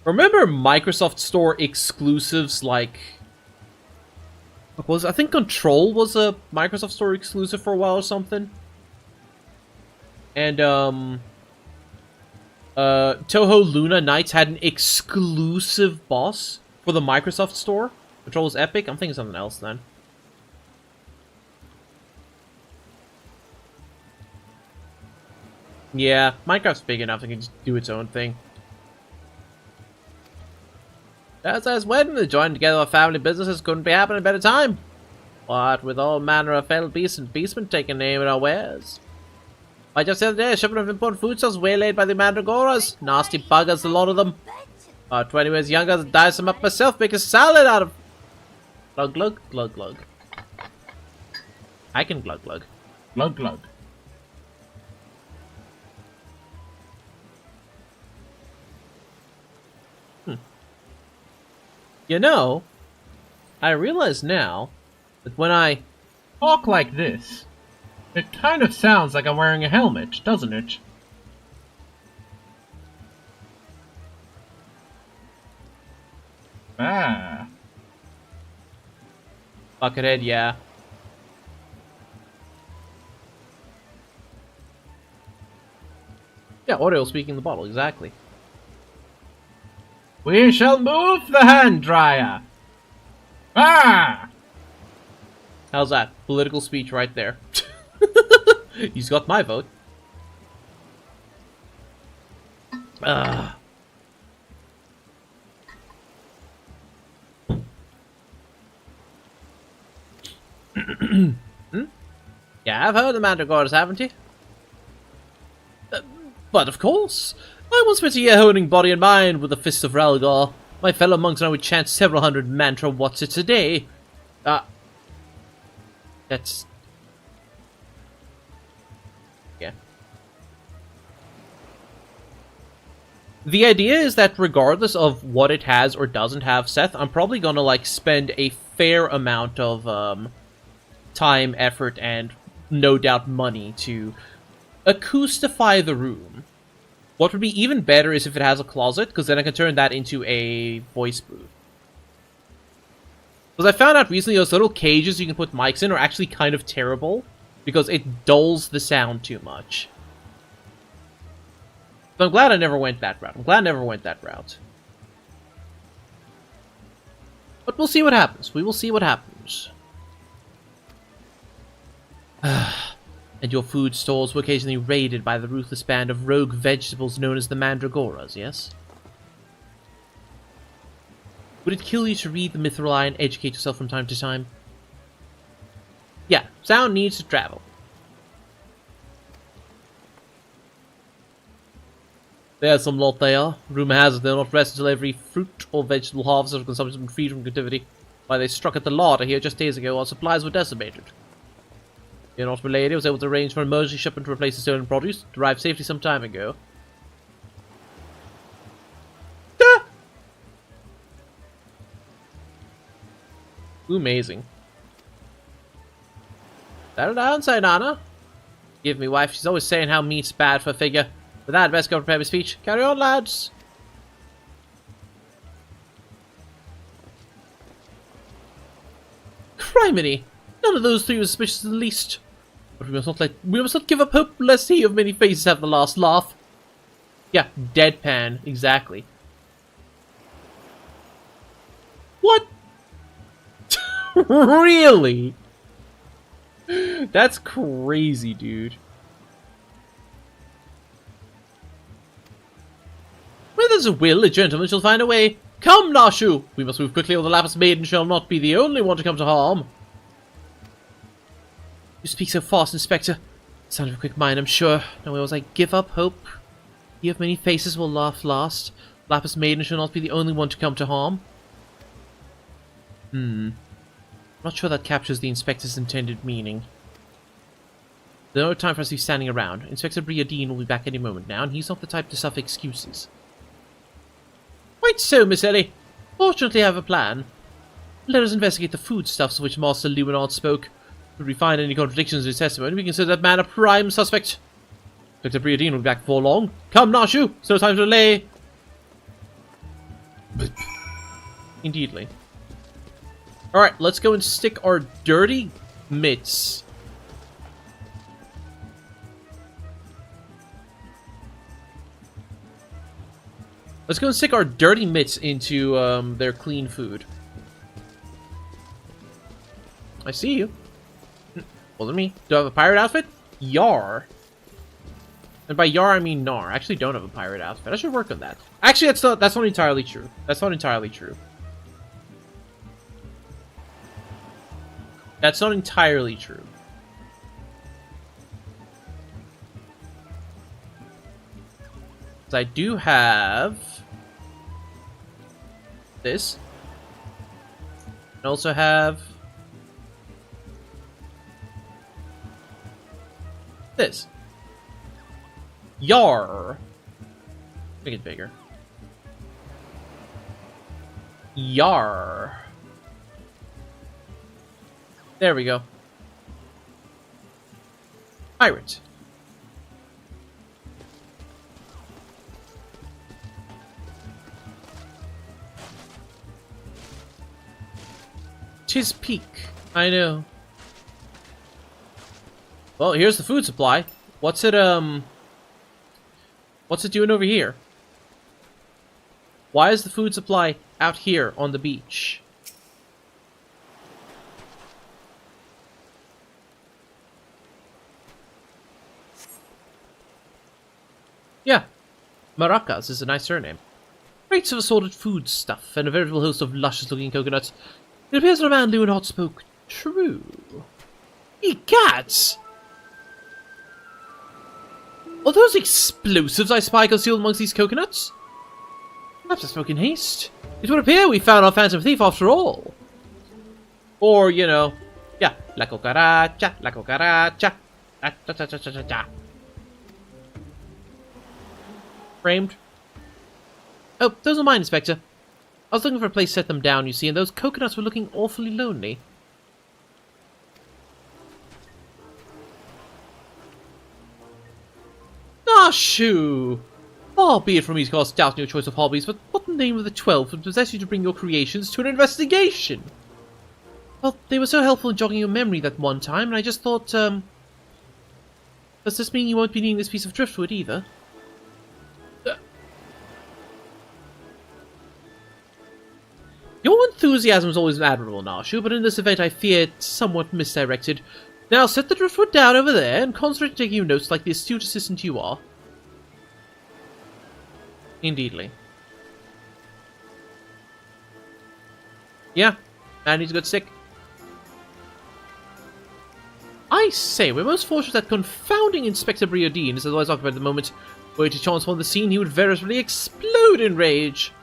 Remember Microsoft Store exclusives like... What was it? I think Control was a Microsoft Store exclusive for a while or something. And, Toho Luna Knights had an exclusive boss for the Microsoft Store. Control was epic. I'm thinking something else then. Yeah, Minecraft's big enough it can just do its own thing. As I was waiting to join together with family businesses couldn't be happening at a better time. What with all manner of failed beasts and beastmen taking aim at our wares. I just the other day, a shipment of imported foodstuffs waylaid by the Mandragoras. Nasty buggers, a lot of them. 20 years younger, dice them up myself, make a salad out of... Glug glug, glug glug. I can glug glug. Glug glug. You know, I realize now that when I Talk like this, it kind of sounds like I'm wearing a helmet, doesn't it? Ah. Buckethead, yeah. Yeah, Oreo speaking the bottle, exactly. We shall move the hand dryer. Ah! How's that? Political speech right there. He's got my vote. Yeah, I've heard the Mandragoras, haven't you? But of course. I once spent a year honing body and mind with the Fist of Ralgar. My fellow monks and I would chant several hundred mantra whatsits a day. That's... Yeah. The idea is that regardless of what it has or doesn't have, Seth, I'm probably gonna, like, spend a fair amount of, time, effort, and no doubt money to acoustify the room. What would be even better is if it has a closet, because then I can turn that into a voice booth. Because I found out recently those little cages you can put mics in are actually kind of terrible, because it dulls the sound too much. So I'm glad I never went that route. But we'll see what happens. We will see what happens. And your food stores were occasionally raided by the ruthless band of rogue vegetables known as the Mandragoras, yes? Would it kill you to read the Mithril and educate yourself from time to time? Yeah, sound needs to travel. There's some lot they are. Rumour has it they'll not rest until every fruit or vegetable harvest of consumption has been freed from captivity. Why, they struck at the larder here just days ago while supplies were decimated. The Honorable Lady was able to arrange for an emergency shipment to replace the stolen produce, to arrive safely some time ago. Ah! Amazing. Settle down, Sainana. Give me wife, she's always saying how meat's bad for a figure. With that, best go prepare my speech. Carry on, lads. Criminy! None of those three was suspicious in the least. But we must not give up hope, lest he of many faces have the last laugh. Yeah, deadpan, exactly. What? Really? That's crazy, dude. Where there's a will, a gentleman shall find a way. Come, Nashu! We must move quickly, or the Lapis Maiden shall not be the only one to come to harm. You speak so fast, Inspector. Sound of a quick mind, I'm sure. No way was I give up hope. He of many faces will laugh last. Lapis Maiden should not be the only one to come to harm. Not sure that captures the Inspector's intended meaning. There's no time for us to be standing around. Inspector Briodine will be back any moment now, and he's not the type to suffer excuses. Quite so, Miss Ellie. Fortunately, I have a plan. Let us investigate the foodstuffs of which Master Luminard spoke. If we find any contradictions in his testimony, we consider that man a prime suspect. Inspector Briodine will be back before long. Come, Nashu! It's no time to delay! Indeedly. Alright, let's go and stick our dirty mitts. Let's go and stick our dirty mitts into their clean food. I see you. Well, me. Do I have a pirate outfit? Yar. And by yar, I mean nar. I actually don't have a pirate outfit. I should work on that. Actually, that's not entirely true. That's not entirely true. That's not entirely true. I do have this. I also have this. Yar. Make it bigger. Yar. There we go. Pirate. Tis peak. I know. Well, here's the food supply. What's it doing over here? Why is the food supply out here on the beach? Yeah, Maracas is a nice surname. Rates of assorted food stuff and a veritable host of luscious-looking coconuts. It appears that a man Lewenhart spoke true. Egats! Are those explosives I spy concealed amongst these coconuts? Perhaps I spoke in haste. It would appear we found our phantom thief after all. Or, you know, yeah, la cucaracha, la cucaracha, cha cha cha cha cha cha. Framed. Oh, those are mine, Inspector. I was looking for a place to set them down, you see, and those coconuts were looking awfully lonely. Ah, shoo! Far be it from me to cast doubt in your choice of hobbies, but what in the name of the 12 would possess you to bring your creations to an investigation? Well, they were so helpful in jogging your memory that one time, and I just thought, does this mean you won't be needing this piece of driftwood either? Your enthusiasm is always admirable, Narshu, but in this event I fear it's somewhat misdirected. Now set the driftwood down over there and concentrate on taking your notes like the astute assistant you are. Indeedly. Yeah, man needs a good stick. I say, we're most fortunate that confounding Inspector Briodine is otherwise occupied at the moment. Were to chance upon the scene, he would veritably explode in rage.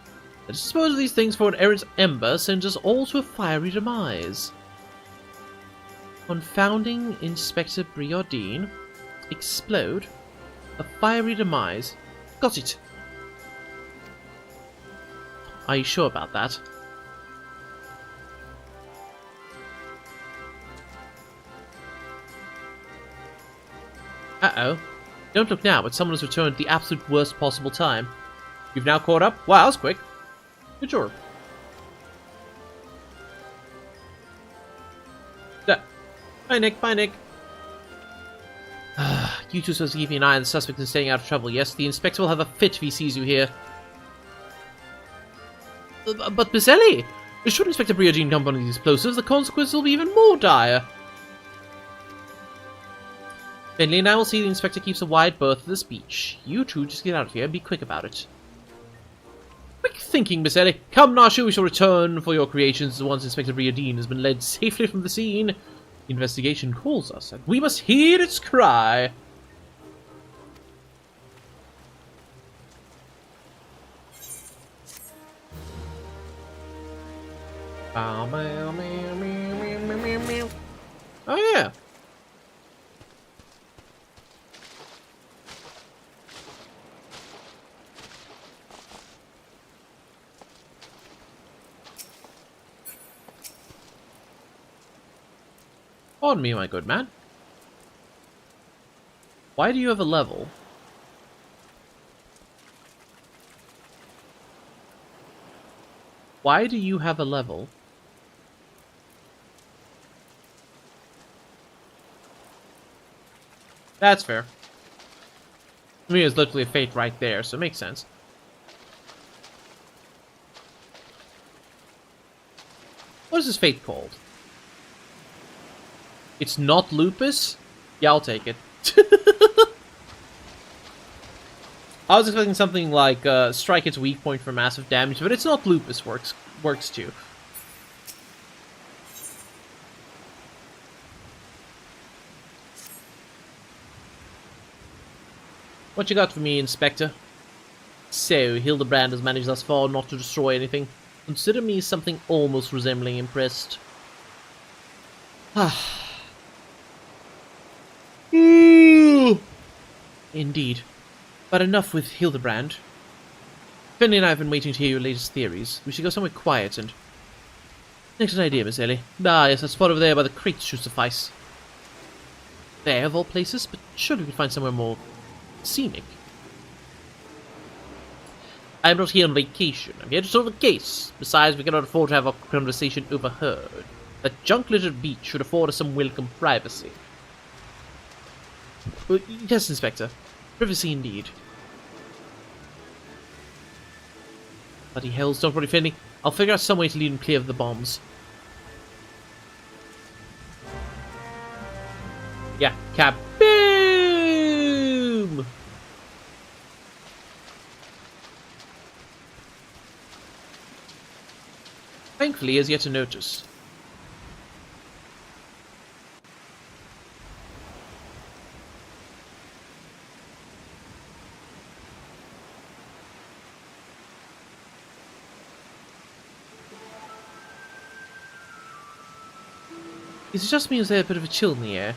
Let us dispose of these things, for an errant ember sends us all to a fiery demise. Confounding Inspector Briodine. Explode. A fiery demise. Got it. Are you sure about that? Uh-oh. Don't look now, but someone has returned at the absolute worst possible time. You've now caught up? Wow, that was quick. Good job. There. Bye, Nick. Bye, Nick. You two supposed to keep an eye on the suspect and staying out of trouble, yes? The inspector will have a fit if he sees you here. But Miss Ellie! Should Inspector Briodine come upon these explosives, the consequences will be even more dire. Finley and I will see the inspector keeps a wide berth of this beach. You two just get out of here and be quick about it. Quick thinking, Miss Ellie. Come, Narshu, we shall return for your creations once Inspector Briodine has been led safely from the scene. The investigation calls us, and we must heed its cry. Oh yeah. Pardon me, my good man. Why do you have a level? Why do you have a level? That's fair. I mean, it's literally a fate right there, so it makes sense. What is this fate called? It's not lupus? Yeah, I'll take it. I was expecting something like strike its weak point for massive damage, but it's not lupus works too. What you got for me, Inspector? So, Hildebrand has managed thus far not to destroy anything. Consider me something almost resembling impressed. Indeed. But enough with Hildebrand. Finley and I have been waiting to hear your latest theories. We should go somewhere quiet and... Next idea, Miss Ellie. Ah, yes, that spot over there by the crates should suffice. There, of all places, but surely we could find somewhere more... scenic. I'm not here on vacation. I'm here to solve a case. Besides, we cannot afford to have our conversation overheard. That junk-littered beach should afford us some welcome privacy. Yes, Inspector. Privacy indeed. Bloody hells, don't worry, Finley. I'll figure out some way to lead him clear of the bombs. Yeah, kaboom! Thankfully, he has yet to notice. Is it just me or is there a bit of a chill in the air?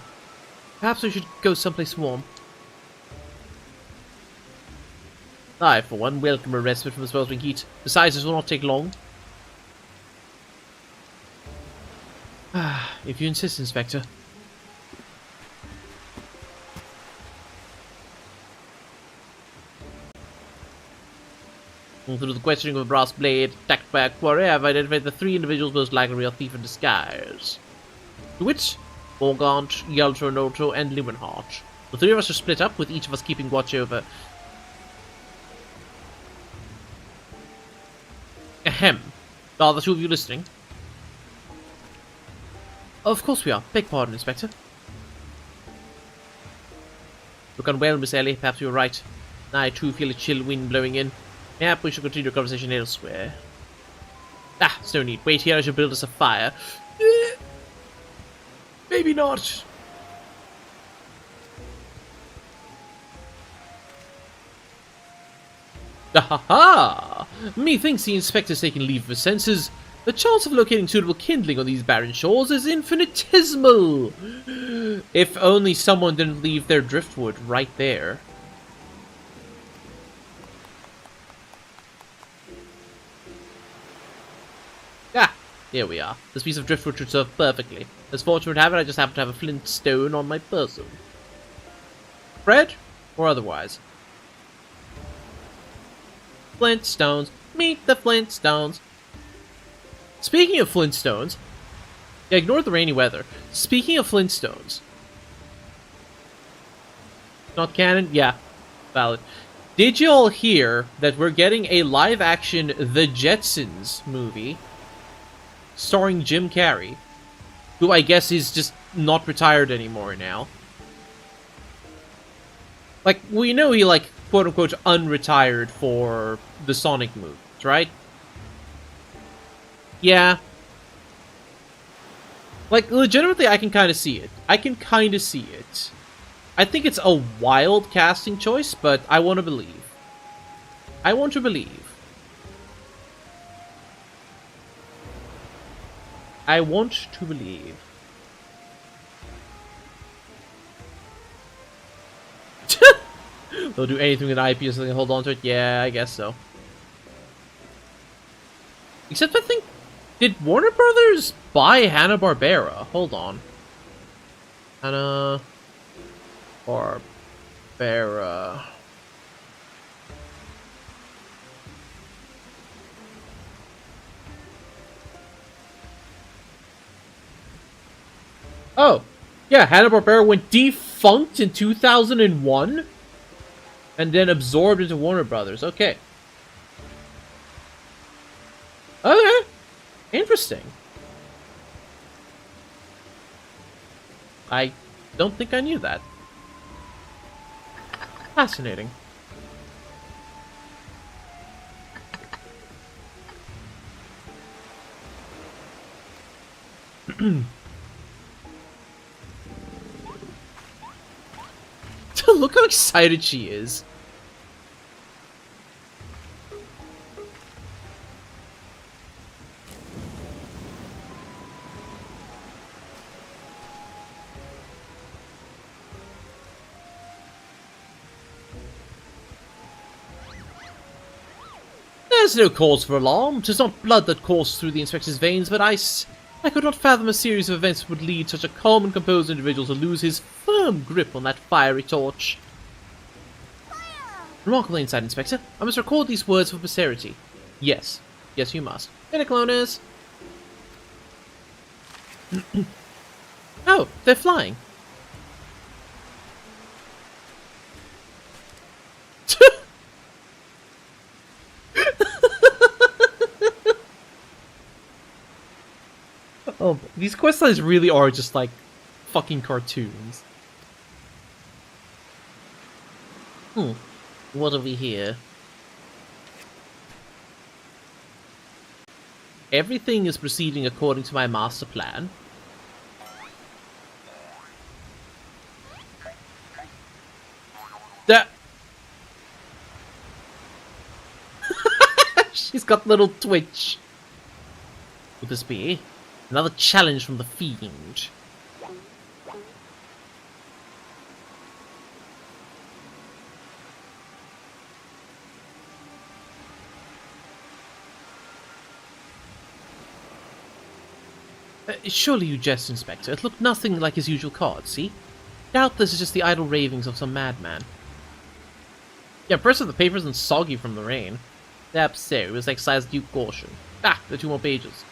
Perhaps we should go someplace warm. I, for one, welcome a respite from the sweltering heat. Besides, this will not take long. If you insist, Inspector. Through the questioning of a brass blade, attacked by a quarry, I have identified the 3 individuals most likely to be a thief in disguise. To wit, Morgaunt, Yaltronotto, and Lumenhart. The 3 of us are split up, with each of us keeping watch over... Ahem. Are the 2 of you listening? Of course we are. Beg pardon, Inspector. Look unwell, Miss Ellie. Perhaps you're right. I, too, feel a chill wind blowing in. Yep, we should continue our conversation elsewhere. Ah, there's no need. Wait here, I shall build us a fire. Maybe not. Ha! Methinks the Inspector's taken leave of his senses. The chance of locating suitable kindling on these barren shores is infinitesimal. If only someone didn't leave their driftwood right there. Ah, here we are. This piece of driftwood should serve perfectly. As fortune would have it, I just happen to have a flint stone on my person. Bread? Or otherwise? Flintstones. Meet the Flintstones. Speaking of Flintstones... Yeah, ignore the rainy weather. Speaking of Flintstones... Not canon? Yeah. Valid. Did you all hear that we're getting a live-action The Jetsons movie starring Jim Carrey, who I guess is just not retired anymore now? Like, we know he, like, quote-unquote unretired for the Sonic movies, right? Yeah. Like, legitimately, I can kind of see it. I can kind of see it. I think it's a wild casting choice, but I want to believe. I want to believe. I want to believe. They'll do anything with IP so they can hold on to it? Yeah, I guess so. Except I think... Did Warner Brothers buy Hanna-Barbera? Hold on. Hanna-Barbera... Oh, yeah, Hanna-Barbera went defunct in 2001 and then absorbed into Warner Brothers. Okay. Okay. Interesting. I don't think I knew that. Fascinating. Look how excited she is. There's no cause for alarm. 'Tis not blood that courses through the inspector's veins, but ice. I could not fathom a series of events that would lead such a calm and composed individual to lose his firm grip on that fiery torch. Remarkable insight, Inspector. I must record these words for posterity. Yes. Yes, you must. Hey, cloners. Oh, they're flying. Oh, these quest lines really are just like fucking cartoons. What have we here? Everything is proceeding according to my master plan. That she's got little twitch. Would this be another challenge from the fiend? Surely you jest, Inspector. It looked nothing like his usual card, see? Doubt this is just the idle ravings of some madman. Yeah, press of the paper isn't soggy from the rain. Perhaps so, it was exercise due caution. Ah, there are 2 more pages.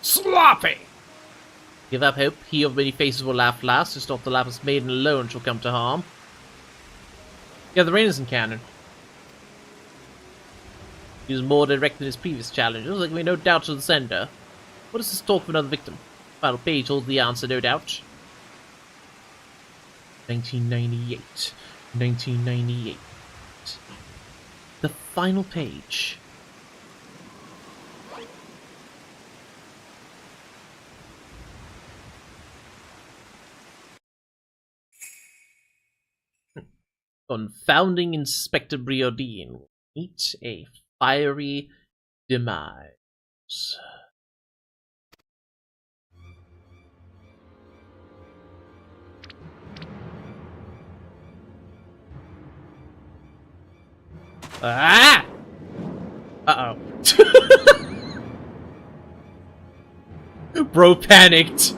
Sloppy! Give up hope, he of many faces will laugh last, it's not the lapis maiden alone shall come to harm. Yeah, the rain isn't canon. He was more direct than his previous challenges, there can be no doubt to the sender. What is this talk of another victim? Final page holds the answer, no doubt. 1998. 1998. The final page. Confounding Inspector Briodine will meet a fiery demise. Ah! Uh-oh. Bro panicked.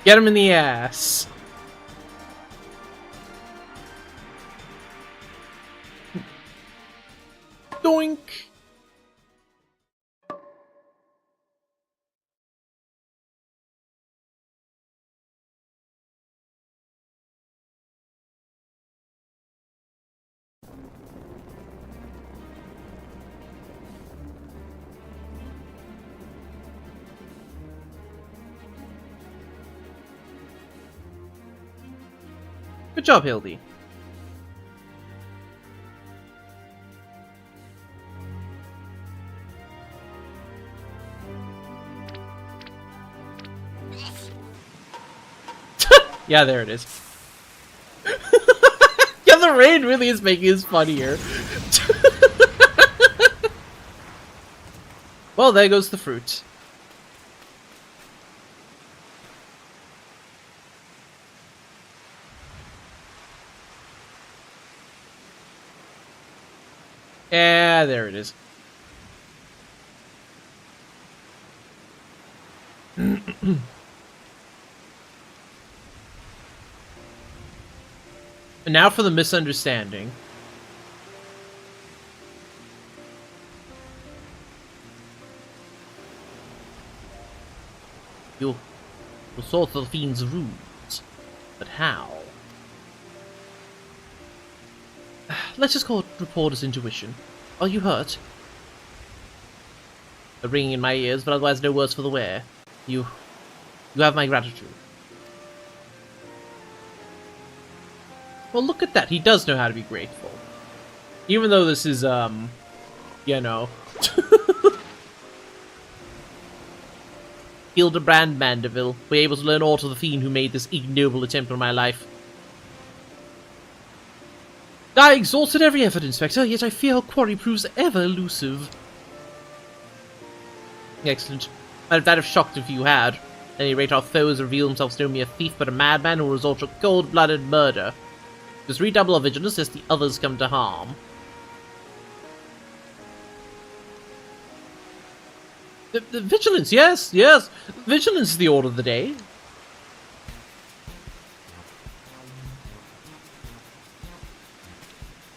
Get him in the ass. Doink. Good job, Hildy. Yeah, there it is. Yeah, the rain really is making this funnier. Well, there goes the fruit. Yeah, there it is. And now for the misunderstanding. You sought the fiend's runes, but how? Let's just call it reporter's intuition. Are you hurt? A ringing in my ears, but otherwise no worse for the wear. You have my gratitude. Well, look at that. He does know how to be grateful. Even though this is, you know. Hildebrand Mandeville, were able to learn all to the fiend who made this ignoble attempt on my life. I exhausted every effort, Inspector, yet I fear our quarry proves ever elusive. Excellent. I'd have shocked if you had. At any rate, our foes reveal themselves no mere thief, but a madman who will resort to cold-blooded murder. Just redouble our vigilance lest the others come to harm. The vigilance, yes. Vigilance is the order of the day.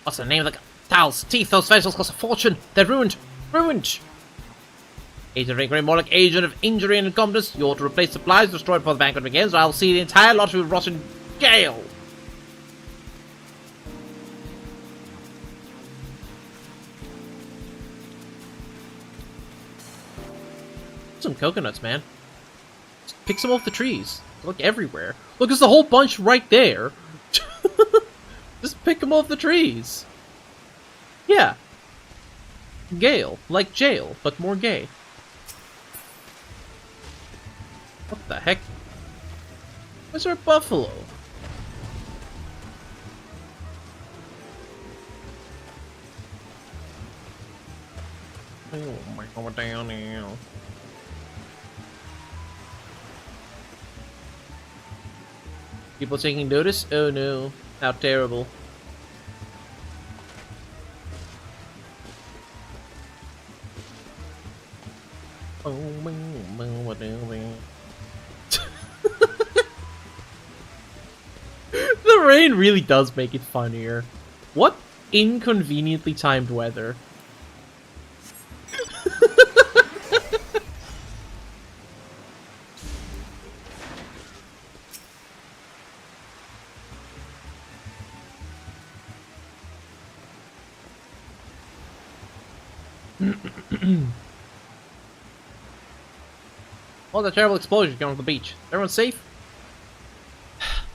What's the name of the towels? Teeth, those vegetables cost a fortune. They're ruined. Agent of Incremonic, agent of injury and incompetence. You ought to replace supplies destroyed before the banquet begins, or I'll see the entire lot of you rot in jail. Some coconuts, man. Just pick some off the trees. Look everywhere. Look, there's a whole bunch right there. Just pick them off the trees. Yeah. Gale. Like jail, but more gay. What the heck? Where's our buffalo? Oh my god, down now. People taking notice? Oh no. How terrible. The rain really does make it funnier. What inconveniently timed weather. Oh, the terrible explosion going on the beach. Everyone safe?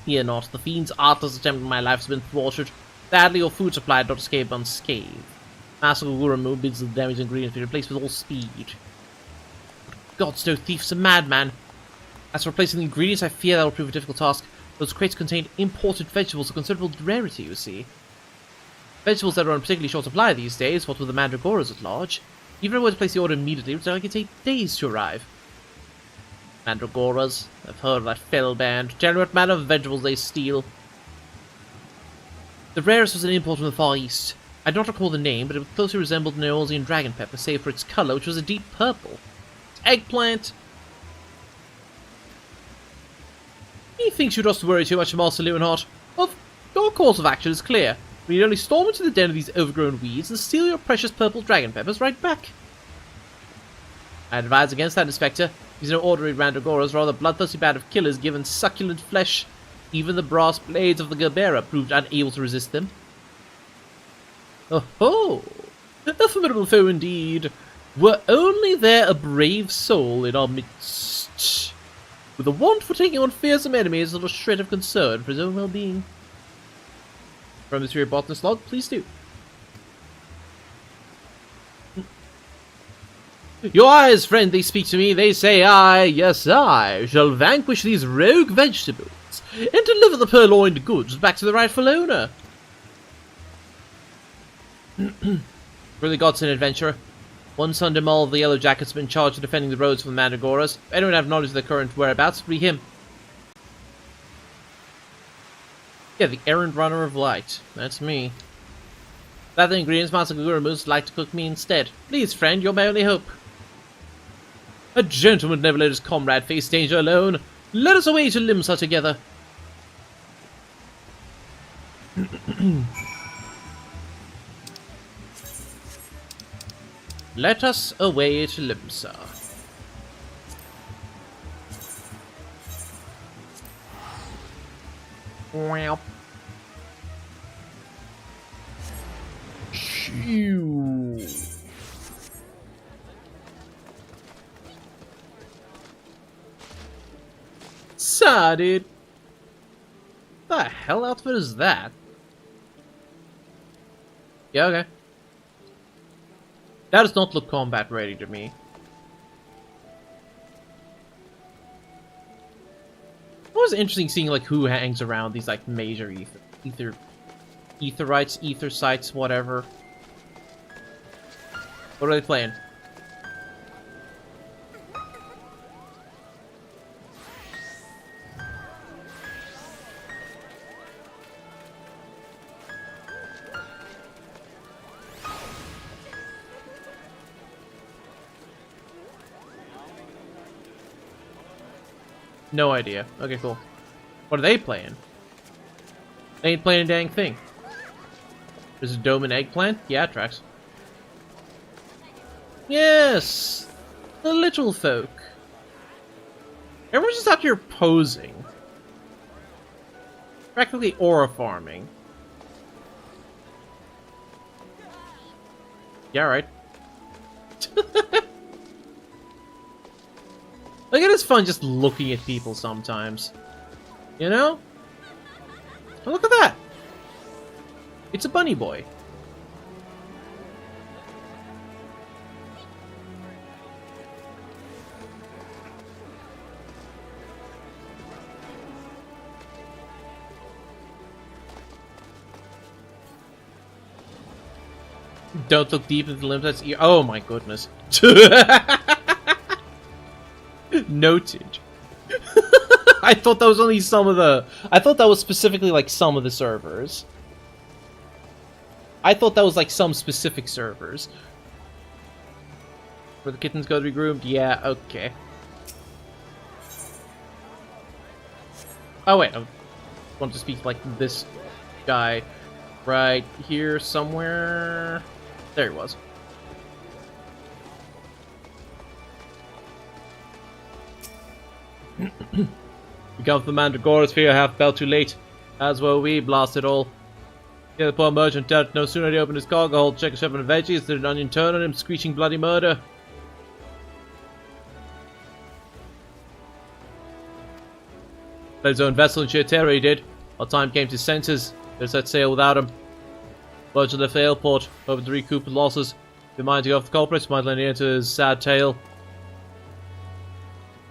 Fear not. The fiend's artless attempt on my life has been thwarted. Sadly, your food supply did not escape unscathed. Master Guguramu bids the damaged ingredients be replaced with all speed. God's no thief's a madman. As for replacing the ingredients, I fear that will prove a difficult task. Those crates contain imported vegetables of considerable rarity, you see. Vegetables that are on particularly short supply these days, what with the mandragoras at large. Even if I were to place the order immediately, it would take days to arrive. Mandragoras, I've heard of that fell band. Tell me what manner of vegetables they steal. The rarest was an import from the Far East. I do not recall the name, but it closely resembled an Eolzian dragon pepper, save for its colour, which was a deep purple. Eggplant! Methinks you just worry too much, Master Leonhardt. Your course of action is clear. We need only storm into the den of these overgrown weeds and steal your precious purple dragon peppers right back. I advise against that, Inspector. These are no ordinary mandragoras, rather a bloodthirsty band of killers given succulent flesh. Even the brass blades of the Gerbera proved unable to resist them. Oh ho! A formidable foe indeed. Were only there a brave soul in our midst, with a want for taking on fearsome enemies and a shred of concern for his own well-being. from the Spirit Botanist log, please do. Your eyes, friend, they speak to me, they say I, yes I, shall vanquish these rogue vegetables, and deliver the purloined goods back to the rightful owner. Really God's an adventurer. One Sunday Mall of the Yellow Jackets has been charged with defending the roads from the Mandragoras. If anyone have knowledge of the current whereabouts, it would be him. Yeah, the errand runner of light. That's me. Without the ingredients, Master Guru Moose would like to cook me instead. Please, friend, you're my only hope. A gentleman never let his comrade face danger alone. Let us away to Limsa together. Let us away to Limsa. Wow. Shoo. Saw, dude. What the hell outfit is that? Yeah, okay. That does not look combat ready to me. It was interesting seeing like who hangs around these like major etherites, ether sites, whatever. What are they playing? No idea. Okay, cool. What are they playing? They ain't playing a dang thing. There's a dome and eggplant? Yeah, it tracks. Yes! The little folk. Everyone's just out here posing. Practically aura farming. Yeah, right. Like, it is fun just looking at people sometimes. You know? Oh, look at that! It's a bunny boy. Don't look deep into the limbs. That's oh my goodness. Noted. I thought that was only some of the... I thought that was specifically like some of the servers. I thought that was like some specific servers. Where the kittens go to be groomed? Yeah, okay. Oh wait, I want to speak to, like, this guy right here somewhere. There he was. We come from the Mandragora's fear half fell too late. As well we, blast it all. Yeah, the poor merchant dead. No sooner did he open his cargo hold, check a shipment of veggies, did an onion turn on him, screeching bloody murder. Let his own vessel in sheer terror he did. While time came to his senses, they set sail without him. Merchant left the airport, hoping to recoup the losses. If mind to go off the culprits, might lend ear to his sad tale.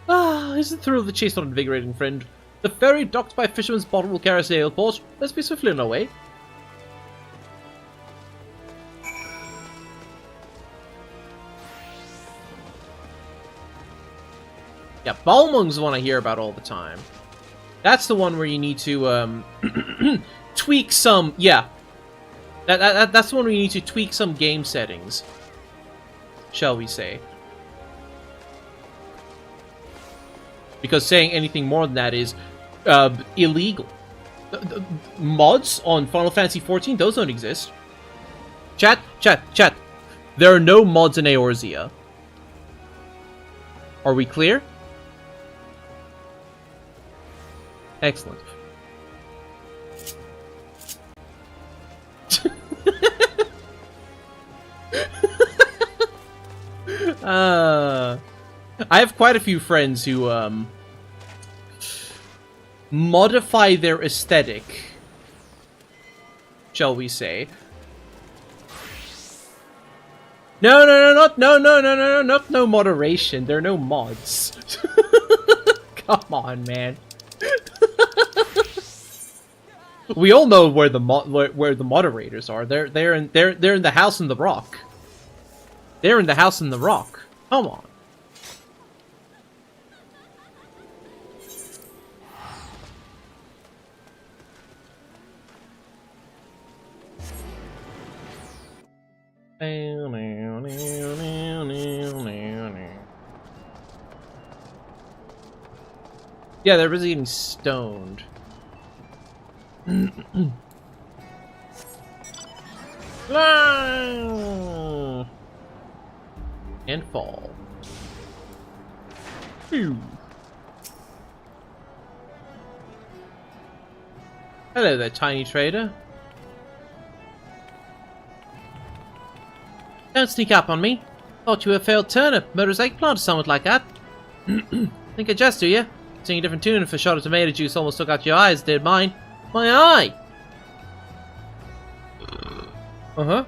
Ah, is the thrill of the chase not invigorating, friend? The ferry docked by Fisherman's Bottom will carry us to the airport. Let's be swiftly on our way. Yeah, Balmung's the one I hear about all the time. That's the one where you need to, tweak some... Yeah. That's the one where you need to tweak some game settings. Shall we say. Because saying anything more than that is illegal. The mods on Final Fantasy XIV, those don't exist. Chat. There are no mods in Eorzea. Are we clear? Excellent. I have quite a few friends who modify their aesthetic shall we say. No, no moderation. There are no mods. Come on, man. We all know where the moderators are. They're in the house in the rock. They're in the house in the rock. Come on. Yeah, they're busy getting stoned. And fall. Phew. Hello there, tiny trader. Don't sneak up on me. Thought you were a failed turnip, murderous eggplant, or something like that. Think I jest to you. Sing a different tune if a shot of tomato juice almost took out your eyes, did mine. My eye! Uh-huh.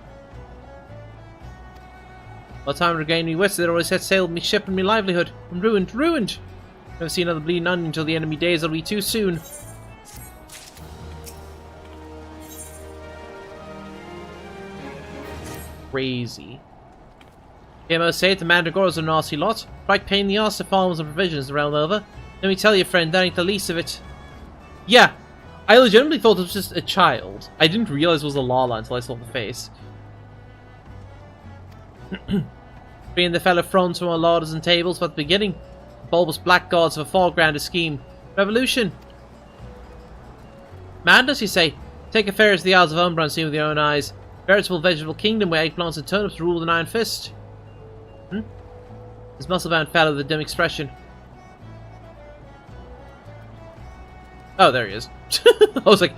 By the time I regained me wits, they'd already set sail with me ship and me livelihood. I'm ruined, ruined! Never see another bleeding onion until the enemy days will be too soon. Crazy. Yeah, I must say, the Mandragoras are a nasty lot. Right pain in the arse to farmers and provisions the realm over. Let me tell you, friend, that ain't the least of it. Yeah, I legitimately thought it was just a child. I didn't realize it was a Lala until I saw the face. Being the fellow fronts from our lauders and tables but the beginning. Bulbous black gods of a far grander scheme. Revolution. Madness, you say? Take affairs to the Isles of Umbra and see with your own eyes. Veritable vegetable kingdom where eggplants and turnips rule with an iron fist. This muscle-bound fellow with a dim expression. Oh, there he is. I was like,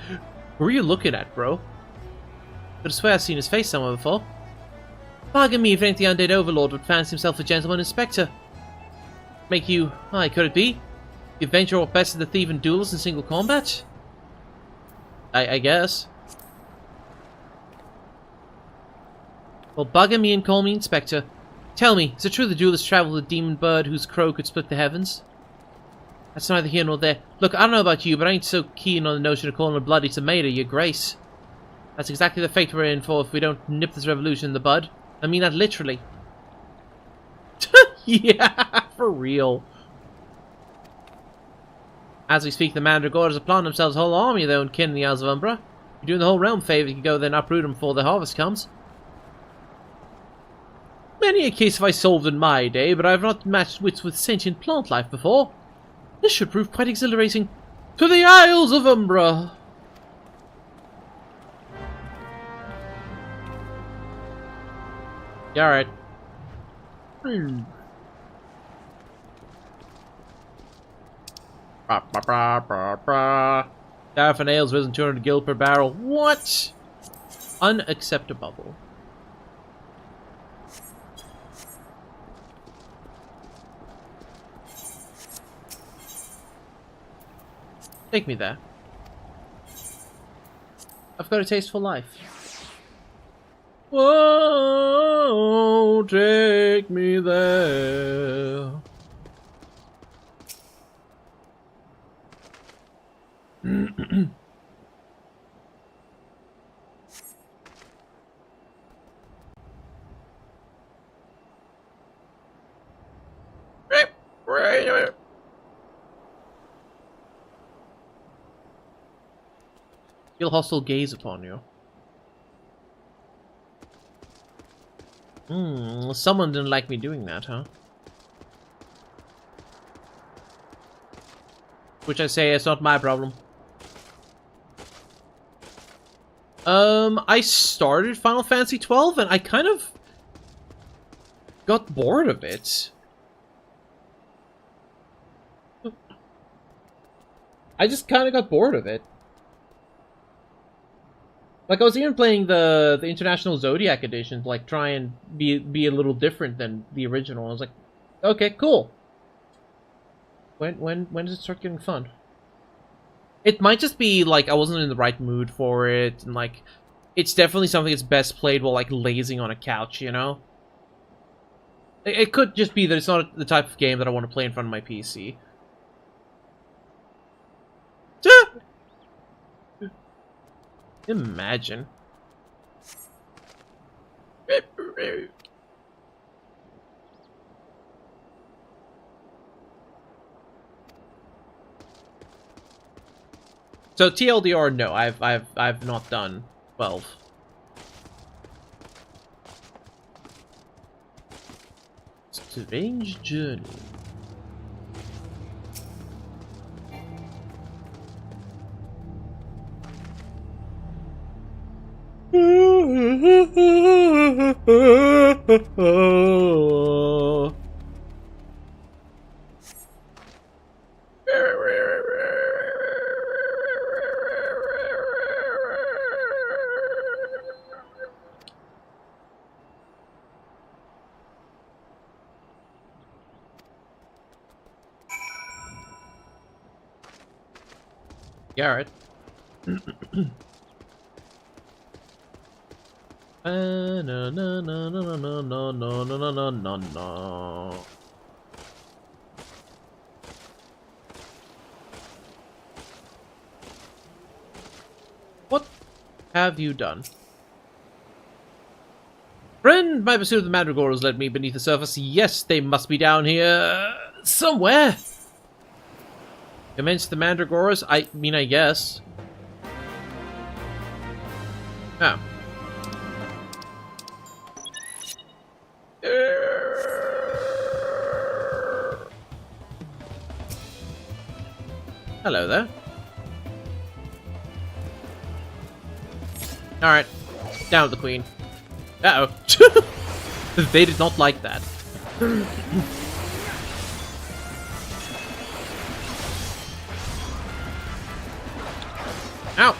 who are you looking at, bro? But I swear I've seen his face somewhere before. Pardon me if ain't the undead overlord would fancy himself a gentleman inspector. Make you... Aye, could it be? The adventurer or best of the thief and duelist in single combat? I guess. Well, bugger me and call me inspector. Tell me, is it true the duelist travelled with a demon bird whose crow could split the heavens? That's neither here nor there. Look, I don't know about you, but I ain't so keen on the notion of calling a bloody tomato, your grace. That's exactly the fate we're in for if we don't nip this revolution in the bud. I mean that literally. Yeah, for real. As we speak, the Mandragoras are planting themselves a whole army of their own kin in the Isles of Umbra. You're doing the whole realm favour if you go there and uproot them before the harvest comes. Many a case have I solved in my day, but I have not matched wits with sentient plant life before. This should prove quite exhilarating. To the Isles of Umbra! Yeah, alright. Tariff and ales risen 200 gil per barrel. What? Unacceptable. Take me there. I've got a taste for life. Whoa, take me there. Feel hostile gaze upon you. Someone didn't like me doing that, huh? Which I say is not my problem. I started Final Fantasy XII and I kind of got bored of it. I just kind of got bored of it. Like, I was even playing the International Zodiac edition to, like, try and be a little different than the original. I was like, okay, cool. When does it start getting fun? It might just be, like, I wasn't in the right mood for it, and, like, it's definitely something that's best played while, like, lazing on a couch, you know? It could just be that it's not the type of game that I want to play in front of my PC. Imagine. So TLDR, no, I've not done 12. Strange journey. Garrett. No, no, no, no, no, no, no, no, no, no, no. What have you done? Friend, my pursuit of the Mandragora led me beneath the surface. Yes, they must be down here somewhere. Commence the Mandragoras? I mean, I guess. Oh. Hello there. Alright. Down with the queen. Uh-oh. They did not like that. Ow!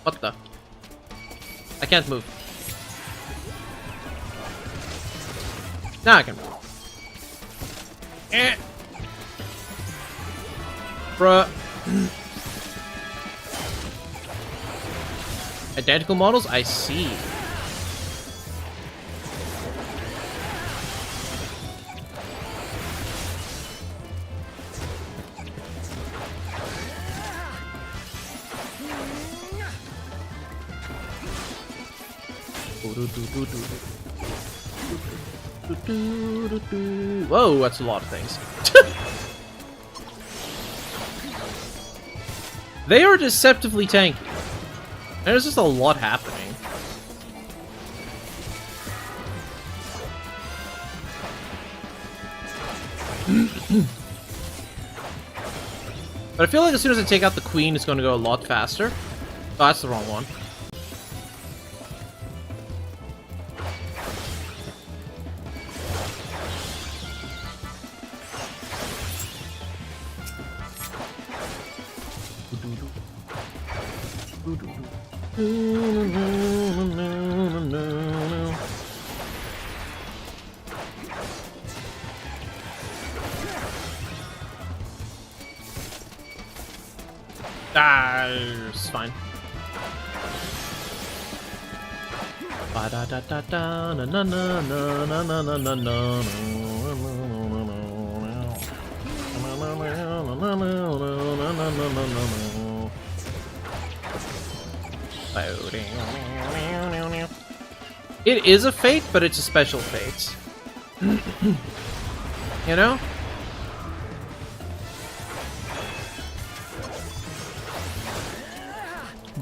What the? I can't move. Now I can move. Bruh. Identical models? I see. Whoa, that's a lot of things. They are deceptively tanky. There's just a lot happening. But I feel like as soon as I take out the queen, it's going to go a lot faster. Oh, that's the wrong one. Ah, it's fine. Ba da da da da na na na na na na na na na. It is a fate, but it's a special fate. You know?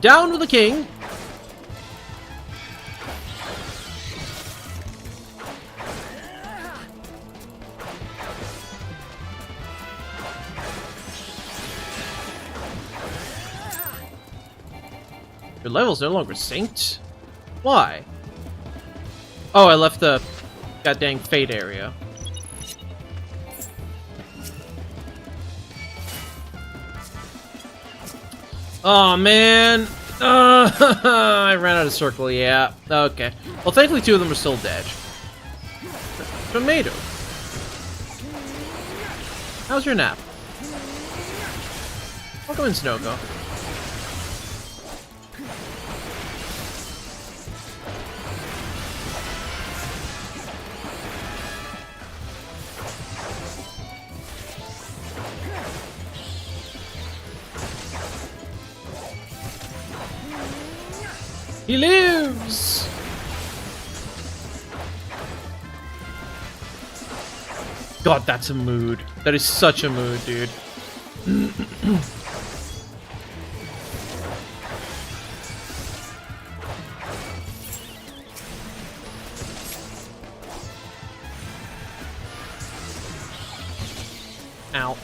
Down with the king. Your level's no longer synced? Why? Oh, I left the goddamn fate area. Oh man, I ran out of circle. Yeah, okay. Well, thankfully 2 of them are still dead. Tomato. How's your nap? Welcome in, Snoko. He lives! God, that's a mood. That is such a mood, dude. Ow.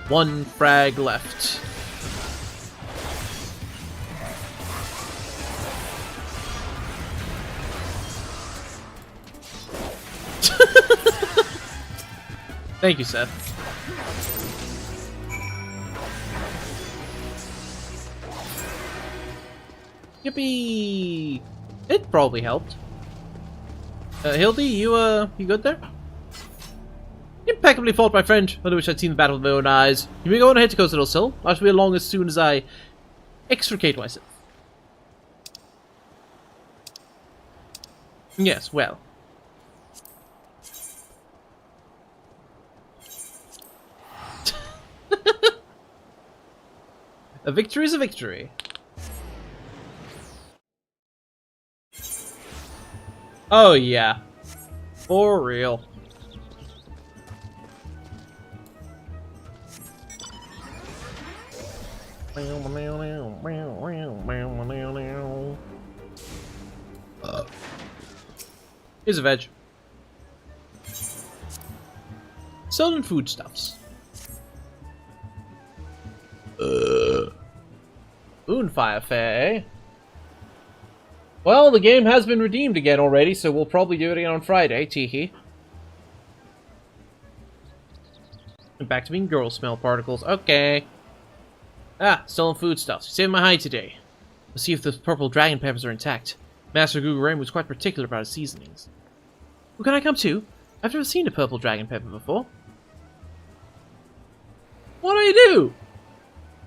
One frag left. Thank you, Seth. Yippee! It probably helped. Hildy, you good there? Impeccably fought, my friend. I wish I'd seen the battle with my own eyes. You may go on ahead to Coast Little Sill. I shall be along as soon as I extricate myself. Yes, well. A victory is a victory. Oh yeah. For real. Here's a veg. Stolen foodstuffs. Bonfire fair, eh? Well, the game has been redeemed again already, so we'll probably do it again on Friday, teehee. And back to being girl smell particles, okay. Ah, stolen foodstuffs. You saved my hide today. Let's see if the purple dragon peppers are intact. Master Guguram was quite particular about his seasonings. Who can I come to? I've never seen a purple dragon pepper before. What do I do?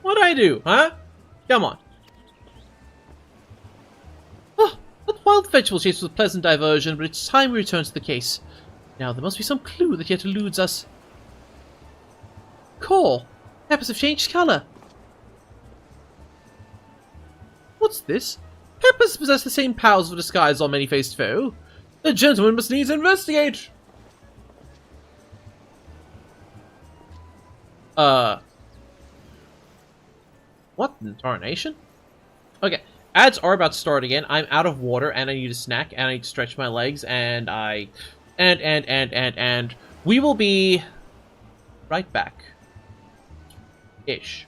What do I do, huh? Come on. Oh, that wild vegetable chase was a pleasant diversion, but it's time we return to the case. Now, there must be some clue that yet eludes us. Core! Peppers have changed colour. What's this? Peppers possess the same powers of disguise on many-faced foe. The gentleman must needs investigate! What in tarnation? Okay, ads are about to start again. I'm out of water, and I need a snack, and I need to stretch my legs, and we will be right back. Ish.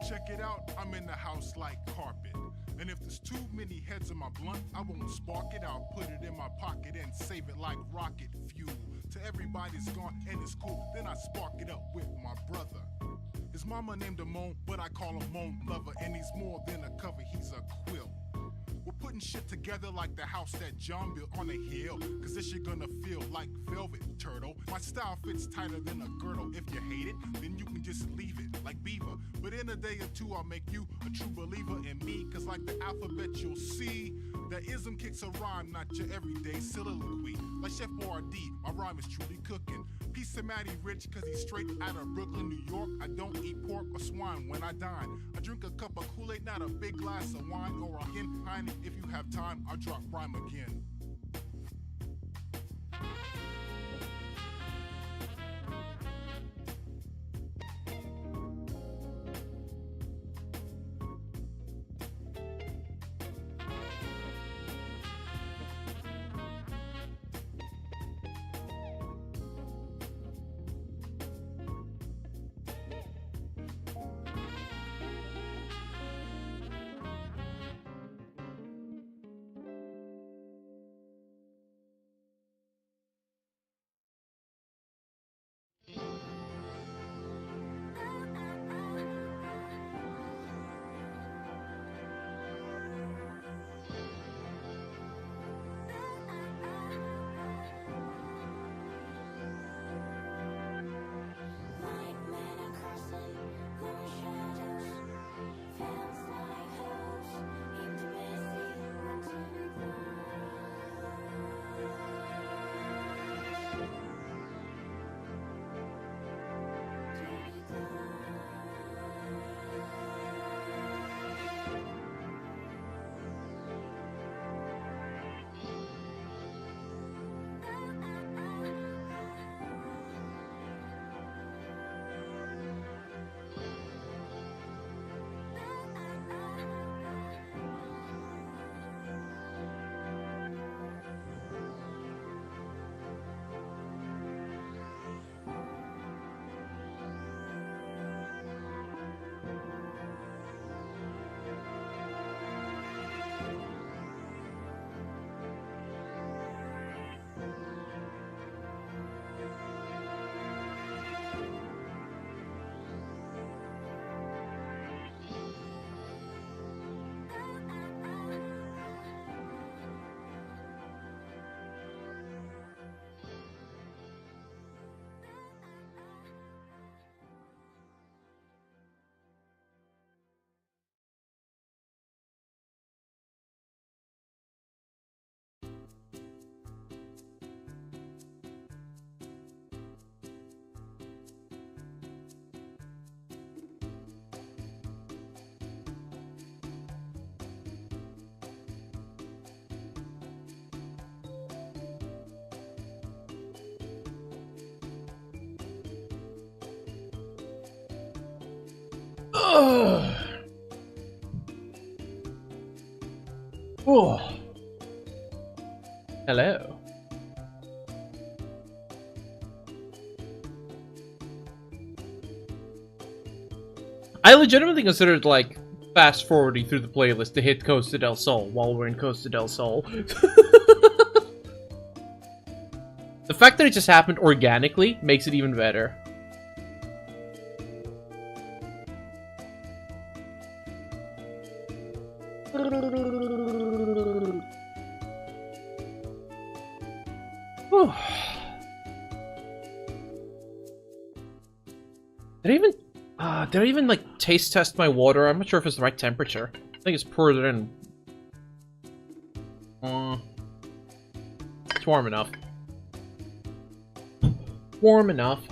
Check it out, I'm in the house like carpet. And if there's too many heads in my blunt, I won't spark it. I'll put it in my pocket and save it like rocket fuel. Till everybody's gone and it's cool, then I spark it up with my brother. His mama named him Moan, but I call him Moan Lover. And he's more than a cover, he's a quilt. We're putting shit together like the house that John built on a hill. Cause this shit gonna feel like velvet, turtle. My style fits tighter than a girdle. If you hate it, then you can just leave it like Beaver. But in a day or two, I'll make you a true believer in me. Cause like the alphabet, you'll see that ism kicks a rhyme, not your everyday soliloquy. Like Chef Boyardee, my rhyme is truly cooking. Peace to Matty Rich, cause he's straight out of Brooklyn, New York. I don't eat pork or swine when I dine. I drink a cup of Kool-Aid, not a big glass of wine or a Heineken. If you have time, I'll drop rhyme again. Oh. Hello. I legitimately considered, like, fast forwarding through the playlist to hit Costa del Sol while we're in Costa del Sol. The fact that it just happened organically makes it even better. Whew. Did I even like taste test my water? I'm not sure if it's the right temperature. I think it's poured in. It's warm enough. Warm enough.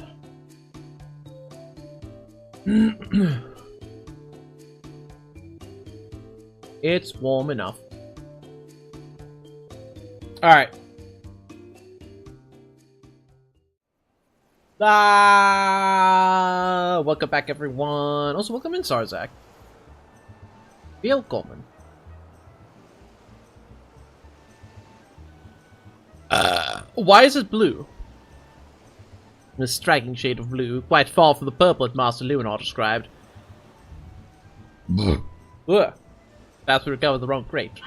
It's warm enough. Alright. Welcome back, everyone. Also, welcome in, Sarzak. Welcome. Why is it blue? A striking shade of blue, quite far from the purple that Master Leonard described. Ugh. That's where we recovered the wrong crate.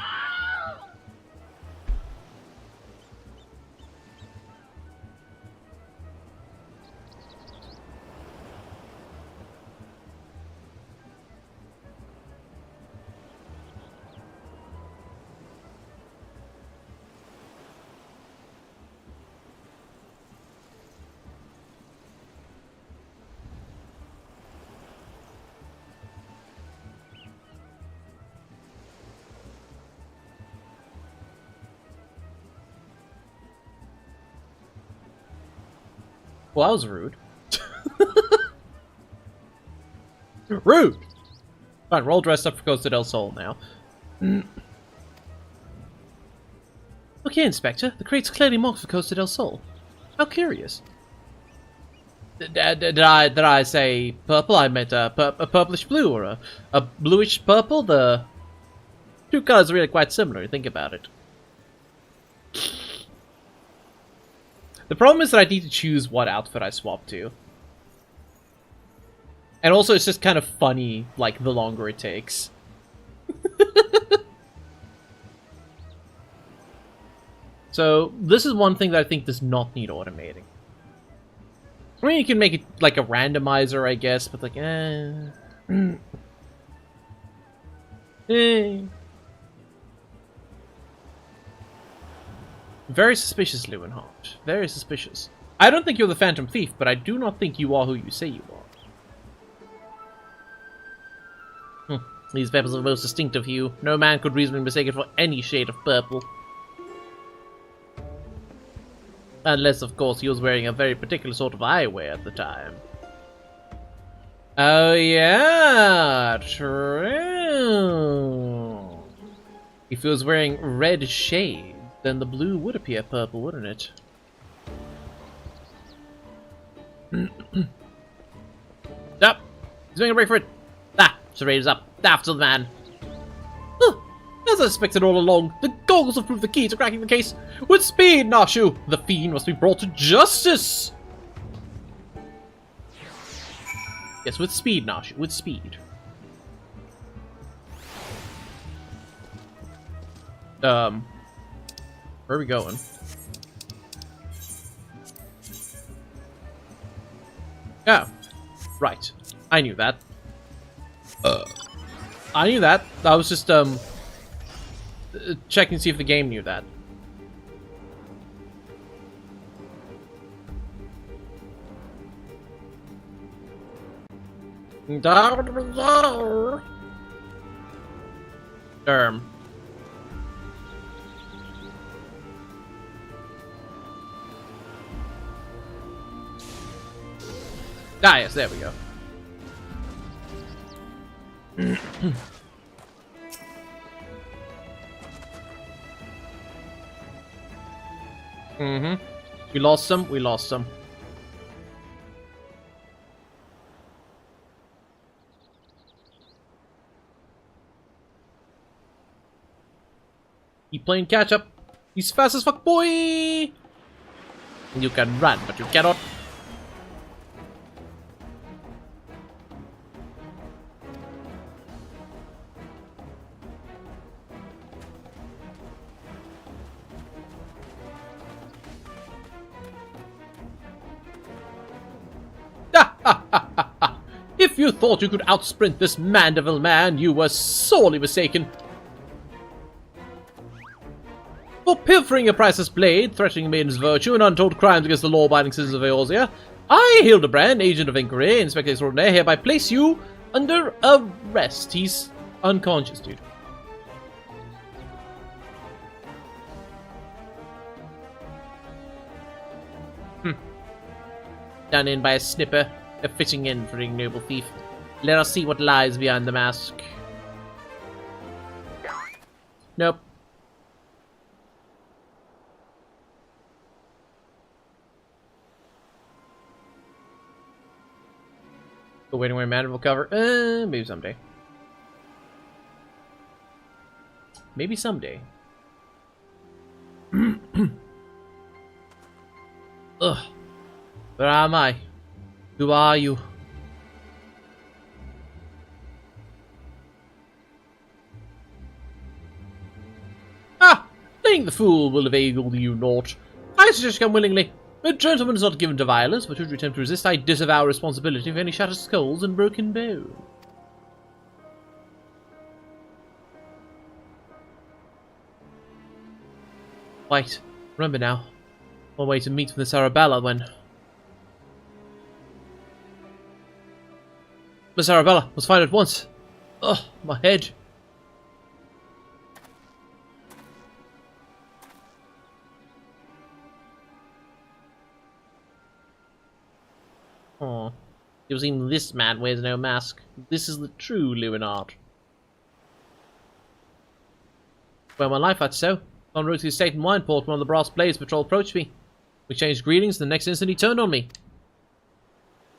Well, that was rude. Rude! Fine, we're all dressed up for Costa del Sol now. Look here, Inspector. The crate's clearly marked for Costa del Sol. How curious. Did I say purple? I meant a purplish blue or a bluish purple. The two colors are really quite similar. Think about it. The problem is that I need to choose what outfit I swap to. And also, it's just kind of funny, like, the longer it takes. So, this is one thing that I think does not need automating. I mean, you can make it like a randomizer, I guess, but like, Very suspicious, Lewenhart. Very suspicious. I don't think you're the Phantom Thief, but I do not think you are who you say you are. These peppers are the most distinctive hue. No man could reasonably mistake it for any shade of purple. Unless, of course, he was wearing a very particular sort of eyewear at the time. Oh, yeah, true. If he was wearing red shade, then the blue would appear purple, wouldn't it? Stop! He's making a break for it! Ah! Charade is up! After the man! As I expected all along, the goggles have proved the key to cracking the case. With speed, Nashu! The fiend must be brought to justice! Yes, with speed, Nashu. With speed. Where are we going? Oh. Right. I knew that. I knew that. I was just, checking to see if the game knew that. Ah, yes, there we go. We lost some, we lost some. Keep playing catch up. He's fast as fuck, boy! You can run, but you cannot. If you thought you could outsprint this Mandeville man, you were sorely mistaken. For pilfering a priceless blade, threatening a maiden's virtue, and untold crimes against the law-abiding citizens of Eorzea, I, Hildebrand, agent of inquiry, Inspector Extraordinaire, hereby place you under arrest. He's unconscious, dude. Done in by a snipper. A fitting end for a noble thief. Let us see what lies behind the mask. Nope. Go waiting where Mandeville cover. Maybe someday. Maybe someday. Ugh. Where am I? Who are you? Playing the fool will avail you naught. I suggest you come willingly. A gentleman is not given to violence, but should you attempt to resist, I disavow responsibility for any shattered skulls and broken bones. Wait, remember now. One way to meet with Miss Arabella when... Miss Arabella was fine at once. Ugh, my head. Oh, you've seen this man wears no mask. This is the true Leonard. Well, my life, that's so. On route to the estate in Wineport, one of the brass blades patrol approached me. We exchanged greetings, and the next instant he turned on me.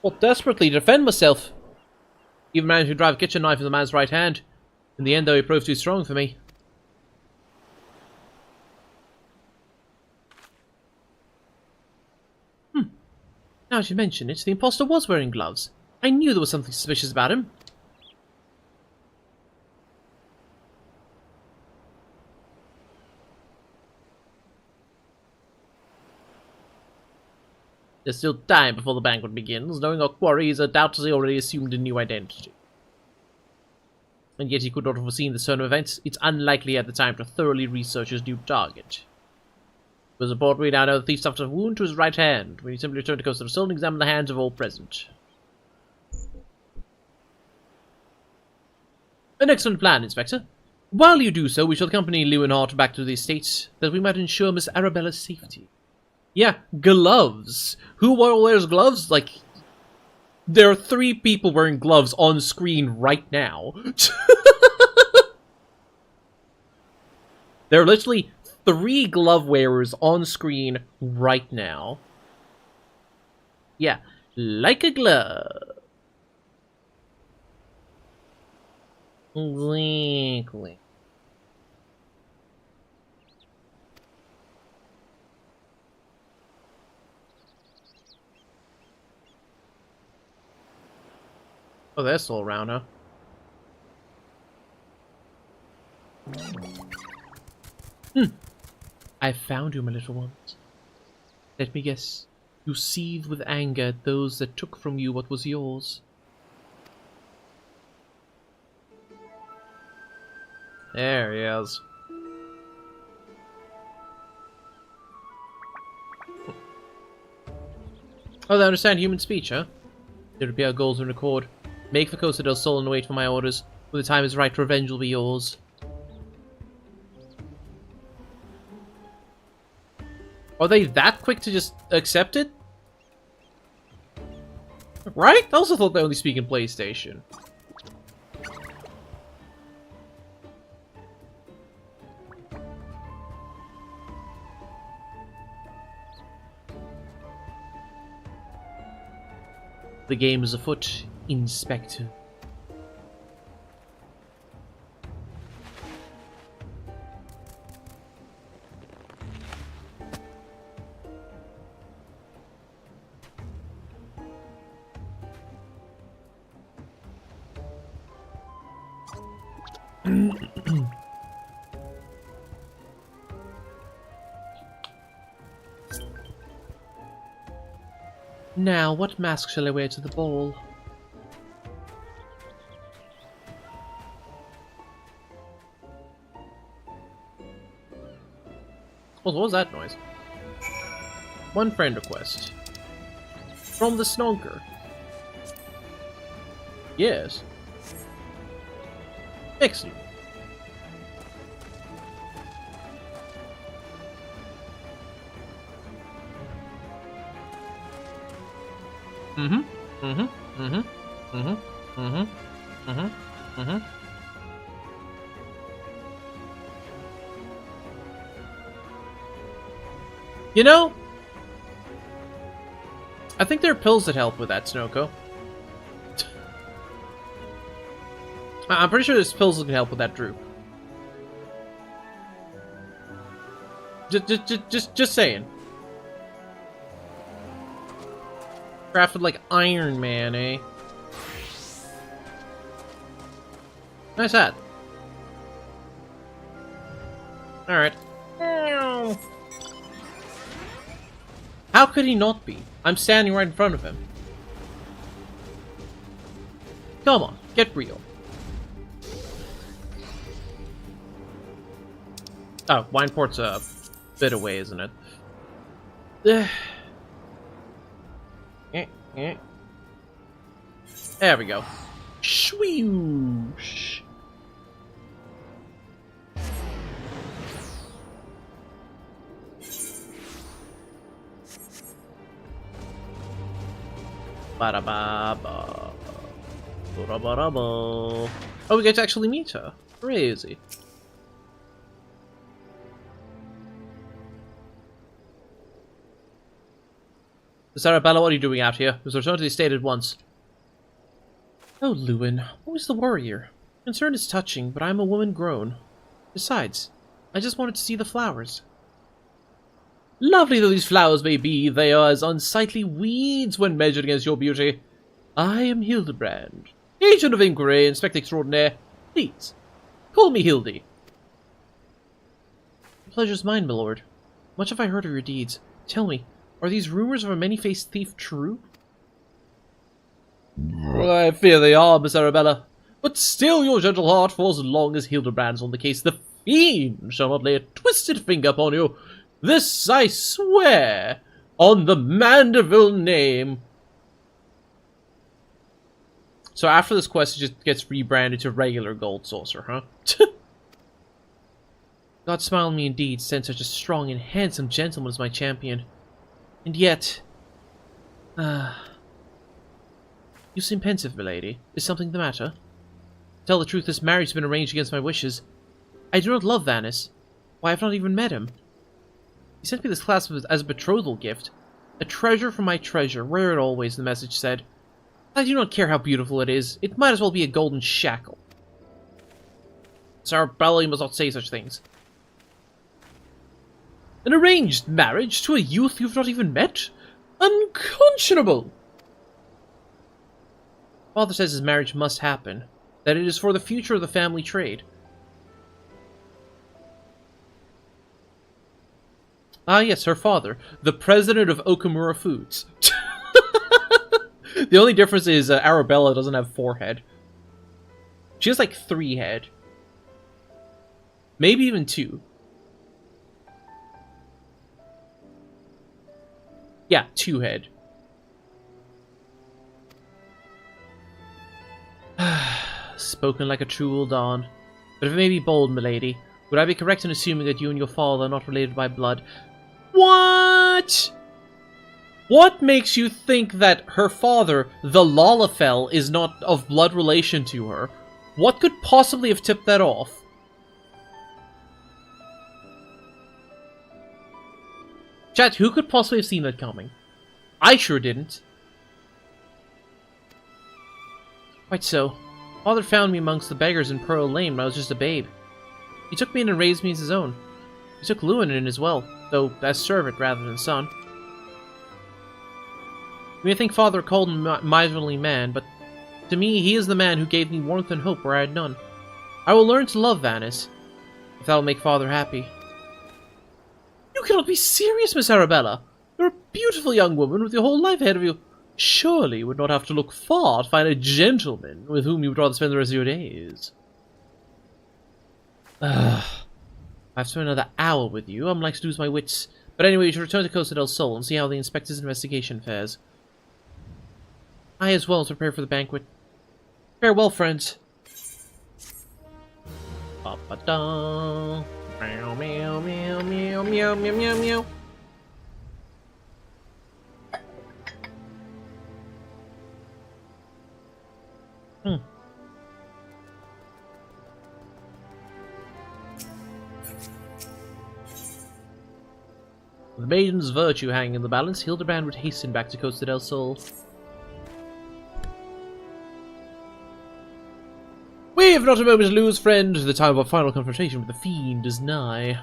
Fought desperately to defend myself. Even managed to drive a kitchen knife in the man's right hand. In the end, though, he proved too strong for me. Now that you mention it, the imposter was wearing gloves. I knew there was something suspicious about him. There's still time before the banquet begins. Knowing our quarry, he's doubtlessly already assumed a new identity. And yet he could not have foreseen the turn of events. It's unlikely he had the time to thoroughly research his new target. It was important we now know the thief suffered a wound to his right hand. We simply return to Coast of the Soul and examine the hands of all present. An excellent plan, Inspector. While you do so, we shall accompany Leonhardt back to the estate, that we might ensure Miss Arabella's safety. Yeah, gloves. Who wears gloves? Like, there are 3 people wearing gloves on screen right now. There are literally 3 glove wearers on screen right now. Yeah, like a glove. Exactly. Oh, they're still around, huh? I found you, my little ones. Let me guess. You seethe with anger at those that took from you what was yours. There he is. Oh, they understand human speech, huh? There would be our goals and record. Make for Costa del Sol and wait for my orders. When the time is right, revenge will be yours. Are they that quick to just accept it? Right? I also thought they only speak in PlayStation. The game is afoot, Inspector. Now, what mask shall I wear to the ball? What was that noise? One friend request. From the Snonker. Yes. Excellent. You know, I think there are pills that help with that, Snoko. I'm pretty sure there's pills that can help with that droop. Just saying. Crafted like Iron Man, eh? Nice hat. Alright. no! How could he not be? I'm standing right in front of him. Come on, get real. Oh, Wineport's a bit away, isn't it? There we go. Shwoosh. Ba-da-ba-ba. Ba-da-ba-da-ba. Oh, we get to actually meet her. Crazy. Miss Arabella, what are you doing out here? It was returned to the estate at once. Oh, Lewin, always the worrier. Concern is touching, but I am a woman grown. Besides, I just wanted to see the flowers. Lovely though these flowers may be, they are as unsightly weeds when measured against your beauty. I am Hildebrand, agent of inquiry, inspector extraordinaire. Please, call me Hildy. The pleasure's mine, my lord. Much have I heard of your deeds. Tell me, are these rumors of a many-faced thief true? I fear they are, Miss Arabella. But still your gentle heart, for as long as Hildebrand's on the case, the fiend shall not lay a twisted finger upon you. This I swear, on the Mandeville name. So after this quest, it just gets rebranded to regular Gold Saucer, huh? God smile on me indeed, send such a strong and handsome gentleman as my champion. And yet... You seem pensive, milady. Is something the matter? To tell the truth, this marriage has been arranged against my wishes. I do not love Vanis. Why, I have not even met him. He sent me this clasp as a betrothal gift. A treasure from my treasure, rare it always, the message said. I do not care how beautiful it is. It might as well be a golden shackle. Arabella, you must not say such things. An arranged marriage to a youth you've not even met? Unconscionable! Father says his marriage must happen, that it is for the future of the family trade. Ah yes, her father, the president of Okamura Foods. The only difference is Arabella doesn't have 4 head. She has like 3 head. Maybe even 2. Yeah, 2 head. Spoken like a true Uldan. But if it may be bold, milady, would I be correct in assuming that you and your father are not related by blood? What? What makes you think that her father, the Lalafell, is not of blood relation to her? What could possibly have tipped that off? Chat, who could possibly have seen that coming? I sure didn't. Quite so. Father found me amongst the beggars in Pearl Lane when I was just a babe. He took me in and raised me as his own. He took Lewin in as well, though as servant rather than son. You may think Father called him a miserly man, but to me he is the man who gave me warmth and hope where I had none. I will learn to love Vanis, if that will make Father happy. You cannot be serious, Miss Arabella! You're a beautiful young woman with your whole life ahead of you. Surely you would not have to look far to find a gentleman with whom you would rather spend the rest of your days. I have to spend another hour with you. I'm like to lose my wits. But anyway, you should return to Costa del Sol and see how the inspector's investigation fares. I as well to prepare for the banquet. Farewell, friends. Ba-ba-da. Meow, meow, meow, meow, meow, meow, meow, meow. With the maiden's virtue hanging in the balance, Hildebrand would hasten back to Costa del Sol. We have not a moment to lose, friend. The time of our final confrontation with the fiend is nigh.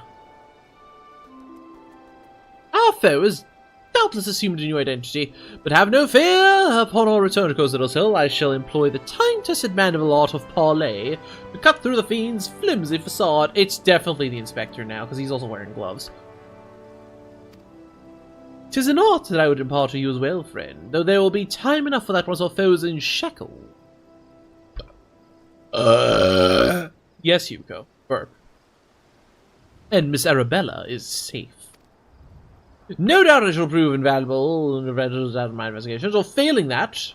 Our foe has doubtless assumed a new identity, but have no fear. Upon our return to Costa del Sol, I shall employ the time-tested Mandeville art of parley to cut through the fiend's flimsy facade. It's definitely the inspector now, because he's also wearing gloves. 'Tis an art that I would impart to you as well, friend, though there will be time enough for that once our foes in shackle. Yes, Yuko. Burp. And Miss Arabella is safe. No doubt it shall prove invaluable in the out of my investigations, or failing that,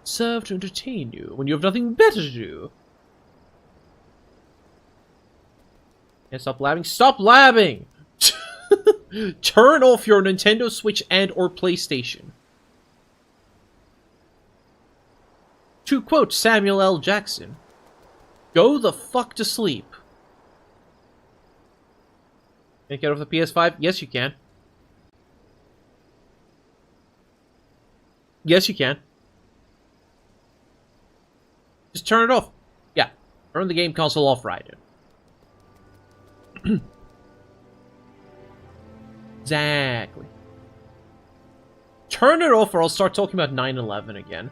serve to entertain you when you have nothing better to do. Yeah, stop blabbing. Stop blabbing! Turn off your Nintendo Switch and or PlayStation. To quote Samuel L. Jackson, go the fuck to sleep. Can't get off the PS5? Yes, you can. Yes, you can. Just turn it off. Yeah. Turn the game console off, right? Exactly. Turn it off or I'll start talking about 9/11 again.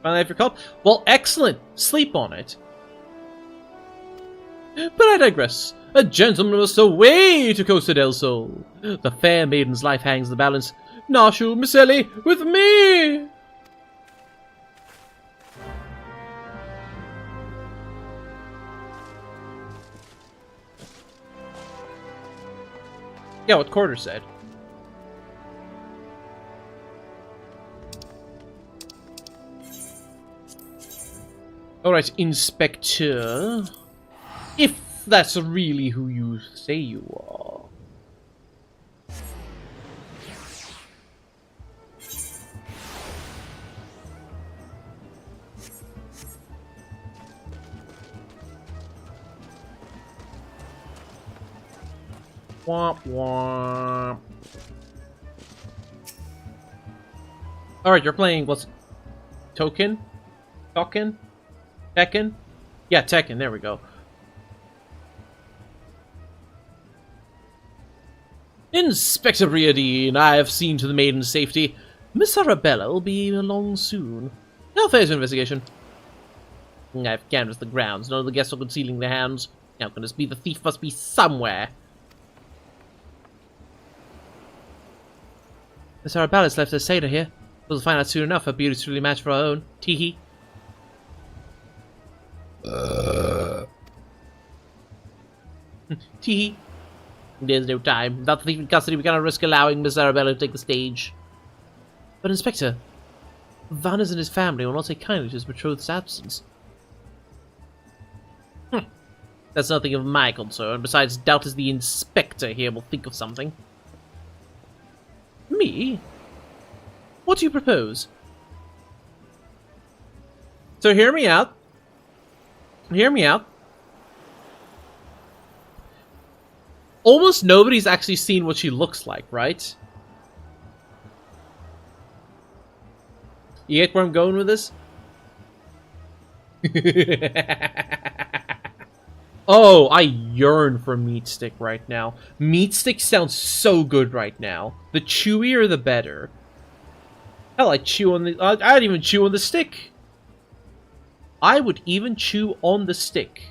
Finally have your cup? Well, excellent. Sleep on it. But I digress. A gentleman must away to Costa del Sol. The fair maiden's life hangs in the balance. Nashu, Miss Ellie, with me! Yeah, what Quarter said. Alright, Inspector. If that's really who you say you are. Womp womp. Alright, you're playing what's Token? Token? Tekken? Yeah, Tekken, there we go. Inspector Briadine, I have seen to the maiden's safety. Miss Arabella will be along soon. Now phase of investigation. I've canvassed the grounds. None of the guests are concealing their hands. Now can this be? The thief must be somewhere. Miss Arabella's left her satyr here. We'll find out soon enough. Her beauty's truly matched for our own. Teehee. Teehee. There's no time. Without the thief in custody, we cannot risk allowing Miss Arabella to take the stage. But, Inspector, Vannes and his family will not take kindly to his betrothed's absence. That's nothing of my concern. Besides, doubtless the Inspector here will think of something. Me? What do you propose? So hear me out. Hear me out. Almost nobody's actually seen what she looks like, right? You get where I'm going with this? Oh, I yearn for meat stick right now. Meat stick sounds so good right now. The chewier, the better. Hell, I'd chew on the... I'd even chew on the stick. I would even chew on the stick.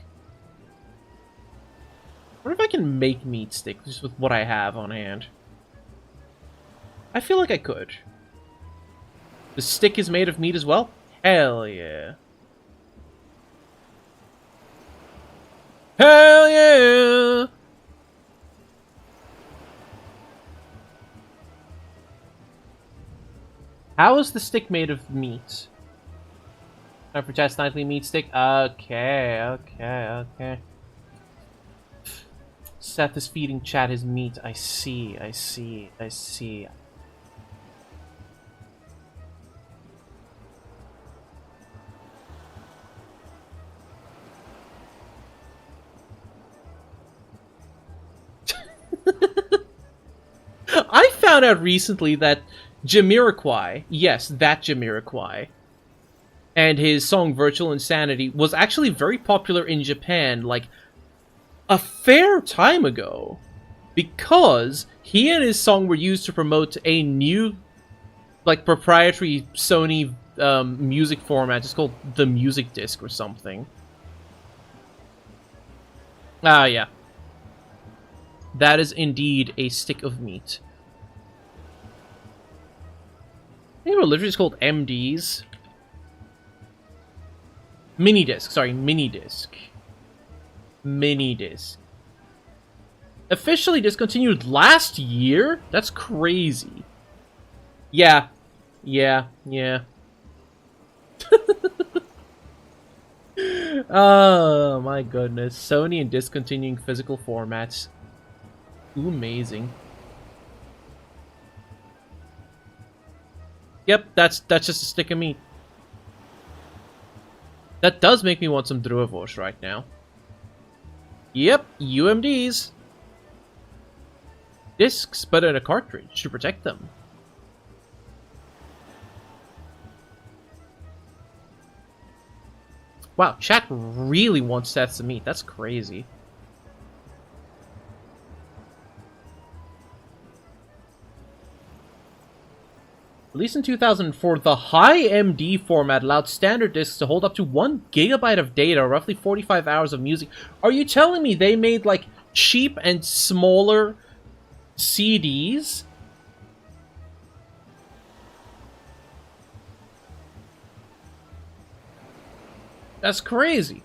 I wonder if I can make meat stick just with what I have on hand. I feel like I could. The stick is made of meat as well? Hell yeah. Hell yeah! How is the stick made of meat? Time for Chat's nightly meat stick? Okay. Seth is feeding Chat his meat. I see. I found out recently that Jamiroquai, yes, that Jamiroquai, and his song Virtual Insanity was actually very popular in Japan, like, a fair time ago. Because he and his song were used to promote a new, like, proprietary Sony music format. It's called the Music Disc or something. Ah, yeah. That is indeed a stick of meat. I think we're literally just called MDs. Mini disc, sorry, mini disc. Mini disc. Officially discontinued last year? That's crazy. Yeah. Yeah. Oh my goodness. Sony and discontinuing physical formats. Ooh, amazing. Yep, that's just a stick of meat. That does make me want some Druavosh right now. Yep, UMDs. Discs, but in a cartridge to protect them. Wow, chat really wants sets of meat. That's crazy. Released in 2004, the high MD format allowed standard discs to hold up to 1 gigabyte of data, roughly 45 hours of music. Are you telling me they made, like, cheap and smaller CDs? That's crazy.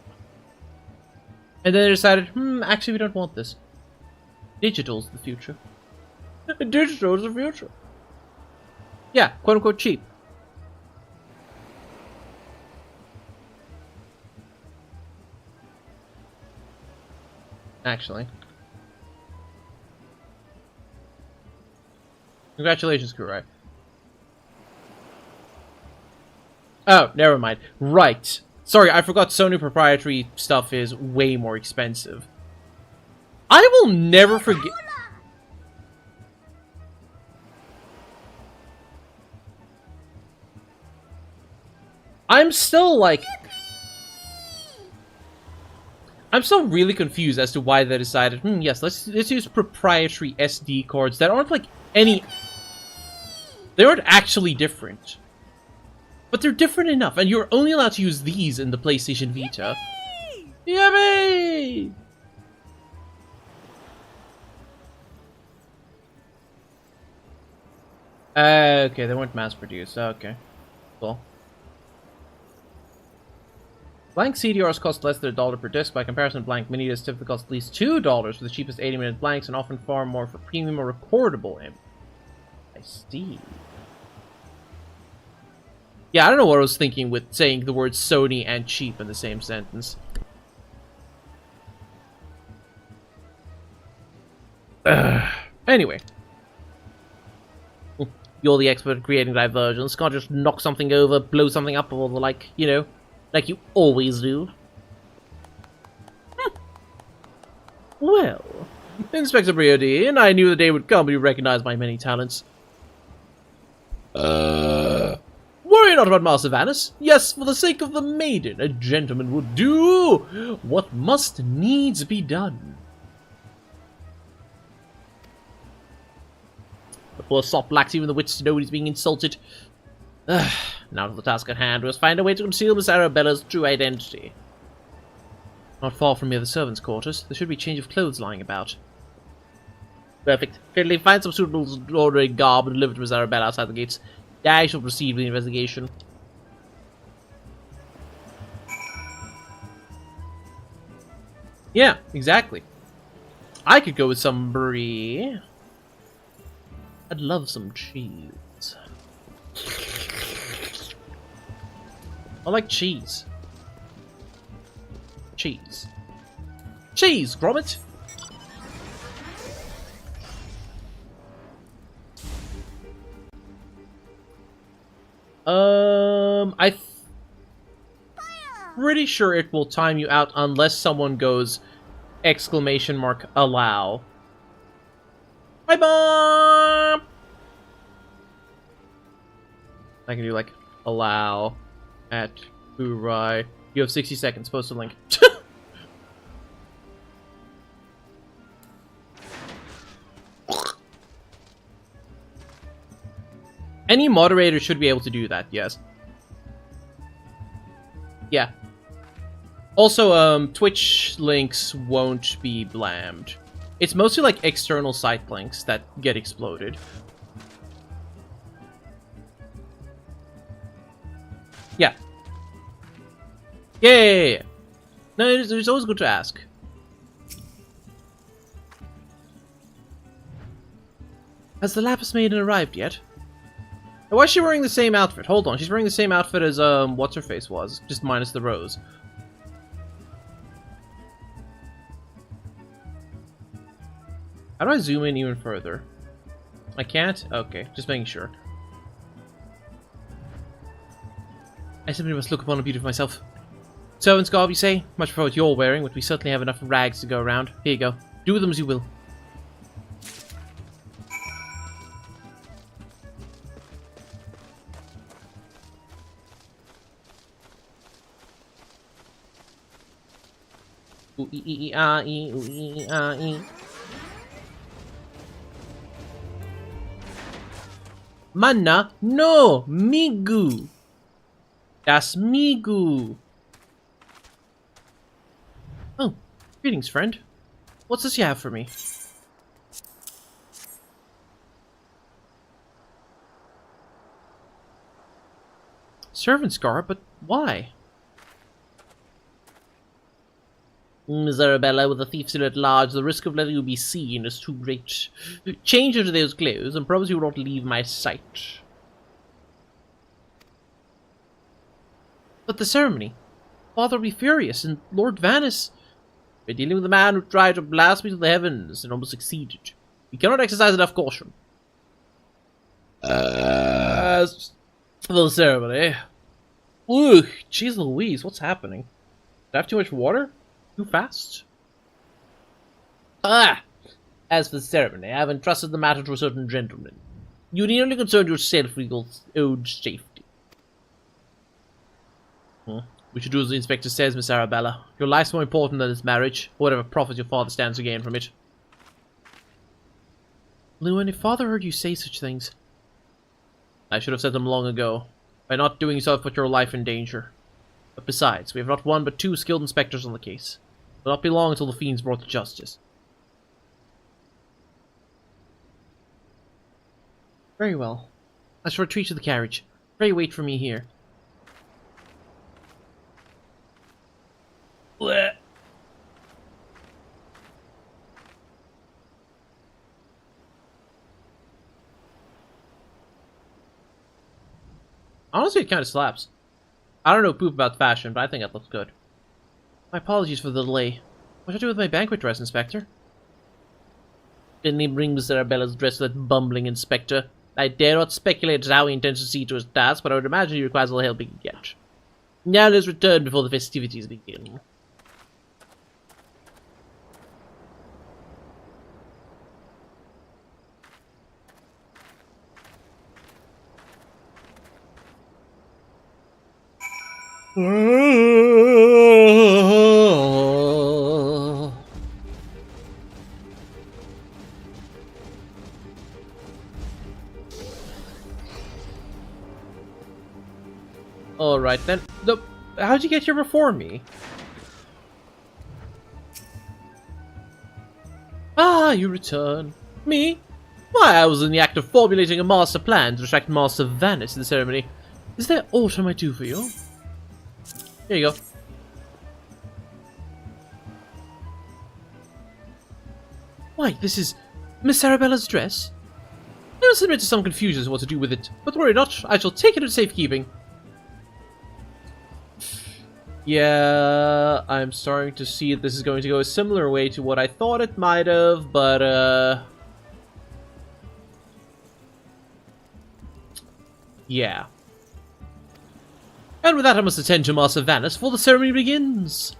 And then they decided, actually we don't want this. Digital's the future. Digital's the future. Yeah, quote-unquote cheap. Actually. Congratulations, Kurai. Oh, never mind. Right. Sorry, I forgot Sony proprietary stuff is way more expensive. I will never forget... I'm still, like... I'm still really confused as to why they decided, yes, let's use proprietary SD cards that aren't, like, any... They aren't actually different. But they're different enough, and you're only allowed to use these in the PlayStation Vita. Yippee! Okay, they weren't mass-produced. Okay. Cool. Blank CDRs cost less than $1 per disc. By comparison, blank mini discs typically cost at least $2 for the cheapest 80-minute blanks, and often far more for premium or recordable imp. I see. Yeah, I don't know what I was thinking with saying the words Sony and cheap in the same sentence. Anyway. You're the expert at creating diversions. Can't just knock something over, blow something up, or the like, you know, like you always do. Well, Inspector Briodine, I knew the day would come when you recognized my many talents. Worry not about Master Vanus. Yes, for the sake of the maiden, a gentleman will do what must needs be done. The poor sop lacks even the wits to know he's being insulted. Now to the task at hand, we must find a way to conceal Miss Arabella's true identity. Not far from here, the servants' quarters. There should be a change of clothes lying about. Perfect. Fiddly, find some suitable ordinary garb and deliver to Miss Arabella outside the gates. I shall proceed with the investigation. Yeah, exactly. I could go with some brie. I'd love some cheese. I like cheese. Cheese. Cheese, Gromit! I'm pretty sure it will time you out unless someone goes exclamation mark allow. Bye bye. I can do like allow at Burai. You have 60 seconds. Post a link. Any moderator should be able to do that, yes. Yeah. Also, Twitch links won't be blamed. It's mostly like external site links that get exploded. Yeah. Yeah. No, it's always good to ask. Has the Lapis Maiden arrived yet? Why is she wearing the same outfit? Hold on, she's wearing the same outfit as, what's-her-face was, just minus the rose. How do I zoom in even further? I can't? Okay, just making sure. I simply must look upon the beauty of myself. So, in Scarb, you say? Much prefer what you're wearing, but we certainly have enough rags to go around. Here you go. Do with them as you will. Ooh, ee, ah, ee, ooh, ee, ah, ee. Manna, no, Migu. Das Migu. Oh, greetings, friend. What's this you have for me? Servant scar, but why? Miss Arabella, with the thief still at large, the risk of letting you be seen is too great. Change into those clothes, and promise you will not leave my sight. But the ceremony? Father will be furious, and Lord Vanis... We're dealing with a man who tried to blast me to the heavens, and almost succeeded. We cannot exercise enough caution. As for the ceremony... Ooh, jeez Louise, what's happening? Did I have too much water? Too fast? Ah! As for the ceremony, I have entrusted the matter to a certain gentleman. You need only concern yourself with your own safety. We should do as the inspector says, Miss Arabella. Your life's more important than this marriage, or whatever profit your father stands to gain from it. Lewin, if father heard you say such things... I should have said them long ago. By not doing so, I've put your life in danger. But besides, we have not one but 2 skilled inspectors on the case. It will not be long until the fiend's brought to justice. Very well. I shall retreat to the carriage. Pray wait for me here. Blech. Honestly, it kind of slaps. I don't know poop about fashion, but I think it looks good. My apologies for the delay. What should I do with my banquet dress, Inspector? Didn't he bring Miss Arabella's dress to that bumbling inspector? I dare not speculate as to how he intends to see to his task, but I would imagine he requires all the help he can get. Now let's return before the festivities begin. Alright then. How'd you get here before me? Ah, you return. Me? Why, I was in the act of formulating a master plan to attract Master Vanis to the ceremony. Is there aught I might do for you? Here you go. Why, this is Miss Arabella's dress? I must admit to some confusion as to what to do with it, but worry not, I shall take it into safekeeping. Yeah, I'm starting to see that this is going to go a similar way to what I thought it might have, but, yeah. And with that, I must attend to Master Vanis before the ceremony begins.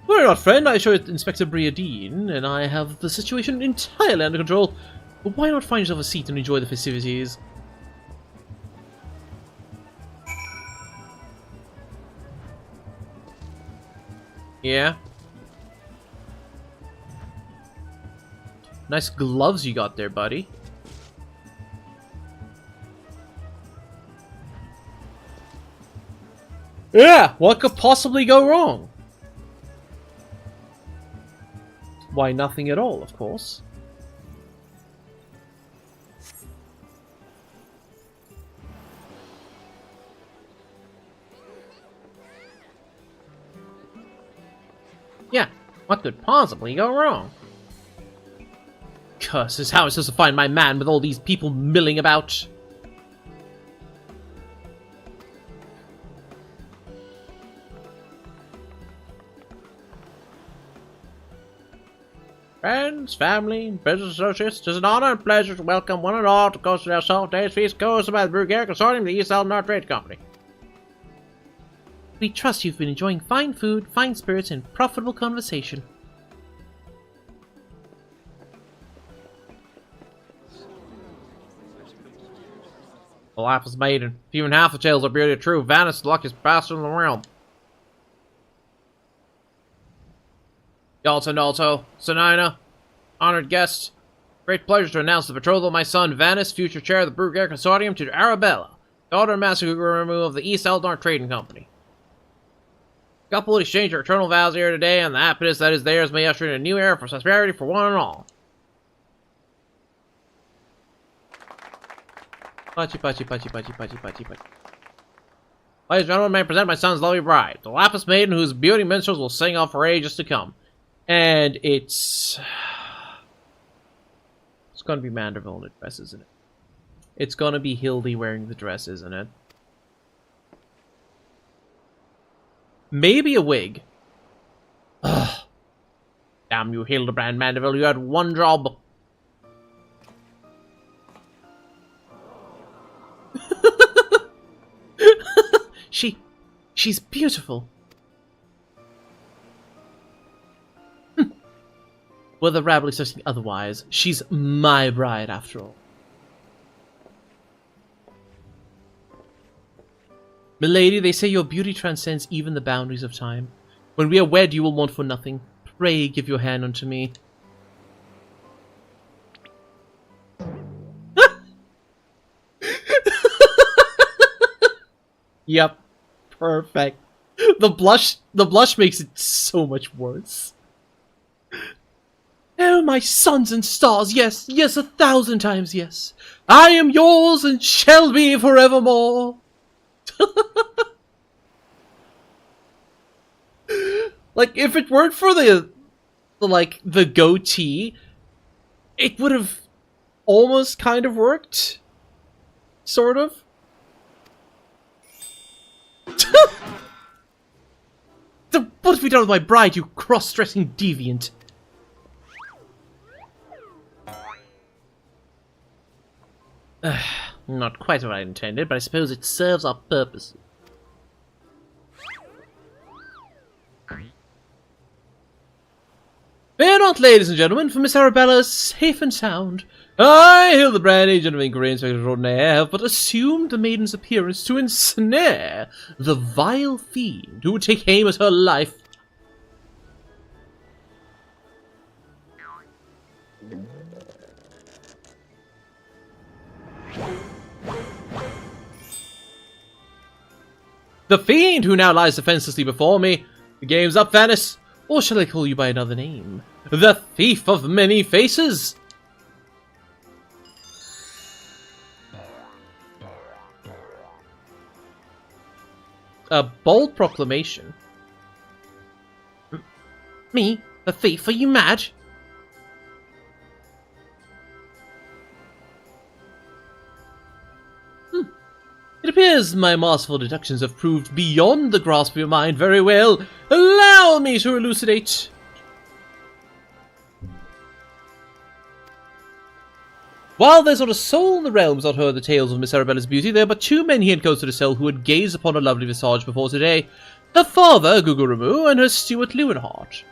Worry not, friend, I assure Inspector Briadine, and I have the situation entirely under control. But why not find yourself a seat and enjoy the festivities? Yeah. Nice gloves you got there, buddy. Yeah, what could possibly go wrong? why nothing at all, of course. Yeah, what could possibly go wrong? Curses, how am I supposed to find my man with all these people milling about? Friends, family, business associates, it is an honor and pleasure to welcome one and all to Coast del Sol Days Feast, co-hosted by the Brugere Consortium of the East Eldonard Trade Company. We trust you've been enjoying fine food, fine spirits, and profitable conversation. The life is maiden. If even half the tales are really true, Vanus, the luckiest bastard in the realm. Yalta Nalto, Sanina, honored guests, great pleasure to announce the betrothal of my son, Vanus, future chair of the Brugere Consortium, to Arabella, daughter and master guru of the East Eldonard Trading Company. The couple will exchange their eternal vows here today, and the happiness that is theirs may usher in a new era for prosperity for one and all. Pachi, pachi, pachi, pachi, pachi, pachi, pachi. Ladies and gentlemen, may I present my son's lovely bride, the Lapis Maiden whose beauty minstrels will sing of for ages to come. And it's gonna be Manderville in a dress, isn't it? It's gonna be Hildy wearing the dress, isn't it? Maybe a wig. Ugh. Damn you, Hildebrand Manderville, you had one job. She's beautiful. Whether Rabble is saying otherwise, she's my bride after all. Milady, they say your beauty transcends even the boundaries of time. When we are wed, you will want for nothing. Pray give your hand unto me. Yep. Perfect. The blush makes it so much worse. Oh, my suns and stars, yes, yes, 1,000 times yes. I am yours and shall be forevermore. Like, if it weren't for the goatee, it would have almost kind of worked. Sort of. What have you done with my bride, you cross-dressing deviant? Not quite what I intended, but I suppose it serves our purpose. Fear not, ladies and gentlemen, for Miss Arabella is safe and sound. I, Hildebrand, agent of Inquiry Inspector Extraordinaire, have but assumed the maiden's appearance to ensnare the vile fiend who would take aim at her life. The fiend who now lies defenselessly before me. The game's up, Vanus. Or shall I call you by another name? The Thief of Many Faces. A bold proclamation. Me? A thief? Are you mad? It appears my masterful deductions have proved beyond the grasp of your mind. Very well. Allow me to elucidate. While there's not a soul in the realms not heard the tales of Miss Arabella's beauty, there are but two men here in Coast of the Cell who had gazed upon her lovely visage before today. Her father, Gugurumu, and her steward, Lewenhart.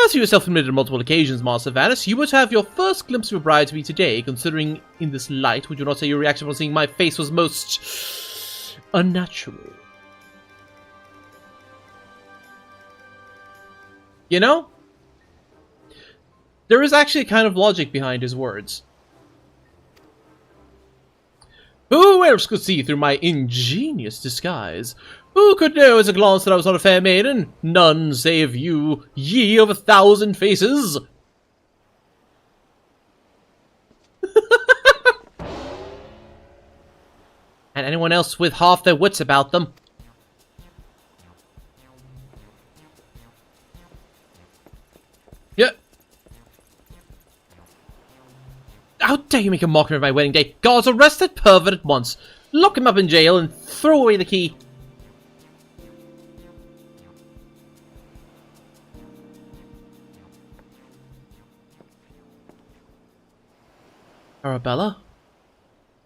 As you yourself admitted on multiple occasions, Master Vanus, you were to have your first glimpse of your bride to be today. Considering in this light, would you not say your reaction upon seeing my face was most unnatural? You know? There is actually a kind of logic behind his words. Who else could see through my ingenious disguise? Who could know as a glance that I was not a fair maiden? None save you, ye of 1,000 faces. And anyone else with half their wits about them. Yeah. How dare you make a mockery of my wedding day? Guards, arrest that pervert at once. Lock him up in jail and throw away the key. Arabella?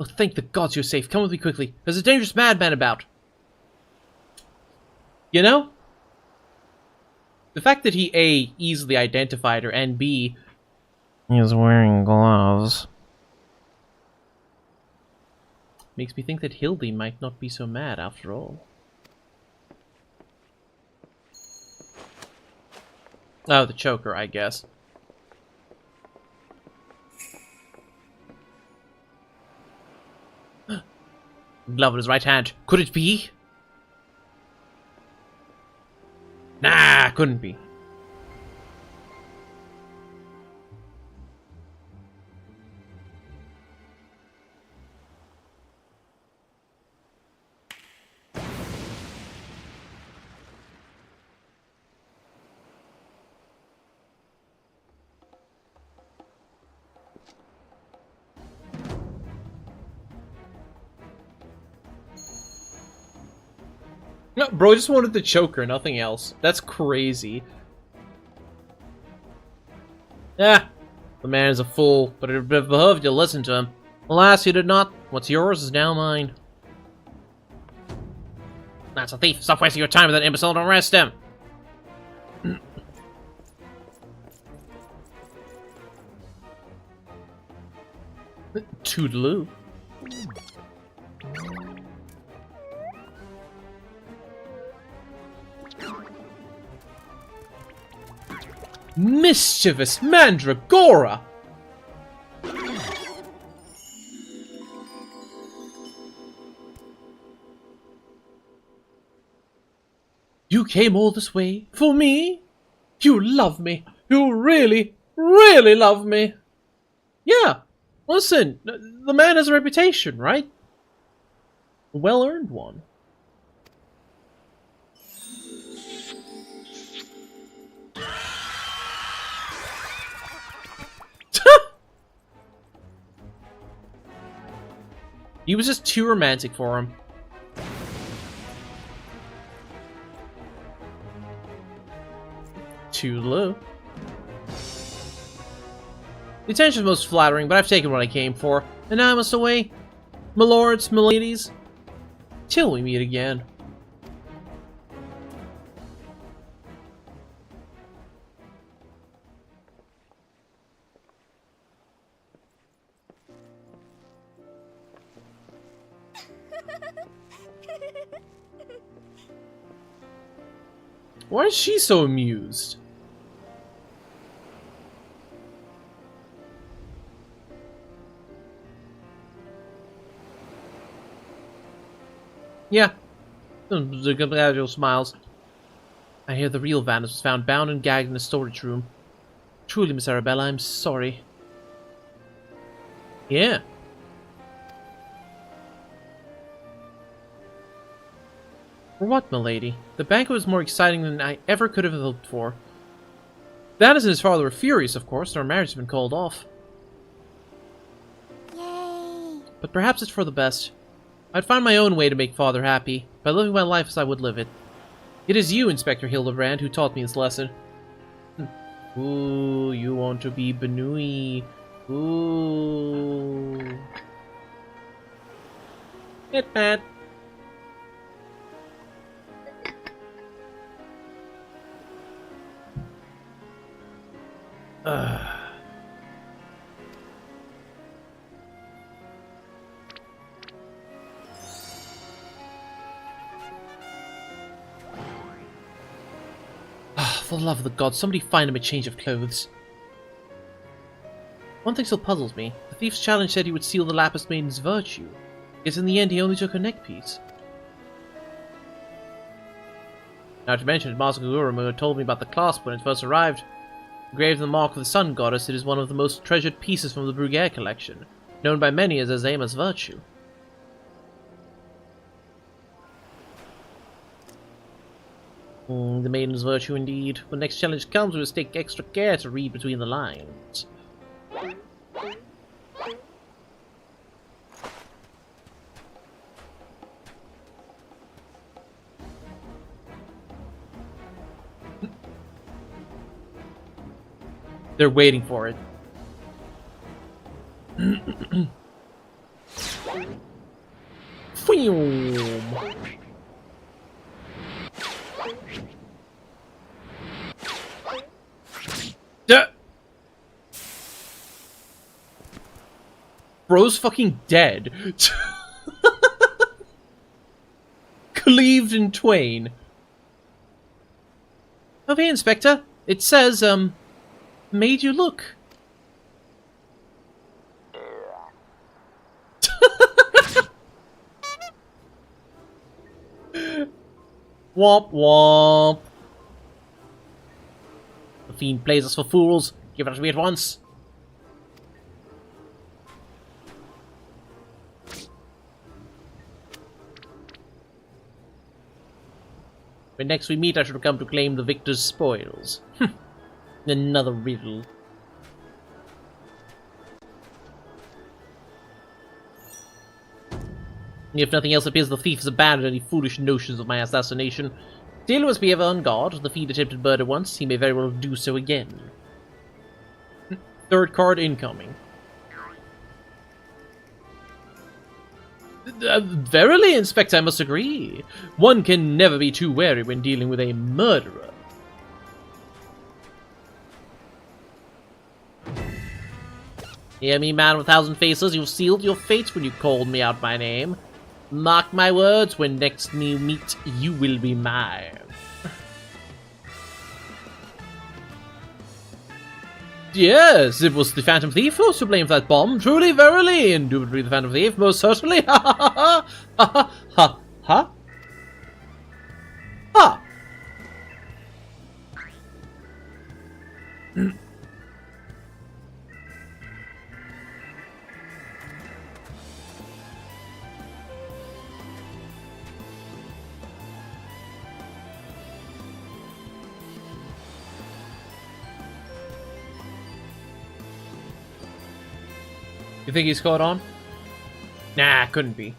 Oh, thank the gods you're safe. Come with me quickly. There's a dangerous madman about. You know? The fact that he A, easily identified her, and B, is wearing gloves, makes me think that Hildy might not be so mad after all. Oh, the choker, I guess. Glove in his right hand. Could it be? Nah, couldn't be. No, bro just wanted the choker, nothing else. That's crazy. Ah, the man is a fool, but it would have behoved you to listen to him. Alas, you did not. What's yours is now mine. That's a thief. Stop wasting your time with that imbecile and arrest him. Toodaloo. Mischievous Mandragora! You came all this way for me? You love me. You really, really love me. Yeah. Listen, the man has a reputation, right? A well-earned one. He was just too romantic for him. Too low. The attention's most flattering, but I've taken what I came for, and now I must away. My lords, my ladies, till we meet again. Why is she so amused? Yeah. The casual smiles. I hear the real Vanus was found bound and gagged in a storage room. Truly, Miss Arabella, I'm sorry. Yeah. For what, milady? The banquet was more exciting than I ever could have hoped for. Vanus and his father were furious, of course, and our marriage has been called off. Yay! But perhaps it's for the best. I'd find my own way to make father happy, by living my life as I would live it. It is you, Inspector Hildebrand, who taught me this lesson. Ooh, you want to be Benui. Ooh. Hit bad. For the love of the gods, somebody find him a change of clothes. One thing still puzzles me. The thief's challenge said he would steal the Lapis Maiden's virtue, yet in the end he only took her neck piece. Not to mention, Master Guruma told me about the clasp when it first arrived. Engraved in the mark of the Sun Goddess, it is one of the most treasured pieces from the Bruguiere collection, known by many as Azema's virtue. The maiden's virtue indeed. When next challenge comes, we must take extra care to read between the lines. They're waiting for it. Bro's fucking dead. Cleaved in twain. Okay, Inspector. It says, made you look. Womp womp. The fiend plays us for fools. Give it to me at once. When next we meet, I shall come to claim the victor's spoils. Another riddle. If nothing else, it appears the thief has abandoned any foolish notions of my assassination. Still must be ever on guard. The fiend attempted murder once, he may very well do so again. Third card incoming. Verily, Inspector, I must agree. One can never be too wary when dealing with a murderer. Hear me, man with 1,000 faces, you sealed your fate when you called me out by name. Mark my words, when next we meet, you will be mine. Yes, it was the Phantom Thief who was to blame for that bomb. Truly, verily, indubitably the Phantom Thief, most certainly. Ha ha ha ha ha ha ha. You think he's caught on? Nah, couldn't be.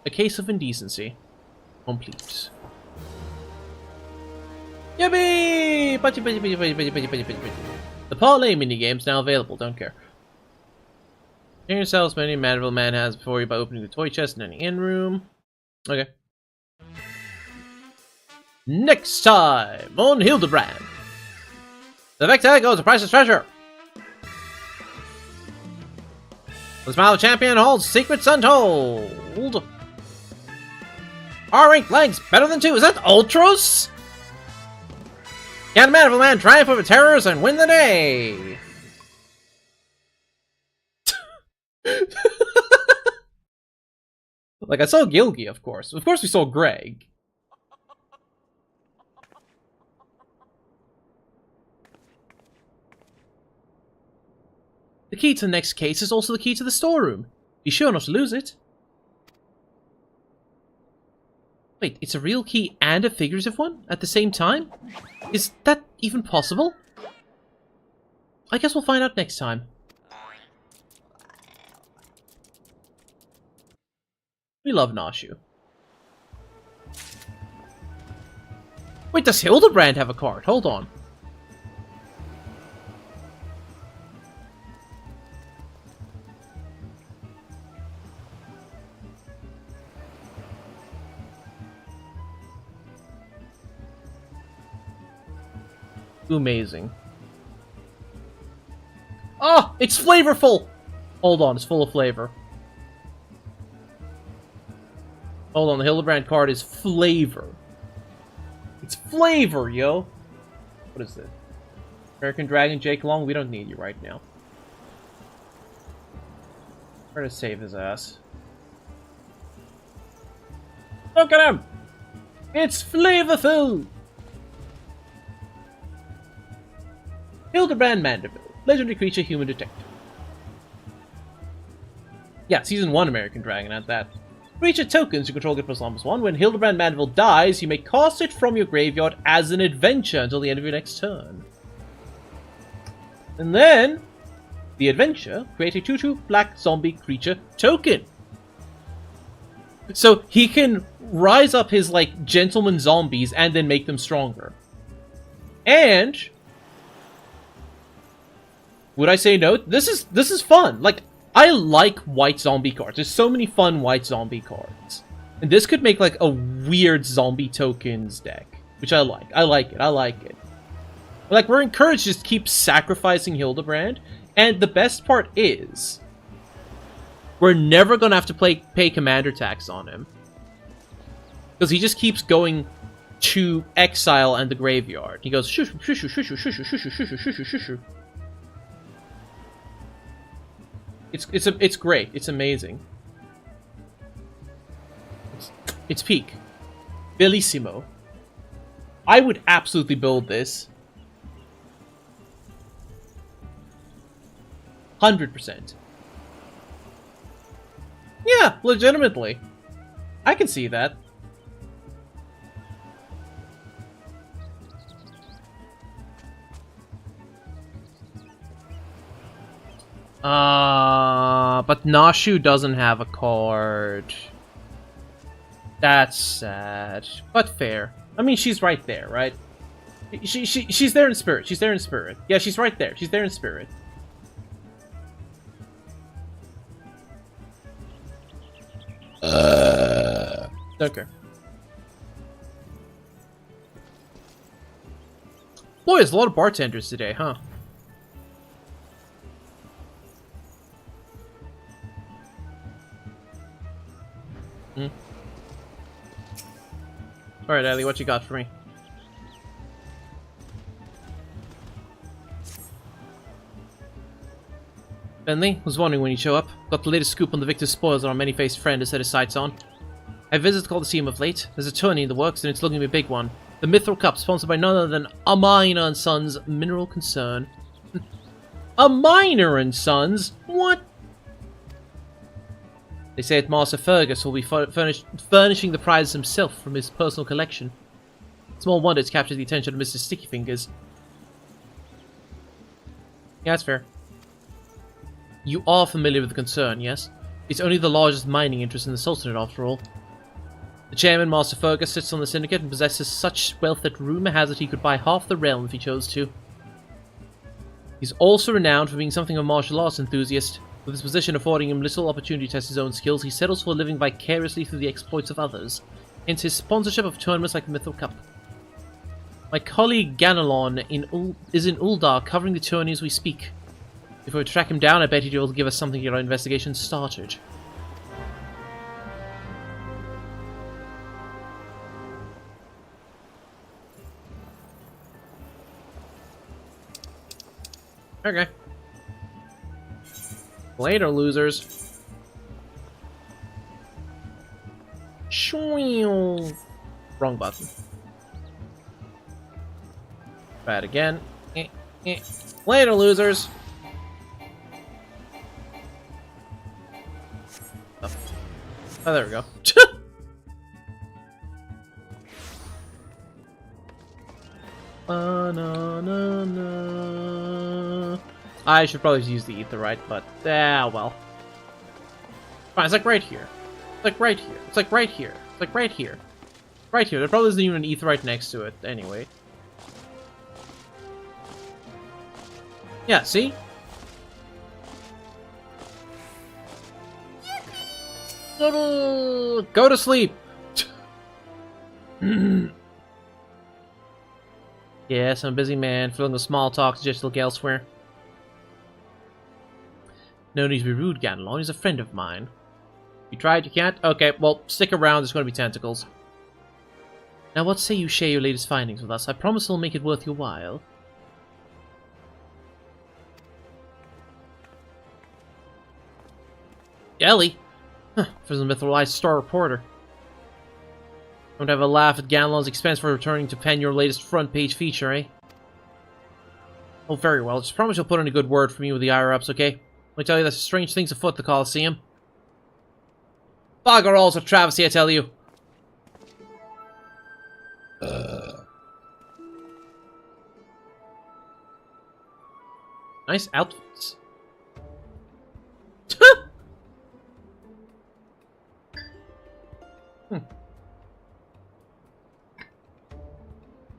A case of indecency. Complete. Yippee! The parlay minigame's now available, don't care. Change yourselves many Mandeville Man has before you by opening the toy chest in any inn room. Okay. Next time on Hildebrand. The victor goes to priceless treasure. The Smile Champion holds secrets untold. R-ranked legs better than 2. Is that Ultros? Can Mandeville Man triumph over terrors and win the day? Like, I saw Gilgy, of course. Of course we saw Greg. The key to the next case is also the key to the storeroom. Be sure not to lose it. Wait, it's a real key and a figurative one at the same time? Is that even possible? I guess we'll find out next time. We love Nashu. Wait, does Hildebrand have a card? Hold on. Amazing. Oh, it's flavorful! Hold on, it's full of flavor. Hold on, the Hildebrand card is flavor. It's flavor, yo! What is this? American Dragon, Jake Long, we don't need you right now. Try to save his ass. Look at him! It's flavorful! Hildebrand Mandeville, legendary creature, human detective. Yeah, Season 1 American Dragon at that. Creature tokens you control get +1/+1. When Hildebrand Mandeville dies, you may cast it from your graveyard as an adventure until the end of your next turn. And then, the adventure, create a 2/2 black zombie creature token. So he can rise up his, like, gentleman zombies and then make them stronger. And would I say no? This is fun. Like, I like white zombie cards. There's so many fun white zombie cards. And this could make, like, a weird zombie tokens deck. Which I like. I like it. Like, we're encouraged to just keep sacrificing Hildebrand. And the best part is, we're never going to have to pay commander tax on him. Because he just keeps going to exile and the graveyard. He goes, shoo shoo shoo shoo shoo shoo shoo shoo shoo shoo shoo shoo shoo. It's great. It's amazing. It's peak. Bellissimo. I would absolutely build this. 100%. Yeah, legitimately. I can see that. But Nashu doesn't have a card. That's sad, but fair. I mean, she's right there, right? She's there in spirit. She's there in spirit. Yeah, she's right there. She's there in spirit. Okay. Boy, there's a lot of bartenders today, huh? Alright, Ellie, what you got for me? Bentley, was wondering when you'd show up. Got the latest scoop on the victor's spoils that our many-faced friend has set his sights on. I visited the Coliseum of late. There's a tourney in the works, and it's looking to be a big one. The Mithril Cup, sponsored by none other than Amina & Sons Mineral Concern. Amina & Sons? What? They say that Master Fergus will be furnishing the prizes himself from his personal collection. Small wonder it's captured the attention of Mr. Sticky Fingers. Yeah, that's fair. You are familiar with the concern, yes? It's only the largest mining interest in the Sultanate, after all. The chairman, Master Fergus, sits on the syndicate and possesses such wealth that rumour has it he could buy half the realm if he chose to. He's also renowned for being something of a martial arts enthusiast. With his position affording him little opportunity to test his own skills, he settles for living vicariously through the exploits of others, hence his sponsorship of tournaments like the Mithril Cup. My colleague Ganelon is in Uldar covering the tourney as we speak. If we were to track him down, I bet he'd be able to give us something to get our investigation started. Okay. Later, losers. Shwing. Wrong button. Try it again. Later, losers. Oh, there we go. I should probably use the Aetheryte, but well. Fine, it's like right here. It's like right here. It's like right here. It's like right here. Right here. There probably isn't even an Aetheryte next to it anyway. Yeah, see? Go to sleep! Yes, I'm a busy man, filling with small talk, just look elsewhere. No need to be rude, Ganelon. He's a friend of mine. You tried, you can't? Okay, well, stick around, there's going to be tentacles. Now what say you share your latest findings with us? I promise it'll make it worth your while. Ellie? Huh, for the mythologized star reporter. Don't have a laugh at Ganlon's expense for returning to pen your latest front page feature, eh? Oh, very well. Just promise you'll put in a good word for me with the higher-ups, okay? Let me tell you, there's strange things afoot at the Coliseum. Bugger all's a travesty, I tell you. Nice outfits.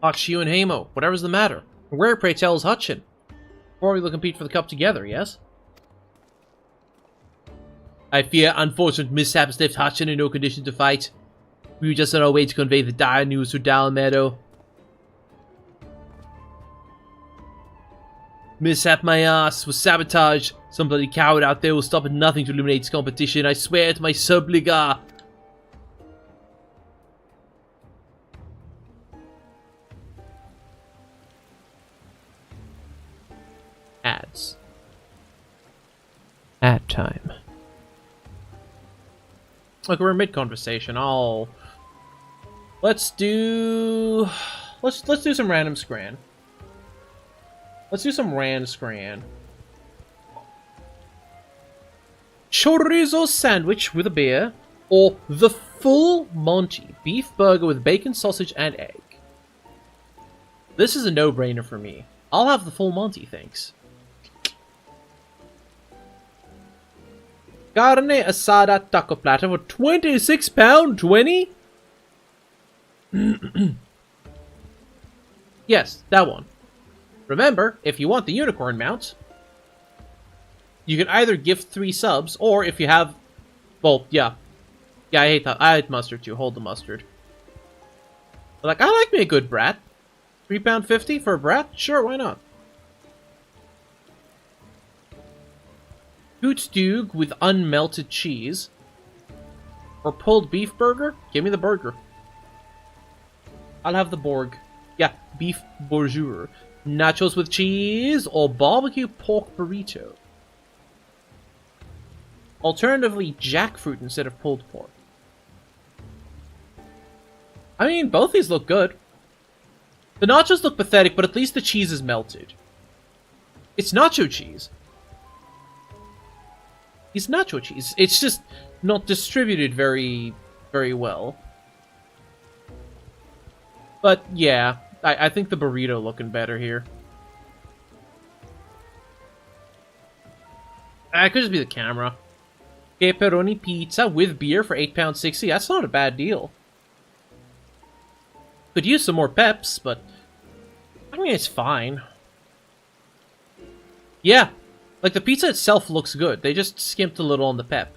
Hutch, you and Hamo, whatever's the matter? Where, pray tell, is Hutchin? Or we will compete for the cup together, yes? I fear unfortunate mishaps left Hutchin in no condition to fight. We were just on our way to convey the dire news to Down Meadow. Mishap my ass, was sabotage. Some bloody coward out there will stop at nothing to eliminate this competition, I swear to my subliga. Ads. Ad time. Look, we're mid-conversation. Let's do some random scran. Let's do some scran. Chorizo sandwich with a beer, or the full Monty beef burger with bacon, sausage, and egg. This is a no-brainer for me. I'll have the full Monty, thanks. Carne asada taco platter for £26.20? Yes, that one. Remember, if you want the unicorn mount, you can either gift 3 subs, or if you have... Well, yeah. Yeah, I hate that. I hate mustard too. Hold the mustard. But like, I like me a good brat. £3.50 for a brat? Sure, why not? Hootstug with unmelted cheese. Or pulled beef burger? Give me the burger. I'll have the Borg. Yeah, beef bourgeois. Nachos with cheese or barbecue pork burrito. Alternatively, jackfruit instead of pulled pork. I mean, both these look good. The nachos look pathetic, but at least the cheese is melted. It's nacho cheese. It's nacho cheese. It's just not distributed very well. But yeah, I think the burrito looking better here. It could just be the camera. Pepperoni pizza with beer for £8.60. That's not a bad deal. Could use some more peps, but I mean, it's fine. Yeah, like the pizza itself looks good. They just skimped a little on the pep.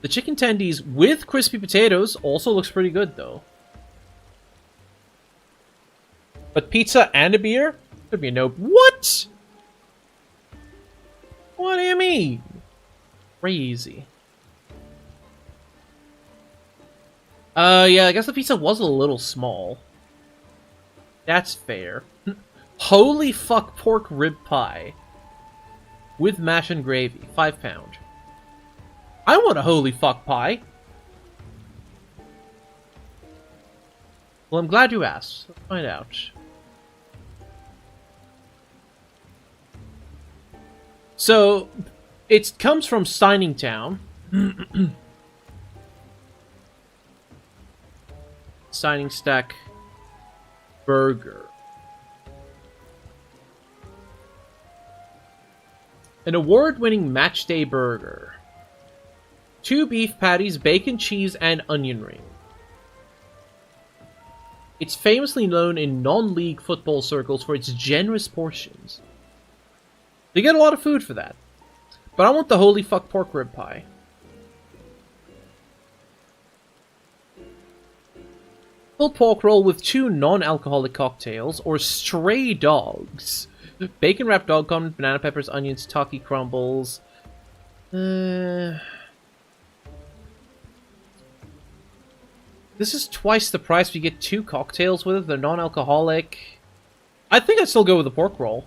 The chicken tendies with crispy potatoes also looks pretty good, though. But pizza and a beer? Could be a no. What? What do you mean? Crazy. Yeah, I guess the pizza was a little small. That's fair. Holy fuck pork rib pie. With mash and gravy. £5. I want a holy fuck pie. Well, I'm glad you asked. Let's find out. So, it comes from Steiningtown. Signing Stack Burger. An award-winning matchday burger. 2 beef patties, bacon, cheese, and onion ring. It's famously known in non-league football circles for its generous portions. You get a lot of food for that. But I want the holy fuck pork rib pie. Pulled pork roll with 2 non-alcoholic cocktails, or stray dogs. Bacon wrapped dog condiment, banana peppers, onions, taki crumbles. This is twice the price. We get 2 cocktails with it. They're non-alcoholic. I think I'd still go with the pork roll.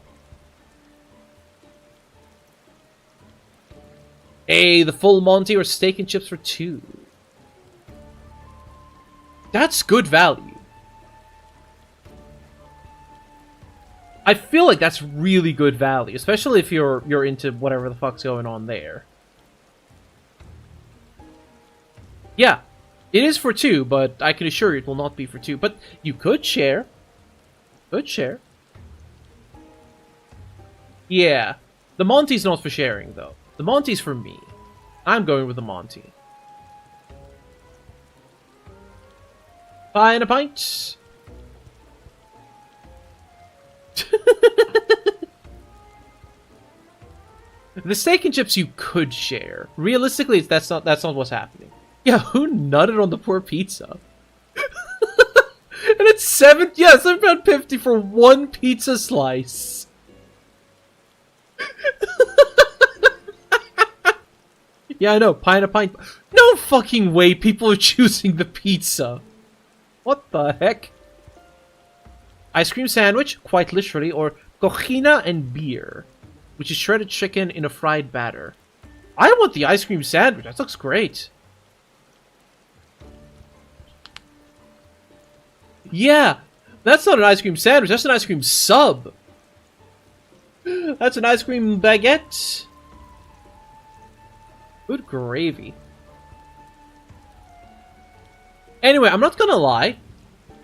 Hey, the full Monty or steak and chips for 2. That's good value. I feel like that's really good value, especially if you're into whatever the fuck's going on there. Yeah, it is for 2, but I can assure you it will not be for 2. But you could share. Could share. Yeah. The Monty's not for sharing, though. The Monty's for me. I'm going with the Monty. Pie and a pint. The steak and chips you could share. Realistically, that's not what's happening. Yeah, who nutted on the poor pizza? And it's £7.50 for 1 pizza slice. Yeah, I know, pie and a pint. No fucking way people are choosing the pizza. What the heck? Ice cream sandwich, quite literally, or cocina and beer, which is shredded chicken in a fried batter. I want the ice cream sandwich. That looks great. Yeah, that's not an ice cream sandwich. That's an ice cream sub. That's an ice cream baguette. Good gravy. Anyway, I'm not gonna lie.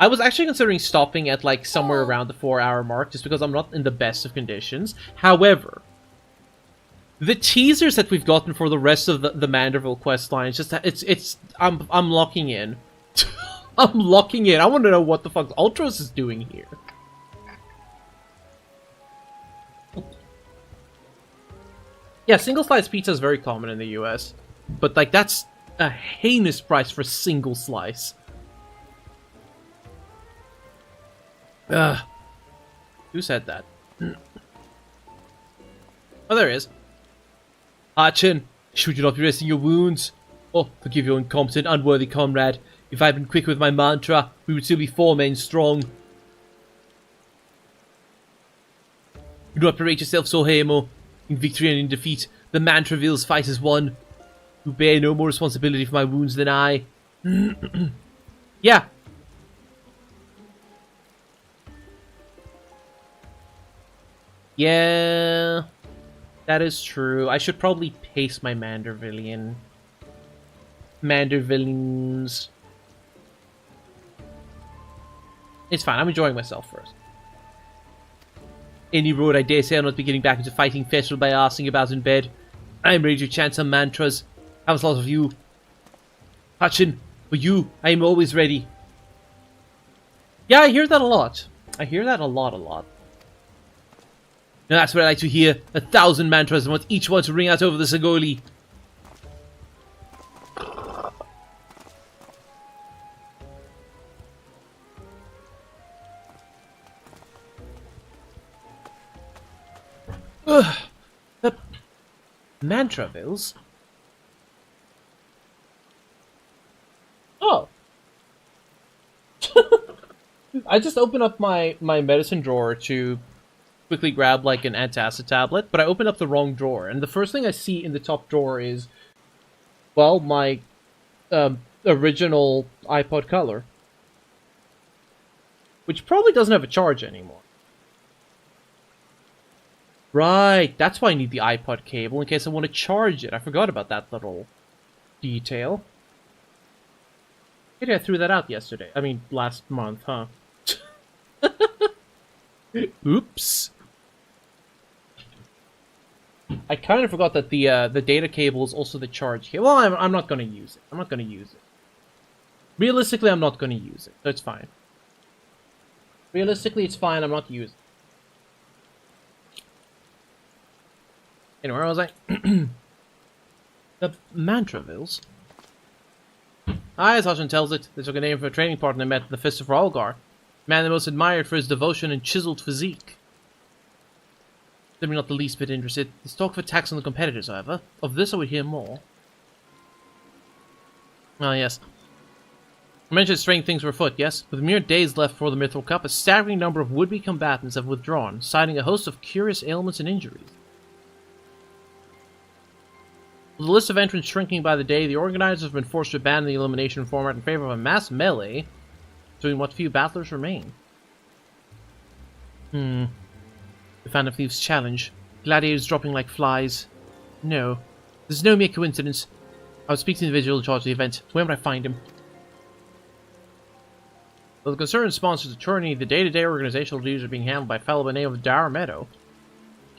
I was actually considering stopping at like somewhere around the 4-hour mark just because I'm not in the best of conditions. However, the teasers that we've gotten for the rest of the Manderville quest line, I'm locking in. I'm locking in. I want to know what the fuck Ultros is doing here. Yeah, single slice pizza is very common in the US, but like that's a heinous price for a single slice. Ugh. Who said that? Oh, there he is. Archin, should you not be resting your wounds? Oh, forgive your incompetent, unworthy comrade. If I had been quick with my mantra, we would still be 4 men strong. Do not berate yourself so, Hamo. In victory and in defeat, the mantra reveals fight as one. You bear no more responsibility for my wounds than I. Yeah. Yeah. That is true. I should probably pace my Mandervillians. It's fine, I'm enjoying myself first. Any road, I dare say I'll not be getting back into fighting Festival by arsing about in bed. I am ready to chant some mantras. I was thought of you. Hutchin, for you, I am always ready. Yeah, I hear that a lot. I hear that a lot. Now that's what I like to hear. 1,000 mantras and want each one to ring out over the Sagoli. The Mantravilles? Oh. I just opened up my medicine drawer to quickly grab like an antacid tablet, but I opened up the wrong drawer, and the first thing I see in the top drawer is, well, my original iPod Color, which probably doesn't have a charge anymore. Right, that's why I need the iPod cable, in case I want to charge it. I forgot about that little detail. Maybe I threw that out yesterday. I mean, last month, huh? Oops. I kind of forgot that the data cable is also the charge cable. Well, I'm not going to use it. Realistically, I'm not going to use it. So it's fine. Realistically, it's fine. I'm not using it. Anyway, where was I? The Mantravilles. As Hutchin tells it, they took a name from a training partner they met at the Fist of Ralgar. Man the most admired for his devotion and chiseled physique. They're not the least bit interested. There's talk of attacks on the competitors, however. Of this I would hear more. Ah, yes. I mentioned strange things were afoot, yes? With mere days left for the Mithril Cup, a staggering number of would-be combatants have withdrawn, citing a host of curious ailments and injuries. With the list of entrants shrinking by the day, the organizers have been forced to abandon the elimination format in favor of a mass melee between what few battlers remain. The Fan of Thieves challenge. Gladiators dropping like flies. No. This is no mere coincidence. I will speak to the individual in charge of the event. Where would I find him? Though the concerned sponsors the tourney, the day-to-day organizational duties are being handled by a fellow by the name of Dar Meadow.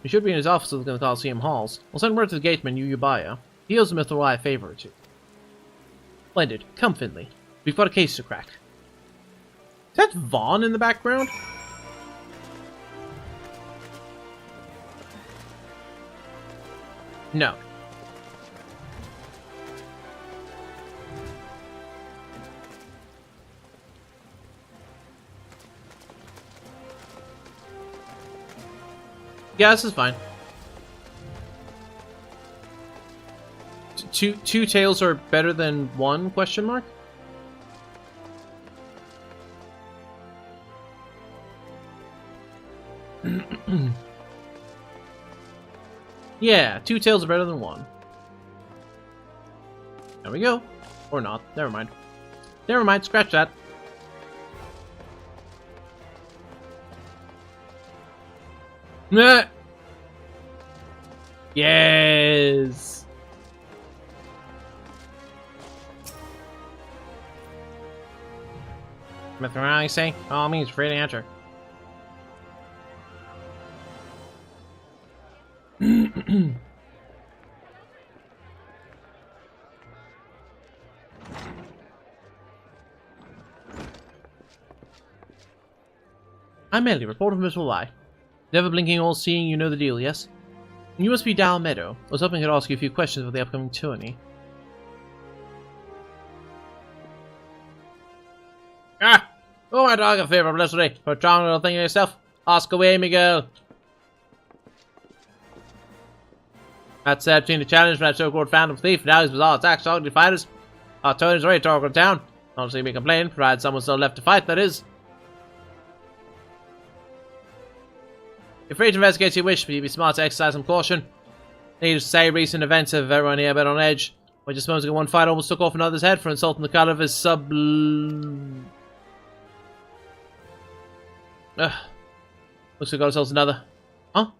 He should be in his office looking at the Coliseum halls. We'll send word to the gateman, Yuyubaya. He owes the Mythral a favor or two. Splendid. Come, Finley. We've got a case to crack. Is that Vaughn in the background? No. Yeah, this is fine. Two tails are better than one? Question mark. Yeah, two tails are better than one. There we go. Or not. Never mind. Never mind. Scratch that. Nah. Yes. Nothing wrong, you say? All means free to answer. I'm Ellie, reporter from Mr. Lie. Never blinking, all seeing, you know the deal, yes? You must be Dal Meadow. I was hoping I could ask you a few questions about the upcoming tourney. Ah! Oh, my dog, a favor, blessedly. For a charming little thing of yourself. Ask away, Miguel. That said, between the challenge for that so-called Phantom Thief and Ali's bizarre attacks on the fighters, our tourney's ready to talk in town. Don't see me complain, provided someone's still left to fight, that is. If free to investigate your wish, but you'd be smart to exercise some caution. Needless to say, recent events have everyone here a bit on edge. When just moments ago, one fight almost took off another's head for insulting the cut of his Ugh. Looks like we got ourselves another. Huh?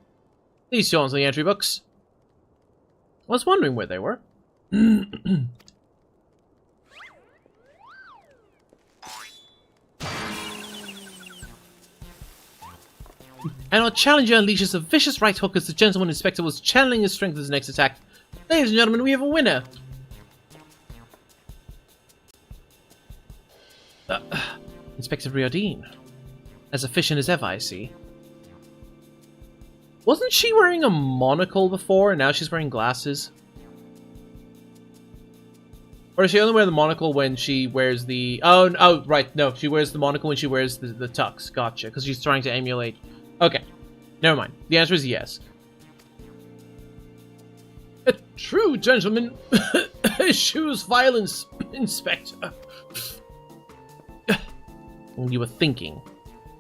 These stones in the entry books. I was wondering where they were. And our challenger unleashes a vicious right hook as the gentleman inspector was channeling his strength as his next attack. Ladies and gentlemen, we have a winner! Inspector Riordine. As efficient as ever, I see. Wasn't she wearing a monocle before, and now she's wearing glasses? Or does she only wear the monocle when she wears the... Oh, right, no, she wears the monocle when she wears the tux. Gotcha, because she's trying to emulate... Okay, never mind. The answer is yes. A true gentleman eschews violence, Inspector. You were thinking.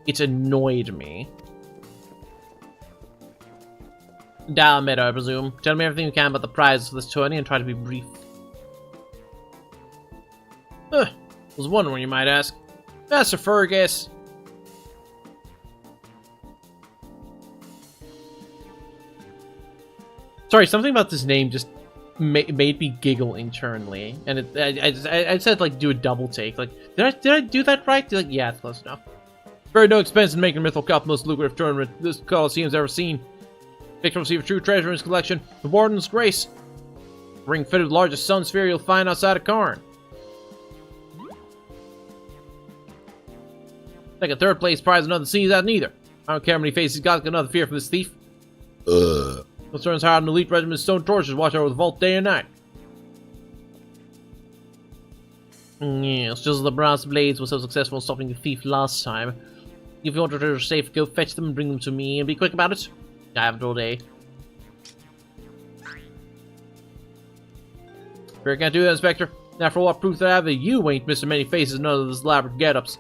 It annoyed me. Dal Meadow, I presume. Tell me everything you can about the prizes for this tourney and try to be brief. Was wondering, you might ask. Master Fergus. Sorry, something about this name just made me giggle internally, and I said like do a double take. Like, did I do that right? Like, yeah, it's close enough. Very no expense in making Mythral Cup the most lucrative tournament this Coliseum's ever seen. Victor will receive a true treasure in his collection, the Warden's Grace. Ring fitted with the largest sun sphere you'll find outside of Karn. Like a third place prize, another sees that neither. I don't care how many faces he's got another fear for this thief. Concerns hired an elite regiment of stone torches watch over the vault day and night. Yes, just as the brass blades were so successful in stopping the thief last time. If you want your treasure safe, go fetch them and bring them to me, and be quick about it. I haven't all day. Sure can't do that, Inspector. After what proof that I have that you ain't Mr. Many Faces and none of those elaborate get-ups.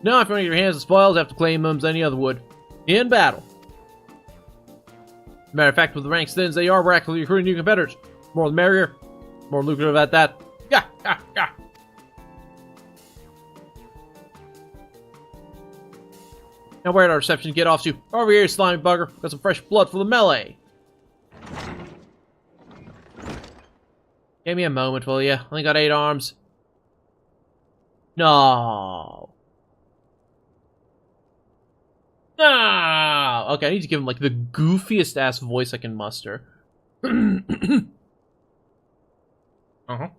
Now, if you want to get your hands on spoils, you have to claim them as any other would. In battle. Matter of fact, with the ranks thin as they are, we're actively recruiting new competitors. More the merrier. More lucrative at that. Yeah, yeah, yeah. Now where'd our reception get off to? Over here, slimy bugger. Got some fresh blood for the melee. Give me a moment, will ya? Only got 8 arms. No. No. Okay, I need to give him like the goofiest ass voice I can muster. Uh-huh.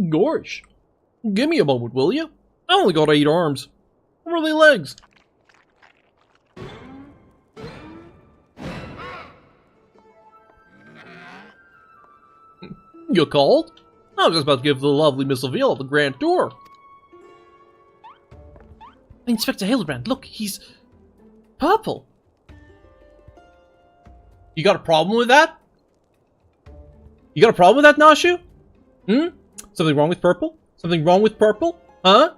Gosh. Give me a moment, will you? I only got 8 arms. Where are they legs? You called? I was just about to give the lovely Miss Avila the grand tour. Inspector Hildebrand, look, he's purple. You got a problem with that? You got a problem with that, Nashu? Hmm? Something wrong with purple? Something wrong with purple? Huh?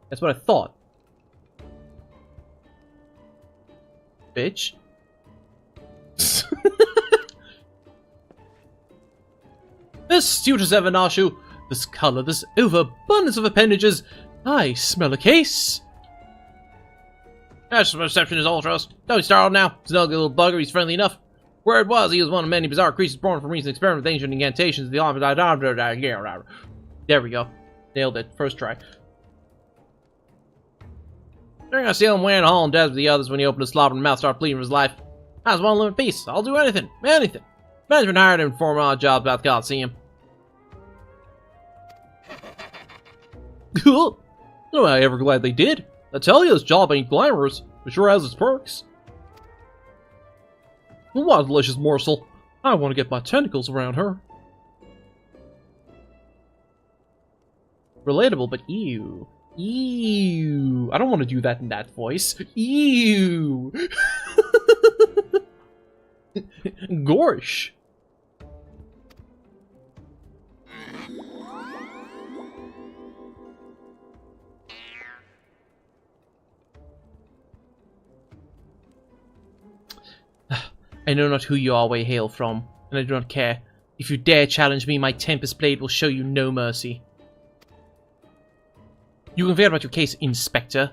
That's what I thought. Bitch. This astute as ever, Nashu. This color, this overabundance of appendages. I smell a case. That's reception is ultras. Don't be startled now. He's an ugly little bugger. He's friendly enough. Word was, he was one of many bizarre creatures born from recent experiments with ancient incantations. There we go. Nailed it. First try. During I see him wearing a hall and dead with the others when he opened his slobbering mouth, started pleading for his life. I just want to live in peace. I'll do anything. Anything. Man's been hired to inform on jobs about the Coliseum. Cool. No, I'm ever glad they did. I tell you, this job ain't glamorous, but sure has its perks. What a delicious morsel. I want to get my tentacles around her. Relatable, but ew. Ew. I don't want to do that in that voice. Ew. Gorsh. I know not who you are, where you hail from, and I do not care. If you dare challenge me, my Tempest Blade will show you no mercy. You can forget about your case, Inspector.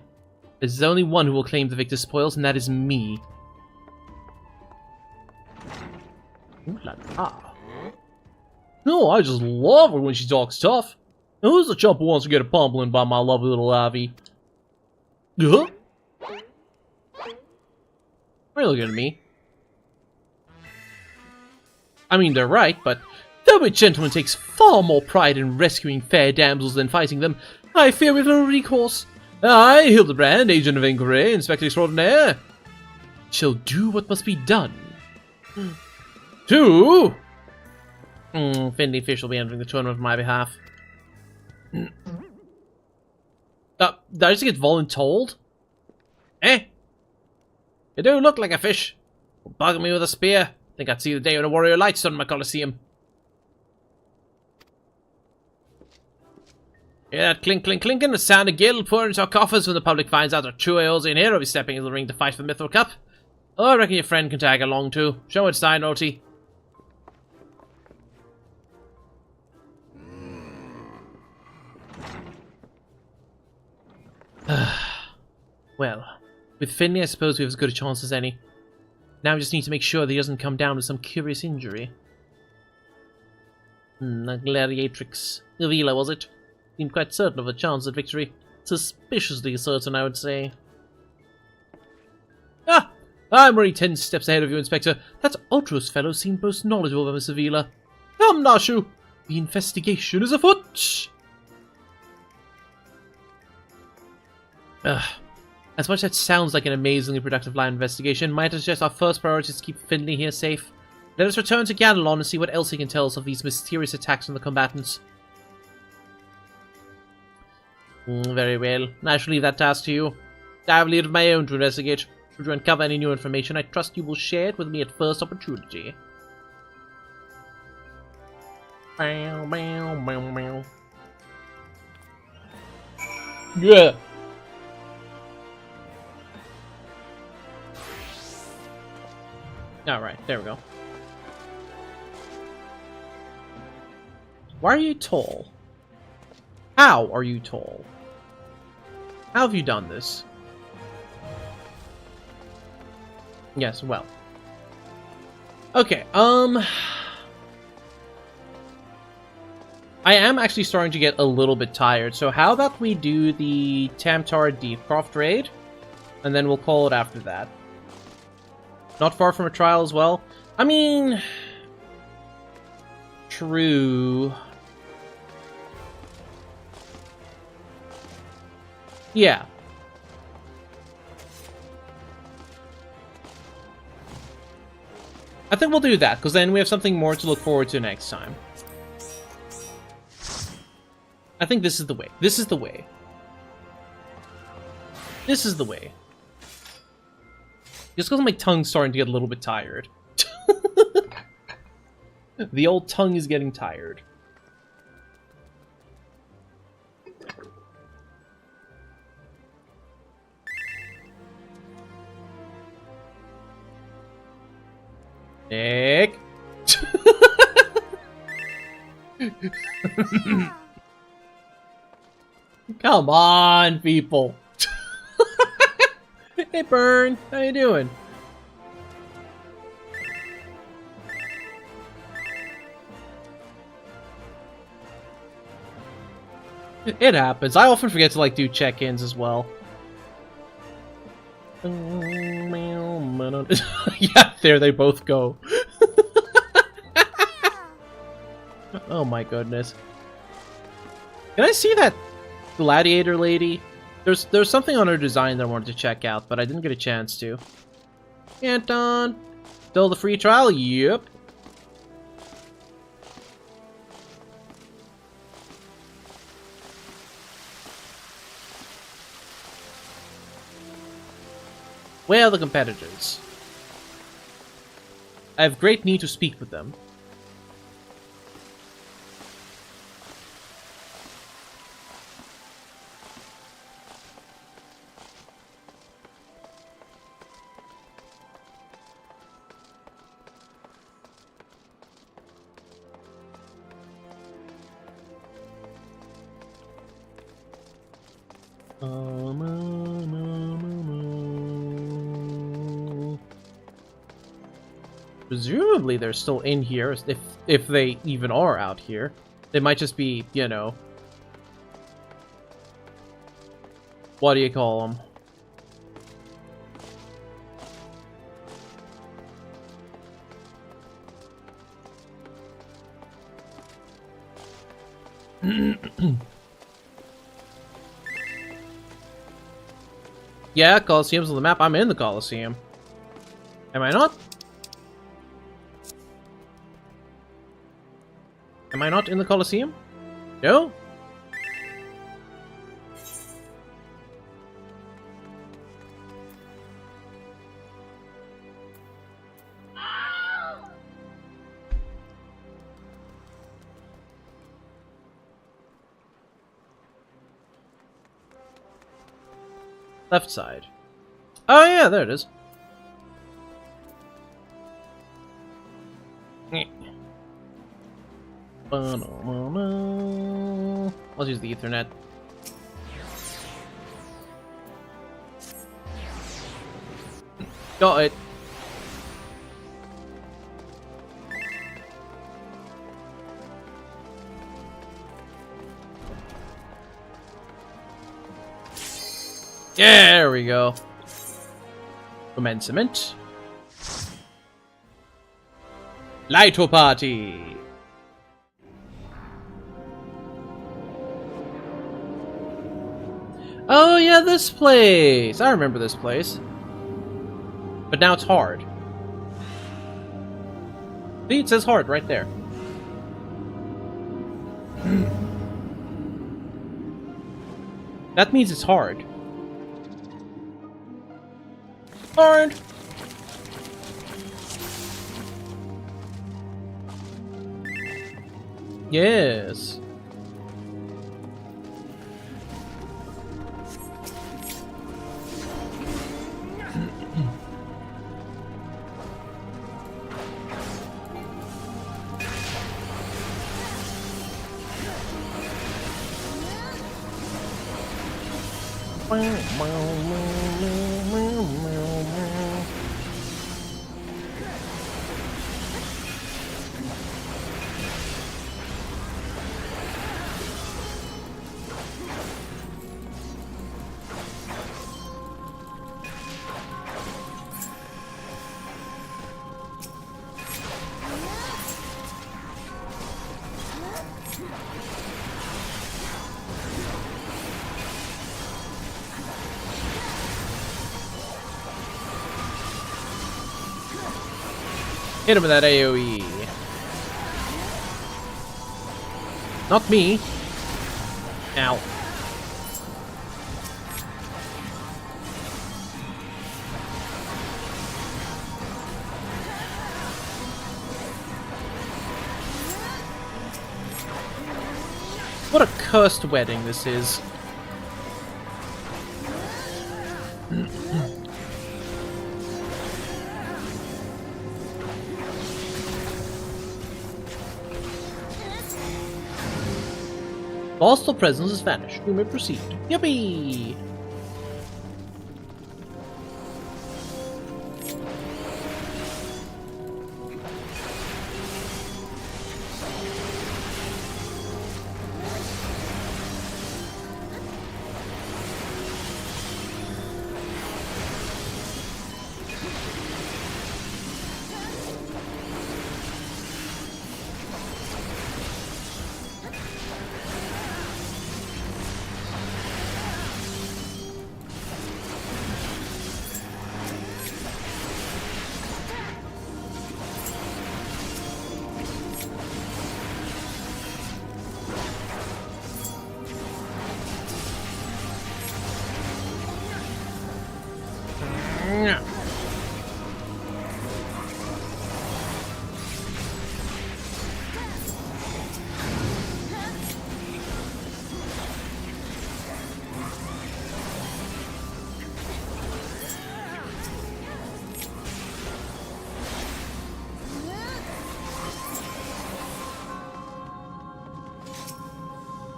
There's only one who will claim the victor's spoils, and that is me. Ooh la la. No, I just love her when she talks tough. Now who's the chump who wants to get a pummeling by my lovely little Ivy? Huh? Why are you looking at me? I mean, they're right, but though a gentleman takes far more pride in rescuing fair damsels than fighting them, I fear we've no recourse. I, Hildebrand, agent of inquiry, inspector extraordinaire, shall do what must be done. To... Finley Fish will be entering the tournament on my behalf. Did I just get voluntold? Eh? You do look like a fish. Bugging me with a spear. Think I'd see the day when a warrior lights on my Coliseum. Hear that clink, clink, clinking? The sound of gill pouring into our coffers when the public finds out our true Eolzian hero will be stepping into the ring to fight for the Mithril Cup. Oh, I reckon your friend can tag along too. Show it sign, Orty. Well, with Finley, I suppose we have as good a chance as any. Now we just need to make sure that he doesn't come down with some curious injury. A gladiatrix. Avila, was it? Seemed quite certain of a chance at victory. Suspiciously certain, I would say. Ah! I'm already 10 steps ahead of you, Inspector. That Ultros fellow seemed most knowledgeable of Miss Avila. Come, Nashu! The investigation is afoot! As much as that sounds like an amazingly productive line of investigation, might I suggest our first priority is to keep Finley here safe? Let us return to Ganelon and see what else he can tell us of these mysterious attacks on the combatants. Very well. I shall leave that task to you. I have lead of my own to investigate. Should you uncover any new information, I trust you will share it with me at first opportunity. Bow, bow, bow, bow. Yeah. All right, there we go. Why are you tall? How are you tall? How have you done this? Yes, well. Okay, I am actually starting to get a little bit tired, so how about we do the Tamtar Deepcroft raid, and then we'll call it after that. Not far from a trial as well. I mean... True. Yeah. I think we'll do that, because then we have something more to look forward to next time. I think this is the way. This is the way. This is the way. Just because my tongue's starting to get a little bit tired. The old tongue is getting tired. Nick! Come on, people! Hey, Burn! How you doing? It happens. I often forget to, like, do check-ins as well. Yeah, there they both go. Oh my goodness. Can I see that gladiator lady? There's something on her design that I wanted to check out, but I didn't get a chance to. Anton! Still the free trial? Yep. Where are the competitors? I have great need to speak with them. Presumably they're still in here, if they even are out here. They might just be, you know... What do you call them? Yeah, Colosseum's on the map. I'm in the Colosseum. Am I not? Am I not in the Colosseum? No? Left side. Oh yeah, there it is. Let's use the Ethernet. Got it. There we go. Commencement. Lighto party. Oh yeah, this place. I remember this place. But now it's hard. See, it says hard right there. That means it's hard. Hard. Yes. Hit him with that AoE. Not me. Ow. What a cursed wedding this is. Hostile presence has vanished. We may proceed. Yippee!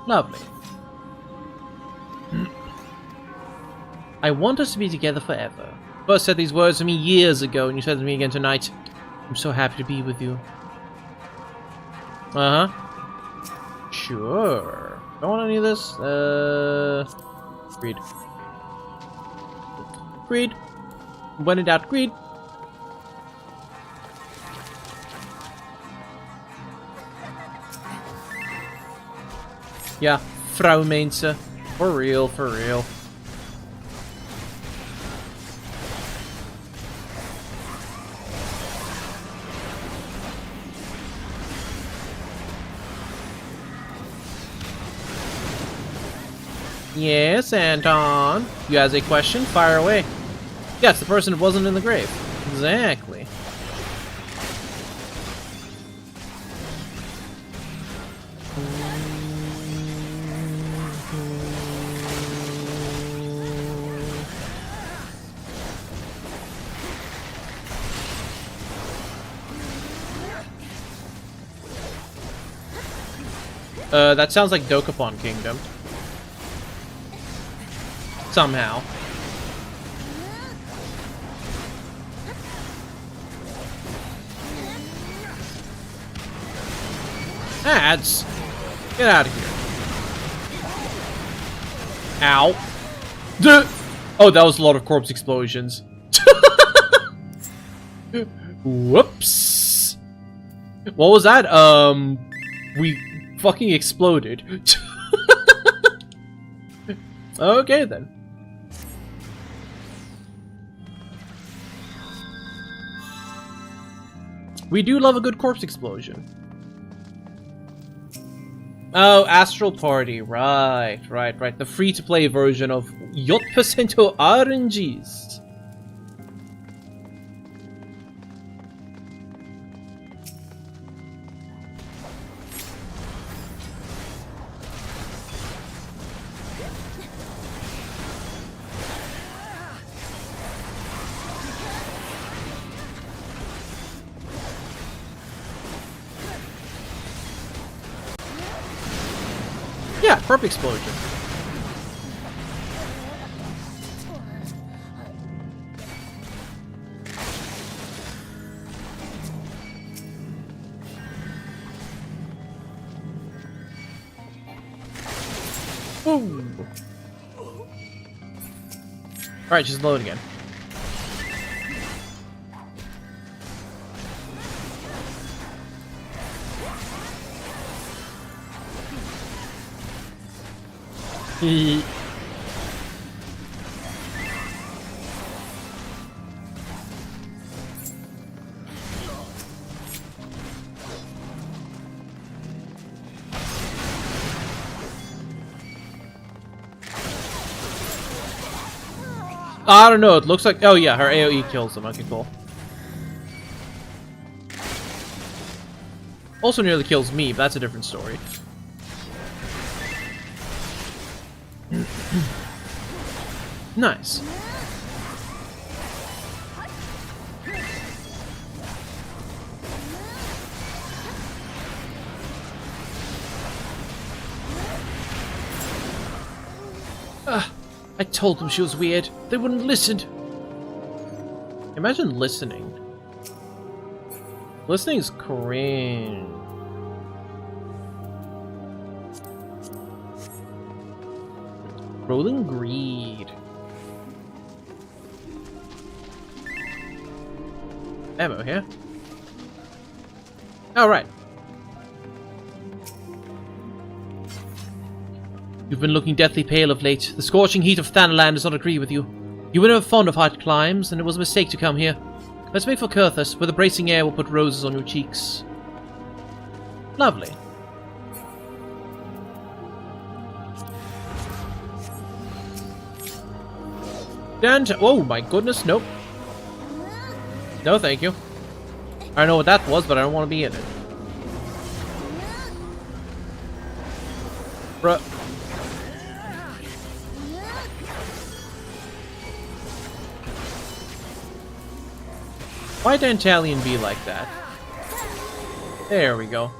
Lovely. I want us to be together forever. First said these words to me years ago, and you said them to me again tonight. I'm so happy to be with you. Uh-huh. Sure. Don't want any of this? Greed. Greed. When in doubt, greed. Yeah, Frau Mainze. For real, for real. Yes, Anton. You has a question? Fire away. Yes, the person who wasn't in the grave. Exactly. That sounds like Dokapon Kingdom. Somehow. Ads! Get out of here. Ow. Duh. Oh, that was a lot of corpse explosions. Whoops. What was that? We fucking exploded. Okay, then. We do love a good corpse explosion. Oh, Astral Party. Right. The free-to-play version of J% RNGs. Yeah, Perp Explosion. Ooh. Alright, just load again. I don't know, it looks like... Oh yeah, her AoE kills them. Okay, cool. Also nearly kills me, but that's a different story. Nice. I told them she was weird. They wouldn't listen. Imagine listening. Listening is cringe. Rolling greed. Ammo here. All right. You've been looking deathly pale of late. The scorching heat of Thanaland does not agree with you. You were never fond of hard climbs, and it was a mistake to come here. Let's make for Kurthus, where the bracing air will put roses on your cheeks. Lovely. And oh my goodness, nope. No, thank you. I know what that was, but I don't want to be in it. Bruh. Why Dantalion be like that? There we go.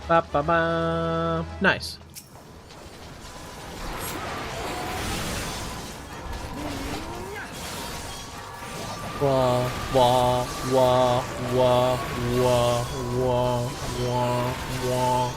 Ba ba ba. Nice. Wah wah wah wah wah wah wah wah.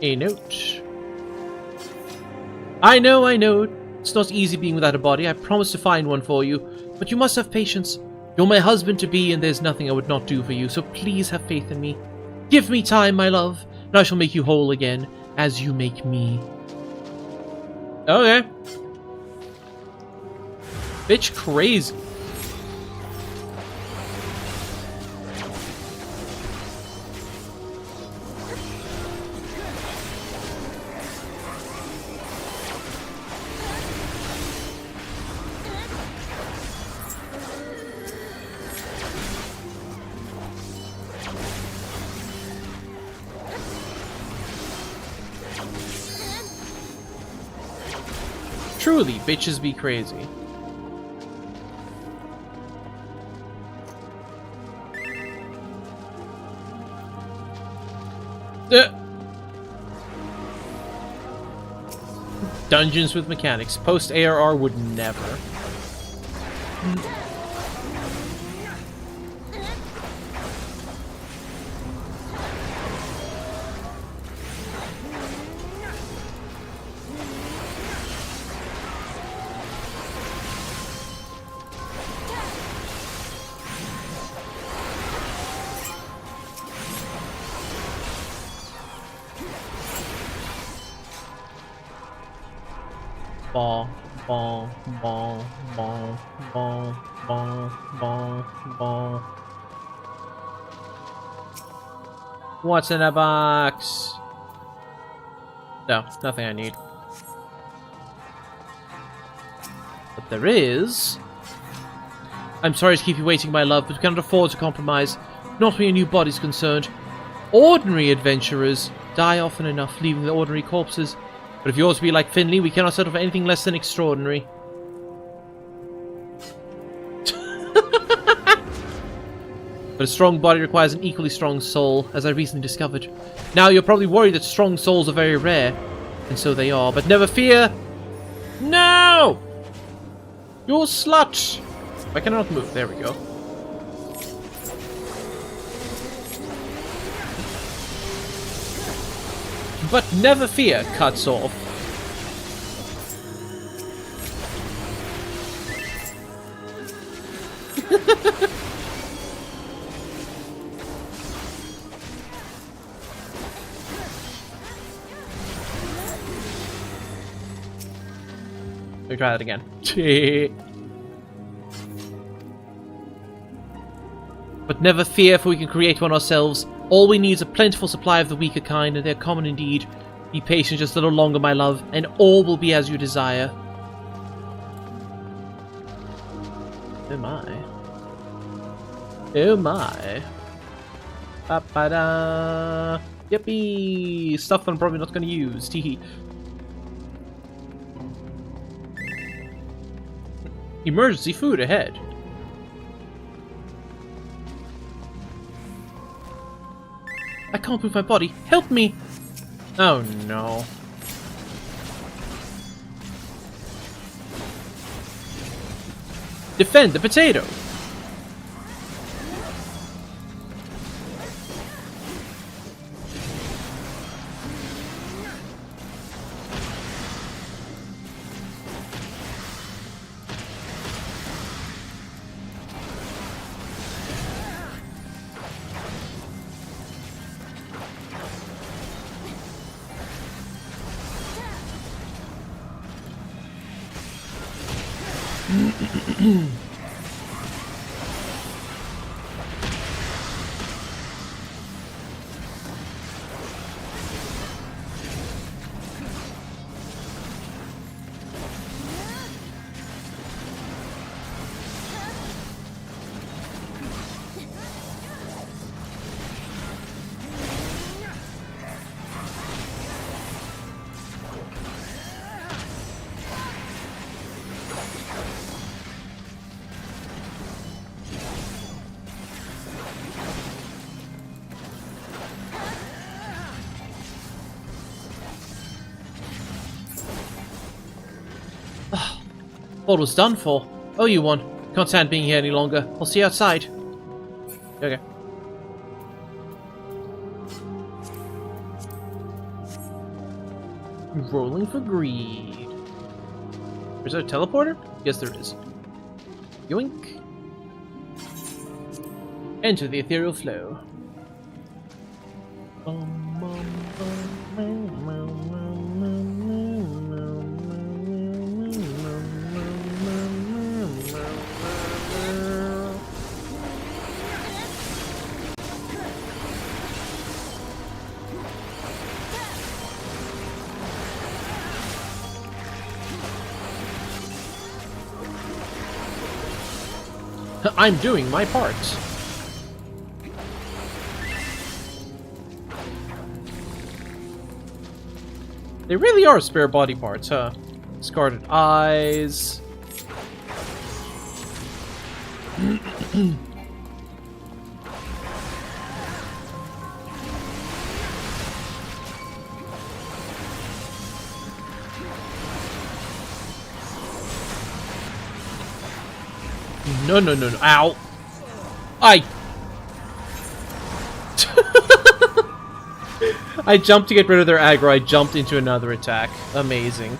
A note. I know. It's not easy being without a body. I promise to find one for you. But you must have patience. You're my husband-to-be, and there's nothing I would not do for you, so please have faith in me. Give me time, my love, and I shall make you whole again, as you make me. Okay. Bitch crazy. Truly, bitches be crazy. Dungeons with mechanics. Post ARR would never. Ball, ball, ball, ball, ball, ball, ball, ball. What's in a box? No, nothing I need. Put there is... I'm sorry to keep you waiting, my love, but we cannot afford to compromise. Not when your new body's concerned. Ordinary adventurers die often enough, leaving the ordinary corpses. But if yours be like Finley, we cannot settle for anything less than extraordinary. But a strong body requires an equally strong soul, as I recently discovered. Now, you're probably worried that strong souls are very rare. And so they are, but never fear! No! You slut! I cannot move, there we go. But never fear, cuts off. Let me try that again. But never fear, for we can create one ourselves. All we need is a plentiful supply of the weaker kind, and they are common indeed. Be patient just a little longer, my love, and all will be as you desire. Oh my. Oh my. Ba-ba-da. Yippee! Stuff I'm probably not going to use. Teehee. Emergency food ahead. I can't move my body. Help me! Oh no. Defend the potato! All was done for. Oh, you won. Can't stand being here any longer. I'll see you outside. Okay. Rolling for greed. Is there a teleporter? Yes, there is. Yoink. Enter the ethereal flow. I'm doing my part. They really are spare body parts, huh? Scarred eyes. No, no, no, no. Ow. I jumped to get rid of their aggro. I jumped into another attack. Amazing.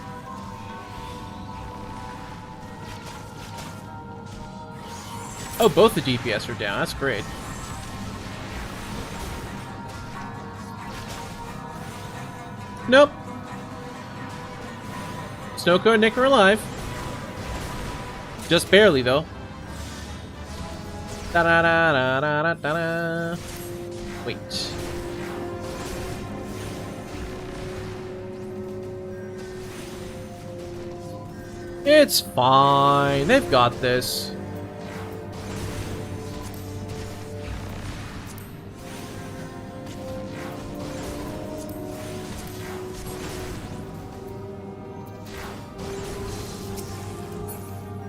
Oh, both the DPS are down. That's great. Nope. Snowco and Nick are alive. Just barely, though. Da-da-da-da-da-da-da. Wait. It's fine. They've got this.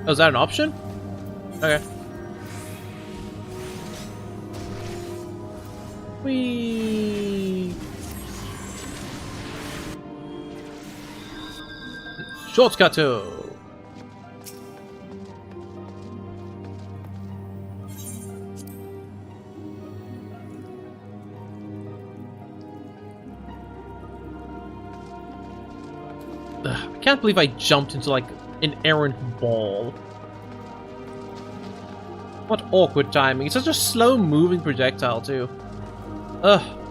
Oh, is that an option? Okay. Whee! Shortcut to. I can't believe I jumped into like an errant ball. What awkward timing. It's such a slow moving projectile too. Ugh.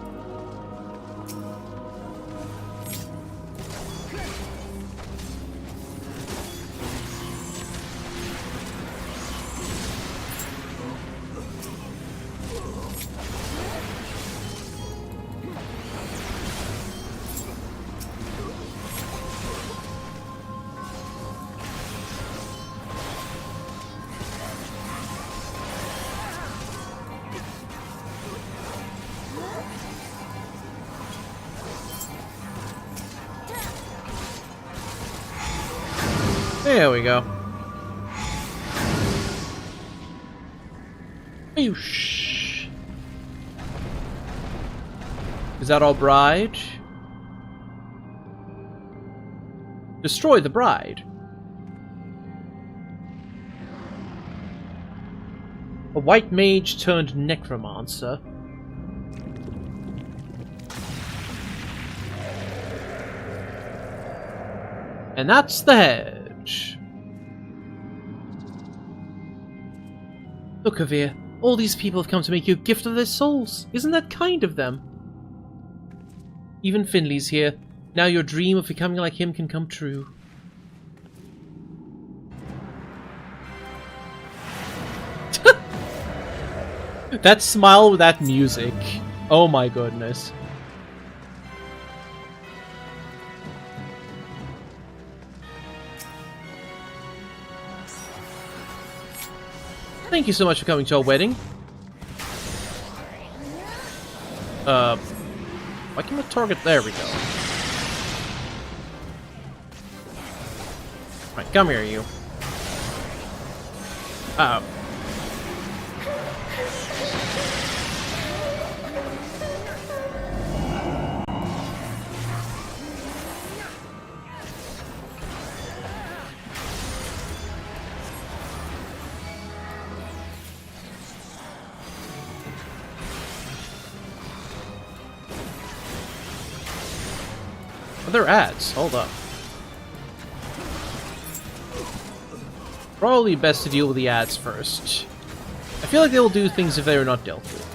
There we go. Whoosh. Is that all bride? Destroy the bride. A white mage turned necromancer. And that's the hedge. Look, Avir, all these people have come to make you a gift of their souls. Isn't that kind of them? Even Finley's here. Now your dream of becoming like him can come true. That smile with that music. Oh my goodness. Thank you so much for coming to our wedding. Why can't I target? There we go. Right, come here, you. Uh-oh. They're ads. Hold up. Probably best to deal with the ads first. I feel like they will do things if they are not dealt with.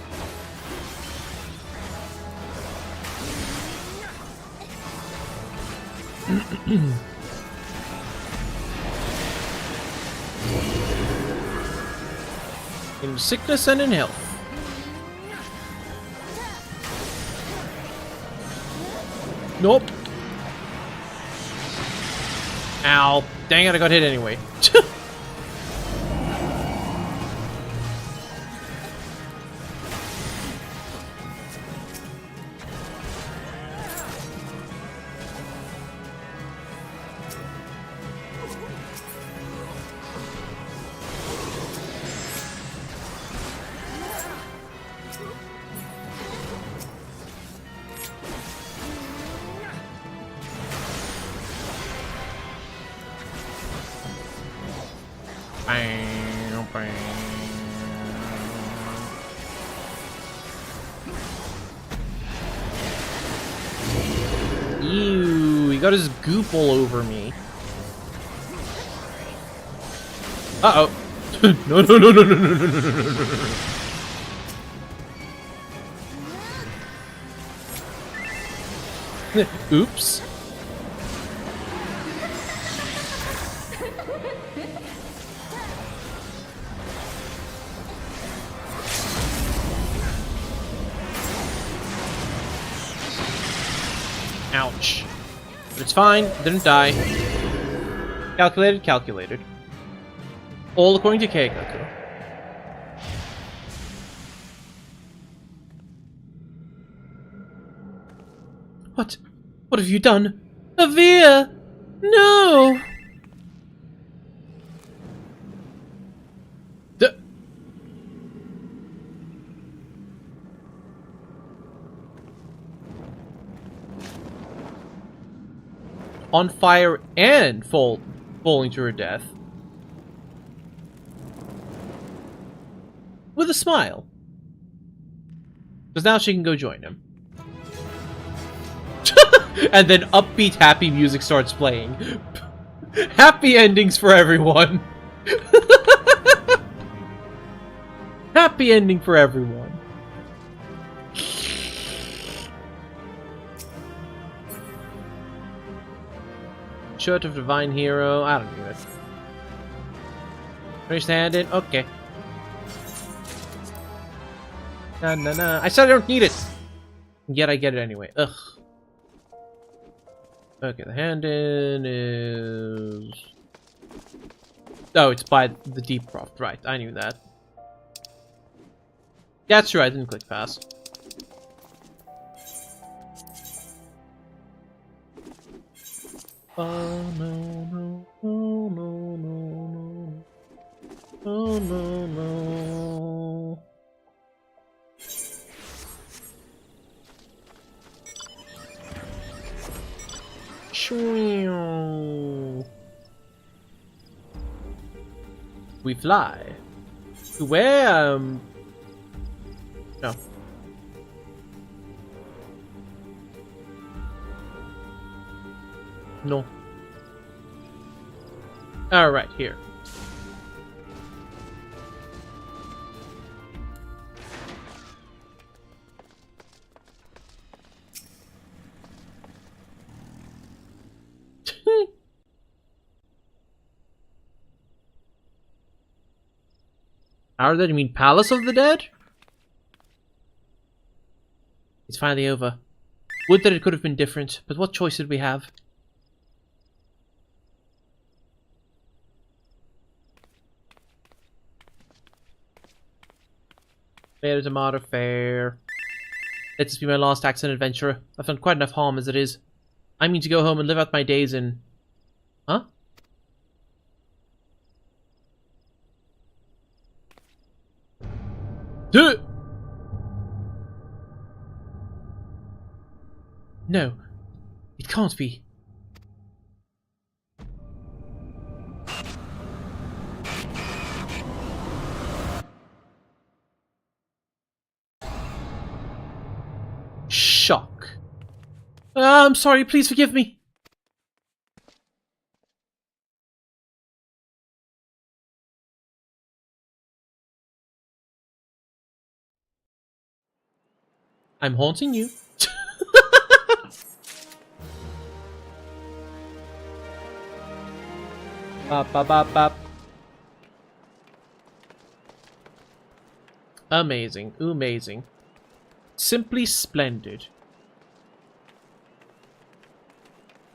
In sickness and in health. Nope. Ow. Dang it, I got hit anyway. Ew, he got his goop all over me. Uh-oh. No, no, no, no, no, no, no, no, no, no. Oops. Ouch. But it's fine. Didn't die. Calculated, calculated. All according to Keikaku. What? What have you done? Avia! No! On fire and falling to her death. With a smile. Because now she can go join him. And then upbeat, happy music starts playing. Happy endings for everyone. Happy ending for everyone. Shirt of Divine Hero. I don't need it. Finish the hand in. Okay. I said I don't need it. Yet I get it anyway. Ugh. Okay, the hand in is... Oh, it's by the deep croft. Right, I knew that. That's true, I didn't click pass. Oh no, no, no, no, no, no. Oh no, no. We fly. To where? No. No. Alright, here. Are that you mean Palace of the Dead? It's finally over. Would that it could have been different, but what choice did we have? Fair is a martyr, fair. Let this be my last accident adventurer. I've done quite enough harm as it is. I mean to go home and live out my days in... Huh? Duh! No, it can't be. Shock. I'm sorry, please forgive me. I'm haunting you. Bop, bop, bop, bop. Amazing, amazing. Simply splendid.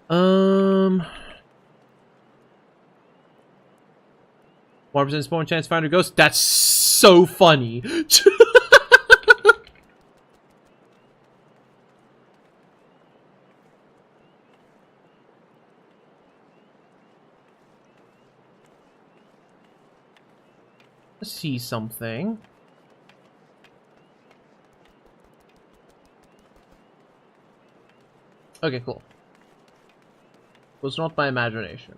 1% spawn chance finder ghost. That's so funny. Let's see something. Okay, cool. It was not my imagination.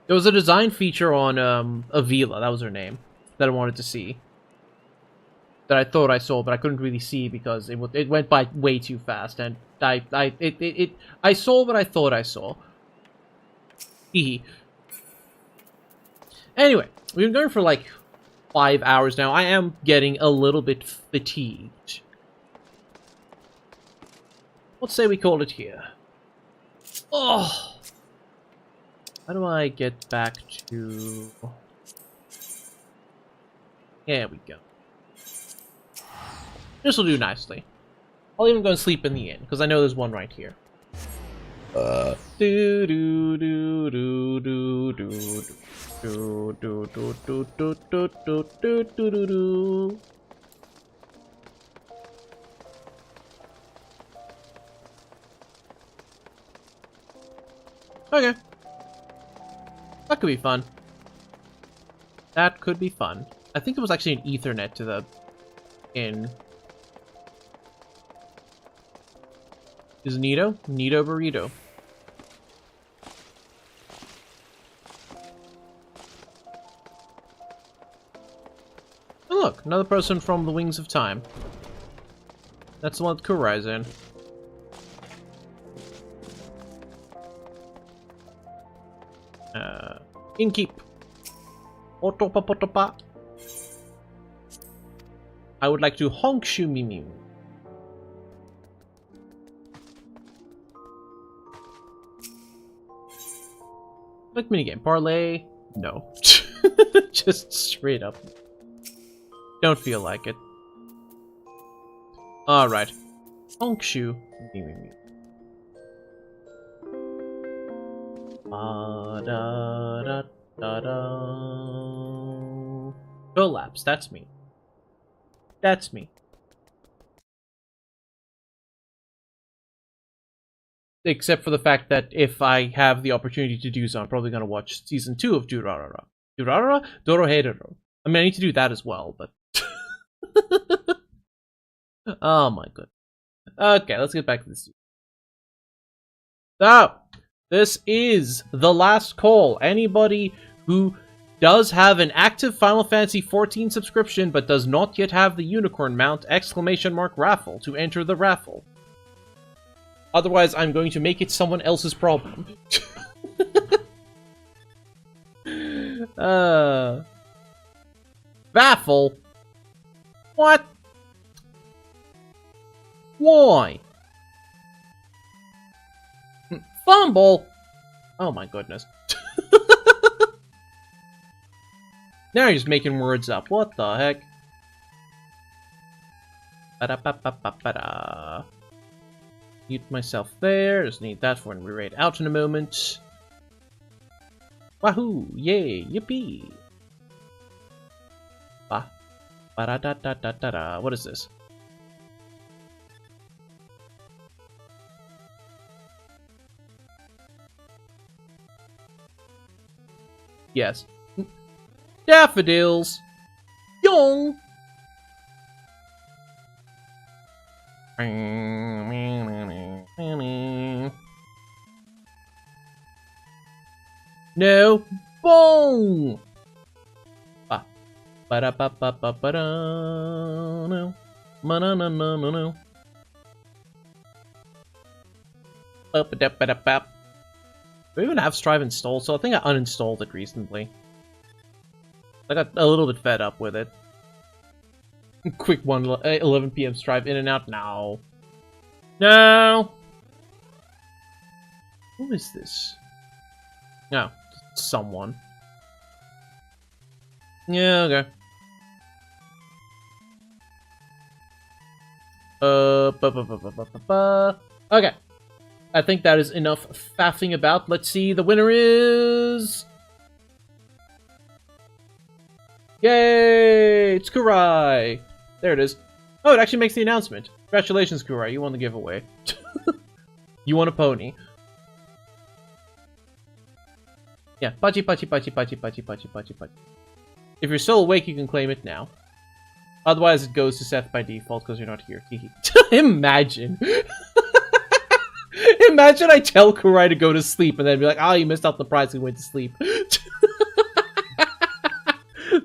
There was a design feature on Avila, that was her name, that I wanted to see. That I thought I saw, but I couldn't really see because it went by way too fast, and I saw what I thought I saw. Hee. Anyway, we've been going for like 5 hours now. I am getting a little bit fatigued. Let's say we call it here. Oh! How do I get back to... There we go. This will do nicely. I'll even go and sleep in the inn, because I know there's one right here. Do do do do do do do do do do do do do do do do do. Okay. That could be fun. That could be fun. I think it was actually an Ethernet to the inn. Is Nito? Nito burrito. Oh look, another person from the Wings of Time. That's the one that Kurai's in. Innkeep. Otopa. I would like to honk shoo me me. Like minigame. Parlay? No. Just straight up. Don't feel like it. Alright. Honk shoo me me me. Collapse, that's me. That's me. Except for the fact that if I have the opportunity to do so, I'm probably going to watch Season 2 of Durarara. Durarara? Dorohedoro. I mean, I need to do that as well, but... Oh my god. Okay, let's get back to this. So, this is the last call. Anybody who does have an active Final Fantasy XIV subscription but does not yet have the unicorn mount, ! Raffle to enter the raffle. Otherwise, I'm going to make it someone else's problem. Raffle? What? Why? Fumble! Oh my goodness. Now you're just making words up. What the heck? Ba-da-ba-ba-ba-ba-da. Mute myself there. Just need that for when we raid out in a moment. Wahoo! Yay! Yippee! Ba. Ba-da-da-da-da-da-da. What is this? Yes. Daffodils! Yong! No! Boom! Ba. Ba-da-ba-ba-ba-ba-da. No. Ma-na-na-na-na-no. Ba-ba-da-ba-da-bap. Do I even have Strive installed? So I think I uninstalled it recently. I got a little bit fed up with it. Quick 11 PM Strive in and out. No. No! Who is this? No. Someone. Yeah, okay. Okay. I think that is enough faffing about. Let's see. The winner is... Yay! It's Kurai! There it is. Oh, it actually makes the announcement. Congratulations, Kurai. You won the giveaway. You won a pony. Yeah. Pachi, pachi, pachi, pachi, pachi, pachi, pachi, pachi. If you're still awake, you can claim it now. Otherwise, it goes to Seth by default because you're not here. Imagine. Imagine I tell Kurai to go to sleep and then be like, oh, you missed out the prize, he went to sleep.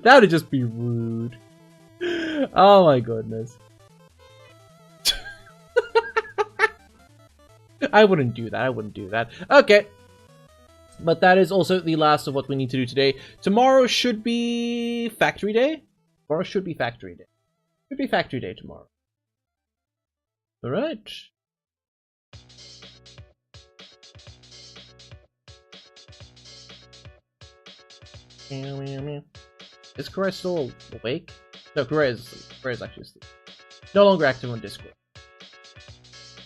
That would just be rude. Oh my goodness. I wouldn't do that. I wouldn't do that. Okay. But that is also the last of what we need to do today. Tomorrow should be Factory Day? Tomorrow should be Factory Day. Should be Factory Day tomorrow. Alright. Is Kurai still awake? No, Kurai is asleep. Kurai is actually asleep. No longer active on Discord.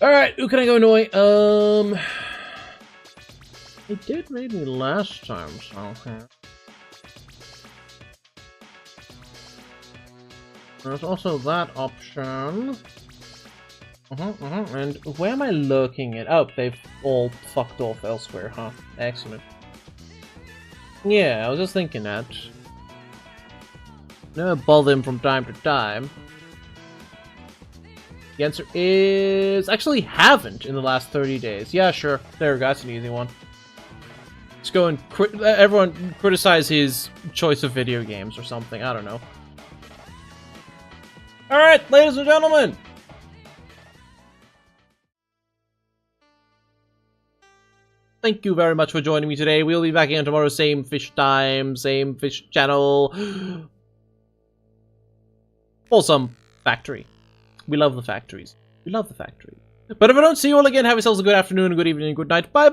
Alright, who can I go annoy? It did raid me last time, so... There's also that option. And where am I looking at? Oh, they've all fucked off elsewhere, huh? Excellent. Yeah, I was just thinking that. No, bother them from time to time. The answer is... actually haven't in the last 30 days. Yeah, sure. There we go, that's an easy one. Let's go and everyone criticize his choice of video games or something. I don't know. Alright, ladies and gentlemen! Thank you very much for joining me today. We'll be back again tomorrow. Same fish time, same fish channel. Awesome factory. We love the factories. We love the factory. But if I don't see you all again, have yourselves a good afternoon, a good evening, and good night. Bye-bye!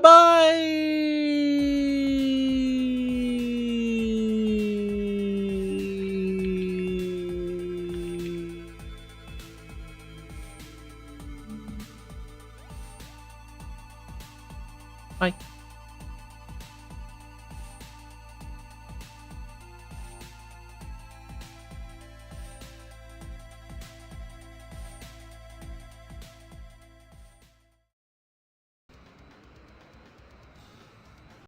Bye.